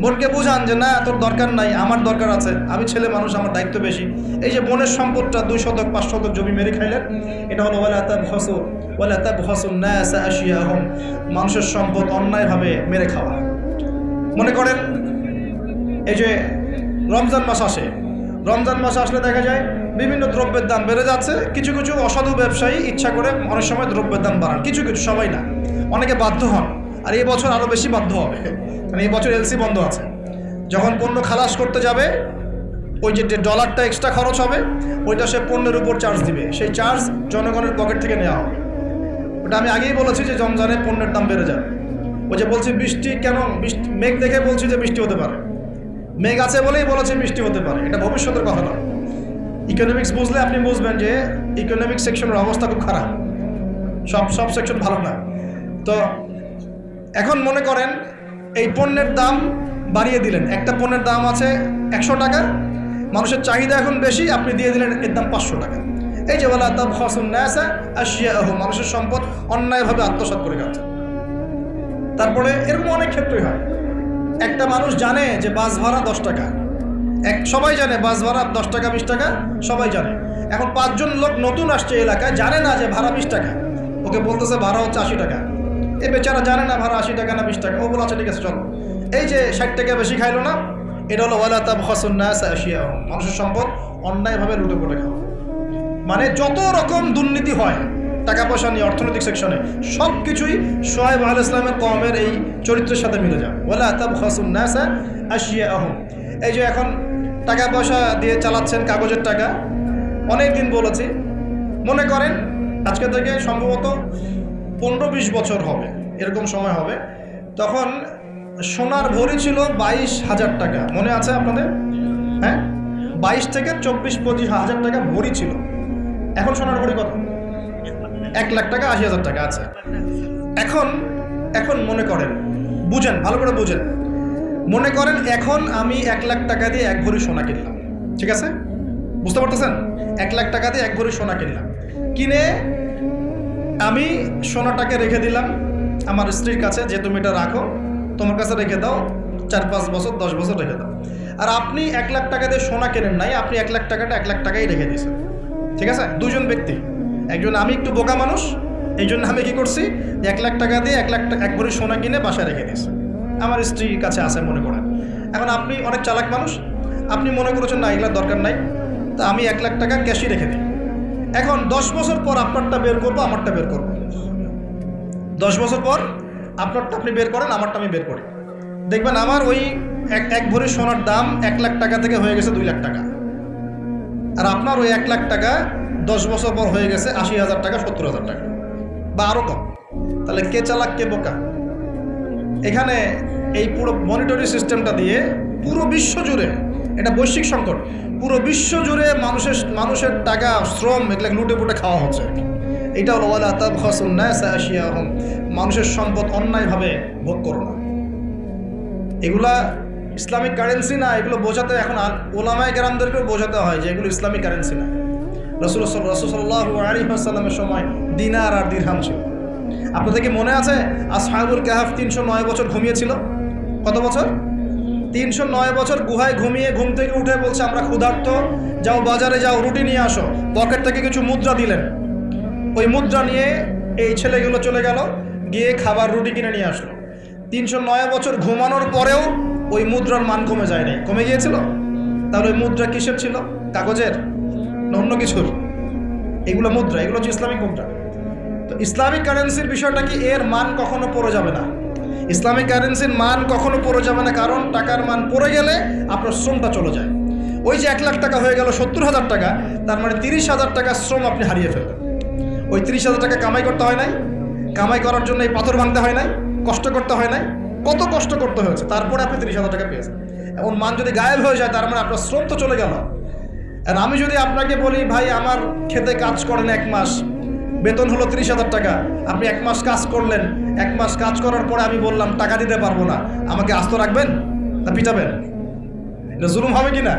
বোনকে বুঝান যে না তোর দরকার নাই, আমার দরকার আছে, আমি ছেলে মানুষ, আমার দায়িত্ব বেশি। এই যে বোনের সম্পদটা 2 শতক 5 শতক জমি মেরে খাইলেন, এটা হলো ওয়ালা তাবখাসুন নাস আশিয়াআহুম, মানুষের সম্পদ অন্যায়ভাবে মেরে খাওয়া। মনে করেন এই যে রমজান মাস আসে, রমজান মাস আসলে দেখা যায় বিভিন্ন দ্রব্যের দাম বেড়ে যাচ্ছে। কিছু কিছু অসাধু ব্যবসায়ী ইচ্ছা করে অনেক সময় দ্রব্যের দাম বাড়ান, কিছু কিছু, সবাই না, অনেকে বাধ্য হন। আর এই বছর আরও বেশি বাধ্য হবে, মানে এই বছর এলসি বন্ধ আছে। যখন পণ্য খালাস করতে যাবে, ওই যে ডলারটা এক্সট্রা খরচ হবে, ওইটা সে পণ্যের উপর চার্জ দিবে, সেই চার্জ জনগণের পকেট থেকে নেওয়া হবে। ওটা আমি আগেই বলেছি যে রমজানে পণ্যের দাম বেড়ে যাবে। ওই যে বলছি বৃষ্টি কেন, বৃষ্টি মেঘ দেখে বলছি যে বৃষ্টি হতে পারে, মেঘ আছে বলেই বলেছে বৃষ্টি হতে পারে, এটা ভবিষ্যতের কথা না। ইকোনমিক্স বুঝলে আপনি বুঝবেন যে ইকোনমিক সেকশনের অবস্থা খুব খারাপ, সব সেকশন ভালো না। তো এখন মনে করেন এই পণ্যের দাম বাড়িয়ে দিলেন, একটা পণ্যের দাম আছে 100 টাকা, মানুষের চাহিদা এখন বেশি, আপনি দিয়ে দিলেন এর দাম 500 টাকা। এই যে বলা তাবখাসুন নাসা আশিয়াহুম, মানুষের সম্পদ অন্যায়ভাবে আত্মসাৎ করে খাচ্ছে। তারপরে এরকম অনেক ক্ষেত্রেই হয়, একটা মানুষ জানে যে বাস ভাড়া 10 টাকা, সবাই জানে বাস ভাড়া 10 টাকা 20 টাকা সবাই জানে। এখন 5 জন লোক নতুন আসছে এলাকায়, জানে না যে ভাড়া 20 টাকা, ওকে বলতেছে ভাড়া হচ্ছে 80 টাকা। এ বেচারা জানে না ভাড়া 80 টাকা না 20 টাকা, ও বলে আচ্ছা ঠিক আছে চলো। এই যে 60 টাকা বেশি খাইলো না, এটা হলো ওয়ালা তাবখাসুন নাসা আশিয়াহুম, মানুষের সম্পদ অন্যায়ভাবে লুটে পুটে খাওয়া। মানে যত রকম দুর্নীতি হয় টাকা পয়সা নিয়ে অর্থনৈতিক সেকশনে, সব কিছুই শুআয়ব আলাইহিস সালামের কওমের এই চরিত্রের সাথে মিলে যায়। ওয়ালা তাবখাসুন নাসা আশিয়াহুম, এই যে এখন টাকা পয়সা দিয়ে চালাচ্ছেন কাগজের টাকা, অনেক দিন বলেছি, মনে করেন আজকে থেকে সম্ভবত 15-20 বছর হবে, এরকম সময় হবে, তখন সোনার ভরি ছিল 22,000 টাকা, মনে আছে আপনাদের? হ্যাঁ, 22 থেকে 24-25 হাজার টাকা ভরি ছিল। এখন সোনার ভরি কত? 1 লাখ টাকা 80,000 টাকা আছে। এখন মনে করেন, বুঝেন ভালো করে বুঝেন, মনে করেন এখন আমি 1 লাখ টাকা দিয়ে 1 ভরি সোনা কিনলাম, ঠিক আছে? বুঝতে পারতেছেন? 1 লাখ টাকা দিয়ে 1 ভরি সোনা কিনলাম, কিনে আমি সোনাটাকে রেখে দিলাম আমার স্ত্রীর কাছে, যে তুমি এটা রাখো, তোমার কাছে রেখে দাও, 4-5 বছর 10 বছর রেখে দাও। আর আপনি 1 লাখ টাকা দিয়ে সোনা কেনেন নাই, আপনি 1 লাখ টাকাটা 1 লাখ টাকাই রেখে দিয়েছেন, ঠিক আছে? দুজন ব্যক্তি, একজন আমি একটু বোকা মানুষ, এই জন্য আমি কী করছি, 1 লাখ টাকা দিয়ে 1 ভরি সোনা কিনে বাসায় রেখে দিয়েছি, আমার স্ত্রীর কাছে আছে মনে করেন। এখন আপনি অনেক চালাক মানুষ, আপনি মনে করেছেন না এগুলোর দরকার নাই, তা আমি 1 লাখ টাকা ক্যাশই রেখে দিই। এখন 10 বছর পর আপনারটা বের করবো, আমারটা বের করবো। 10 বছর পর আপনারটা আপনি বের করেন, আমারটা আমি বের করি, দেখবেন আমার ওই এক ভরি সোনার দাম 1 লাখ টাকা থেকে হয়ে গেছে 2 লাখ টাকা, আর আপনার ওই 1 লাখ টাকা 10 বছর পর হয়ে গেছে 80,000 টাকা 70,000 টাকা বা আরও কম। তাহলে কে চালাক কে বোকা? এখানে এই পুরো মনিটরি সিস্টেমটা দিয়ে পুরো বিশ্ব জুড়ে, এটা বৈশ্বিক সংকট, পুরো বিশ্ব জুড়ে মানুষের টাকা শ্রম এগুলো লুটে পুটে খাওয়া হচ্ছে। এটা হলো ওয়ালা তাবখাসুন নাসা আশিয়াহুম, মানুষের সম্পদ অন্যায়ভাবে ভোগ করো না। এগুলা ইসলামিক কারেন্সি না, এগুলো বোঝাতে এখন ওলামায়ে কেরামদেরকেও বোঝাতে হয় যে এগুলো ইসলামিক কারেন্সি না। রাসূলুল্লাহ সাল্লাল্লাহু আলাইহি ওয়াসাল্লামের সময় দিনার আর দিরহাম ছিল। আপনাদের কি মনে আছে আসহাবুল কাহাফ 309 বছর ঘুমিয়েছিল? কত বছর? 309 বছর গুহায় ঘুমিয়ে ঘুম থেকে উঠে বলছে আমরা ক্ষুধার্ত, যাও বাজারে যাও রুটি নিয়ে আসো, পকেট থেকে কিছু মুদ্রা দিলেন, ওই মুদ্রা নিয়ে এই ছেলেগুলো চলে গেল, গিয়ে খাবার রুটি কিনে নিয়ে আসলো। 309 বছর ঘুমানোর পরেও ওই মুদ্রার মান কমে যায় নাই, কমে গিয়েছিল। তাহলে ওই মুদ্রা কিসের ছিল? কাগজের না অন্য কিছুর? এগুলো মুদ্রা, এগুলো হচ্ছে ইসলামিক মুদ্রা। তো ইসলামিক কারেন্সির বিষয়টা কি, এর মান কখনো পড়ে যাবে না। ইসলামিক কারেন্সির মান কখনো পড়ে যাবে না, কারণ টাকার মান পড়ে গেলে আপনার শ্রমটা চলে যায়। ওই যে 1 লাখ টাকা হয়ে গেল 70,000 টাকা, তার মানে 30,000 টাকা শ্রম আপনি হারিয়ে ফেললেন। ওই 30,000 টাকা কামাই করতে হয় নাই, কামাই করার জন্য এই পাথর ভাঙতে হয় নাই, কষ্ট করতে হয় নাই, কত কষ্ট করতে হয়েছে, তারপরে আপনি 30,000 টাকা পেয়েছেন। এমন মান যদি গায়েব হয়ে যায়, তার মানে আপনার শ্রম তো চলে গেল। আর আমি যদি আপনাকে বলি ভাই আমার খেতে কাজ করেন 1 মাস, বেতন হলো 30,000 টাকা, আপনি 1 মাস কাজ করলেন, 1 মাস কাজ করার পরে আমি বললাম টাকা দিতে পারবো না, আমাকে আস্ত রাখবেন না পিটাবেন? এটা জুলুম হবে কি না?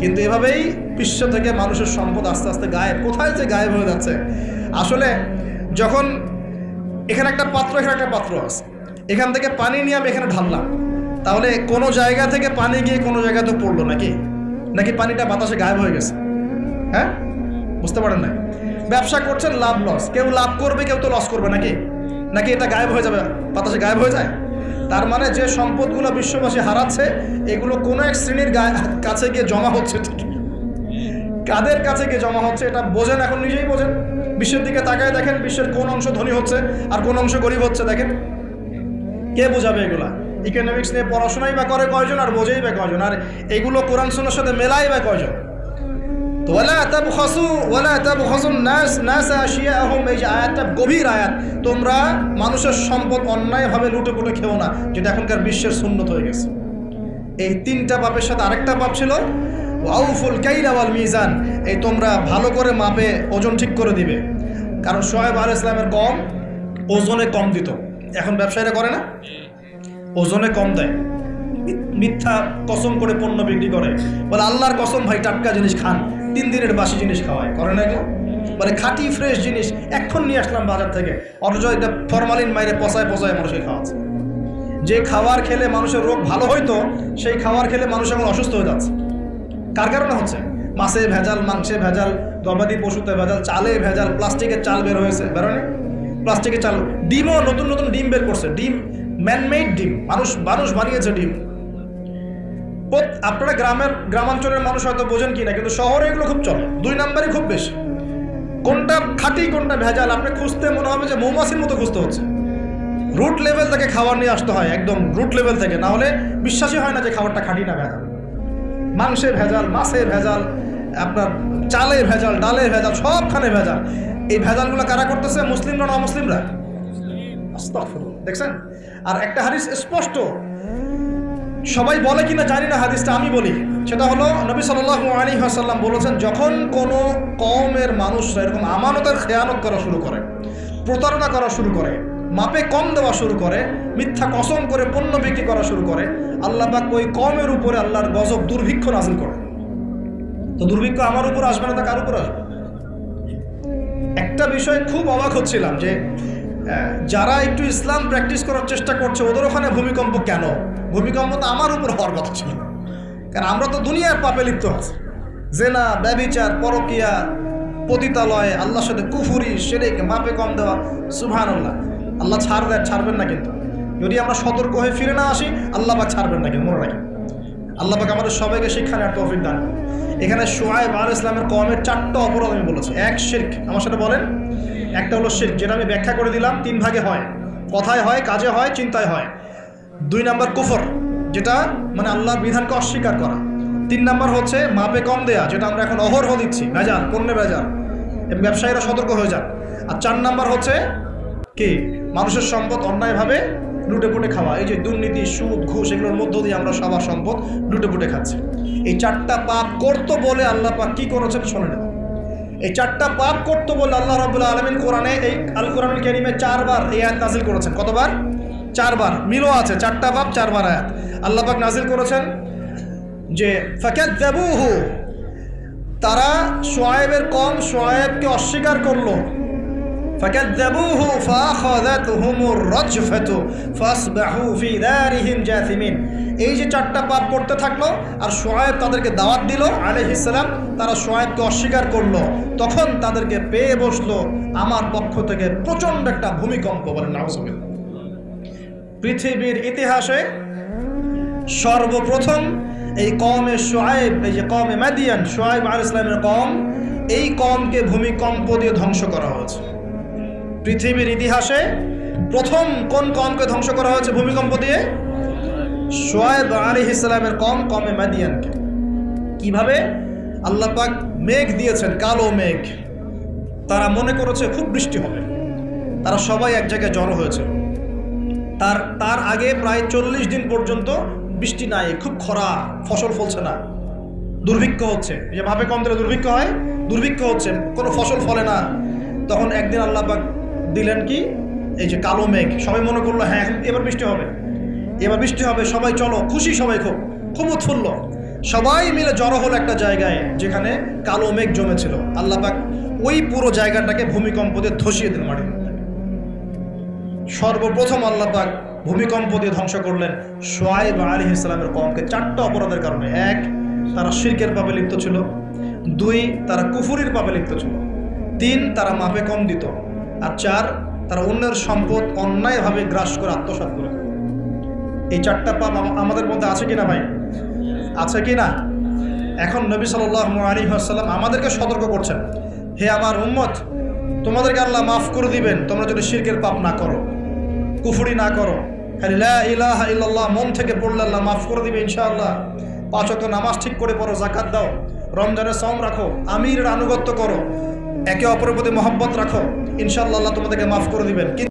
কিন্তু এভাবেই বিশ্ব থেকে মানুষের সম্পদ আস্তে আস্তে গায়েব, কোথায় যে গায়েব হয়ে যাচ্ছে। আসলে যখন এখানে একটা পাত্র, এখানে একটা পাত্র আছে, এখান থেকে পানি নিয়ে আমি এখানে ঢাললাম, তাহলে কোনো জায়গা থেকে পানি গিয়ে কোনো জায়গাতে পড়লো নাকি? নাকি পানিটা বাতাসে গায়েব হয়ে গেছে? হ্যাঁ, বুঝতে পারেন না? ব্যবসা করছেন, লাভ লস, কেউ লাভ করবে কেউ তো লস করবে, নাকি? নাকি এটা গায়েব হয়ে যাবে, বাতাসে গায়েব হয়ে যায়? তার মানে যে সম্পদগুলো বিশ্ববাসী হারাচ্ছে, এগুলো কোনো এক শ্রেণীর কাছে গিয়ে জমা হচ্ছে। কাদের কাছে গিয়ে জমা হচ্ছে এটা বোঝেন, এখন নিজেই বোঝেন। বিশ্বের দিকে তাকায় দেখেন, বিশ্বের কোন অংশ ধনী হচ্ছে আর কোন অংশ গরিব হচ্ছে দেখেন। কে বোঝাবে এগুলা? ইকোনমিক্স নিয়ে পড়াশোনাই বা করে কয়জন, আর বোঝেই বা কয়জন, আর এগুলো কোরআন সুন্নাহর সাথে মেলাই বা কয়জন? তো ওয়ালা তাবখাসু নাস আশিয়াহুম, এই যে আয়াতটা গভীর আয়াত, তোমরা মানুষের সম্পদ অন্যায়ভাবে লুটে পুটে খেও না, যেটা এখনকার বিশ্বের সুন্নত হয়ে গেছে। এই তিনটা পাপের সাথে আরেকটা পাপ ছিল ওয়াউফুল কাইলা ওয়াল মিজান, এই তোমরা ভালো করে মাপে ওজন ঠিক করে দিবে। কারণ শুআয়ব আলাইহিস সালামের কম ওজনে কম দিত, এখন ব্যবসায়ীরা করে না, ওজনে কম দেয়, মিথ্যা কসম করে পণ্য বিক্রি করে, বলে আল্লাহর কসম ভাই টাটকা জিনিস খান, 3 দিনের বাসি জিনিস খাওয়ায়, করে না এগুলো? বলে খাঁটি ফ্রেশ জিনিস এখন নিয়ে আসলাম বাজার থেকে, অথচ এটা ফরমালিন মাইরে পচায় মানুষকে খাওয়াচ্ছে। যে খাবার খেলে মানুষের রোগ ভালো হইতো, সেই খাবার খেলে মানুষ এখন অসুস্থ হয়ে যাচ্ছে। কার কারণে হচ্ছে? মাছে ভেজাল, মাংসে ভেজাল, গবাদি পশুতে ভেজাল, চালে ভেজাল, প্লাস্টিকের চাল বের হয়েছে, বেরোনে প্লাস্টিকের চাল, ডিমও নতুন নতুন ডিম বের করছে, ডিম ম্যানমেড ডিম, মানুষ বানিয়েছে ডিম। আপনারা গ্রামাঞ্চলের মানুষ হয়তো বোঝেন কি না, কিন্তু শহরে এগুলো খুব চলে, 2 নম্বরই খুব বেশি। কোনটা খাঁটি কোনটা ভেজাল আপনি খুঁজতে মনে হবে যে মৌমাছির মতো খুঁজতে হচ্ছে। রুট লেভেল থেকে খাবার নিয়ে আসতে হয়, একদম রুট লেভেল থেকে, না হলে বিশ্বাসই হয় না যে খাবারটা খাঁটি না ভেজাল। মাংসে ভেজাল, মাছে ভেজাল, আপনার চালে ভেজাল, ডালে ভেজাল, সবখানে ভেজাল। এই ভেজালগুলো কারা করতেছে? মুসলিমরা না অমুসলিমরা? আস্তাগফিরুল্লাহ। দেখছেন? আর একটা হাদিস স্পষ্ট, সবাই বলে কিনা জানি না, হাদিসটা আমি বলি, সেটা হলো নবী সাল্লাল্লাহু আলাইহি ওয়াসাল্লাম বলেছেন, যখন কোনো কওমের মানুষরা এরকম আমানতের খেয়ানত করা শুরু করে, প্রতারণা করা শুরু করে, মাপে কম দেওয়া শুরু করে, মিথ্যা কসম করে পণ্য বিক্রি করা শুরু করে, আল্লাহ পাক ওই কওমের উপরে আল্লাহর গজব, দুর্ভিক্ষ নাযিল করে। তো দুর্ভিক্ষ আমার উপর আসবে না, তা কার উপর আসবে? একটা বিষয় খুব অবাক হচ্ছিলাম যে যারা একটু ইসলাম প্র্যাকটিস করার চেষ্টা করছে, ওদের ওখানে ভূমিকম্প কেন? ভূমিকম্প তো আমার উপর হওয়ার কথা ছিল, কারণ আমরা তো দুনিয়ার পাপে লিপ্ত আছি, জেনা, ব্যভিচার, পরকিয়া, পতিতালয়, আল্লাহর সাথে কুফরি, শিরক, মাপে কম দেওয়া। সুবহানাল্লাহ, আল্লাহ ছাড়বেন না, কিন্তু যদি আমরা সতর্ক হয়ে ফিরে না আসি, আল্লাহ পাক ছাড়বেন না, কিন্তু মনে রাখেন, আল্লাহ পাক আমাদের সবাইকে শিক্ষা নেওয়ার তৌফিক দান। এখানে শুআয়ব আলাইহিস সালামের কওমের 4টা অপরাধ আমি বলেছি। 1 শিরক, আমার সাথে বলেন। একটা হলো শিরক, যেটা আমি ব্যাখ্যা করে দিলাম, 3 ভাগে হয়, কথায় হয়, কাজে হয়, চিন্তায় হয়। 2 নাম্বার কুফর, যেটা মানে আল্লাহর বিধানকে অস্বীকার করা। 3 নাম্বার হচ্ছে মাপে কম দেয়া, যেটা আমরা এখন অহরহ দিচ্ছি, ভেজাল, পণ্যে ভেজাল, ব্যবসায়ীরা সতর্ক হয়ে যান। আর 4 নাম্বার হচ্ছে কি? মানুষের সম্পদ অন্যায়ভাবে লুটে পুটে খাওয়া। এই যে দুর্নীতি, সুদ, ঘুষ, এগুলোর মধ্য দিয়ে আমরা সবার সম্পদ লুটে পুটে খাচ্ছি। এই 4টা পাপ করতো বলে আল্লাহ পাক কি করেছেন শোনেন। এই 4টা পাপ করতো বলে আল্লাহ রাব্বুল আলামিন কোরআনে, এই আল কোরআনুল কারীমে 4 বার এই আয়াত নাযিল করেছেন। কতবার? 4 বার। মিলও আছে, 4টা পাপ 4 বার আয়াত আল্লাহ পাক নাযিল করেছেন যে ফাকাযযাবুহু, তারা শুআয়বের কওম শুআয়বকে অস্বীকার করলো। ফাকাযযাবুহু ফাআখাযাতহুমুর রাজফাতু ফাসবাহু ফি দারিহিম জাথিমিন। এই যে 4টা পাপ করতে থাকলো, আর শুআয়ব তাদেরকে দাওয়াত দিল আলাইহিস সালাম, তারা শুআয়বকে অস্বীকার করলো, তখন তাদেরকে পেয়ে বসলো আমার পক্ষ থেকে প্রচণ্ড একটা ভূমিকম্প। বলেন নাউযুবিল্লাহ। পৃথিবীর ইতিহাসে সর্বপ্রথম এই কওমে শুআয়ব, এই যে কওমে মাদিয়ান, শুআয়ব আলাইহিস সালামের কওম, এই কওমকে ভূমিকম্প দিয়ে ধ্বংস করা হয়েছে। পৃথিবীর ইতিহাসে প্রথম কোন কওমকে ধ্বংস করা হয়েছে ভূমিকম্প দিয়ে? শুআয়ব আলাইহিস সালামের কওম, কওমে মাদিয়ানকে। কিভাবে? আল্লাহ পাক মেঘ দিয়েছেন, কালো মেঘ, তারা মনে করেছে খুব বৃষ্টি হবে, তারা সবাই এক জায়গায় জড়ো হয়েছে। তার আগে প্রায় 40 দিন পর্যন্ত বৃষ্টি নাই, খুব খরা, ফসল ফলছে না, দুর্ভিক্ষ হচ্ছে। যে ভাবে কম দিলে দুর্ভিক্ষ হয়, দুর্ভিক্ষ হচ্ছে, কোনো ফসল ফলে না। তখন একদিন আল্লাহ পাক দিলেন কি? এই যে কালো মেঘ। সবাই মনে করলো হ্যাঁ এবার বৃষ্টি হবে, এবার বৃষ্টি হবে, সবাই চলো, খুশি, সবাই খুব উৎফুল্ল, সবাই মিলে জড়ো হলো একটা জায়গায় যেখানে কালো মেঘ জমেছিল। আল্লাহ পাক ওই পুরো জায়গাটাকে ভূমিকম্প দিয়ে ধসিয়ে দিলেন মাটির মধ্যে। সর্বপ্রথম আল্লাহ পাক ভূমিকম্প দিয়ে ধ্বংস করলেন শুআয়ব আলাইহিস সালামের কওমকে 4টা অপরাধের কারণে। 1, তারা শিরকের পাপে লিপ্ত ছিল। 2, তারা কুফরির পাপে লিপ্ত ছিল। 3, তারা মাপে কম দিত। আর 4, তারা অন্যের সম্পদ অন্যায়ভাবে গ্রাস করে আত্মসাৎ করে। এই 4টা পাপ আমাদের মধ্যে আছে কিনা ভাই? আছে কিনা? এখন নবী সাল্লাল্লাহু আলাইহি ওয়াসাল্লাম আমাদেরকে সতর্ক করছেন, হে আমার উম্মত, তোমাদেরকে আল্লাহ মাফ করে দিবেন তোমরা যদি শিরকের পাপ না করো, কুফরি না করো, খালি লা ইলাহা ইল্লাল্লাহ মন থেকে পড়লে আল্লাহ মাফ করে দিবে ইনশাআল্লাহ। 5 ওয়াক্ত নামাজ ঠিক করে পড়ো, যাকাত দাও, রমজানের সওম রাখো, আমিরের আনুগত্য করো, একে অপরের প্রতি মহব্বত রাখো, ইনশাআল্লাহ আল্লাহ তোমাদেরকে মাফ করে দিবেন।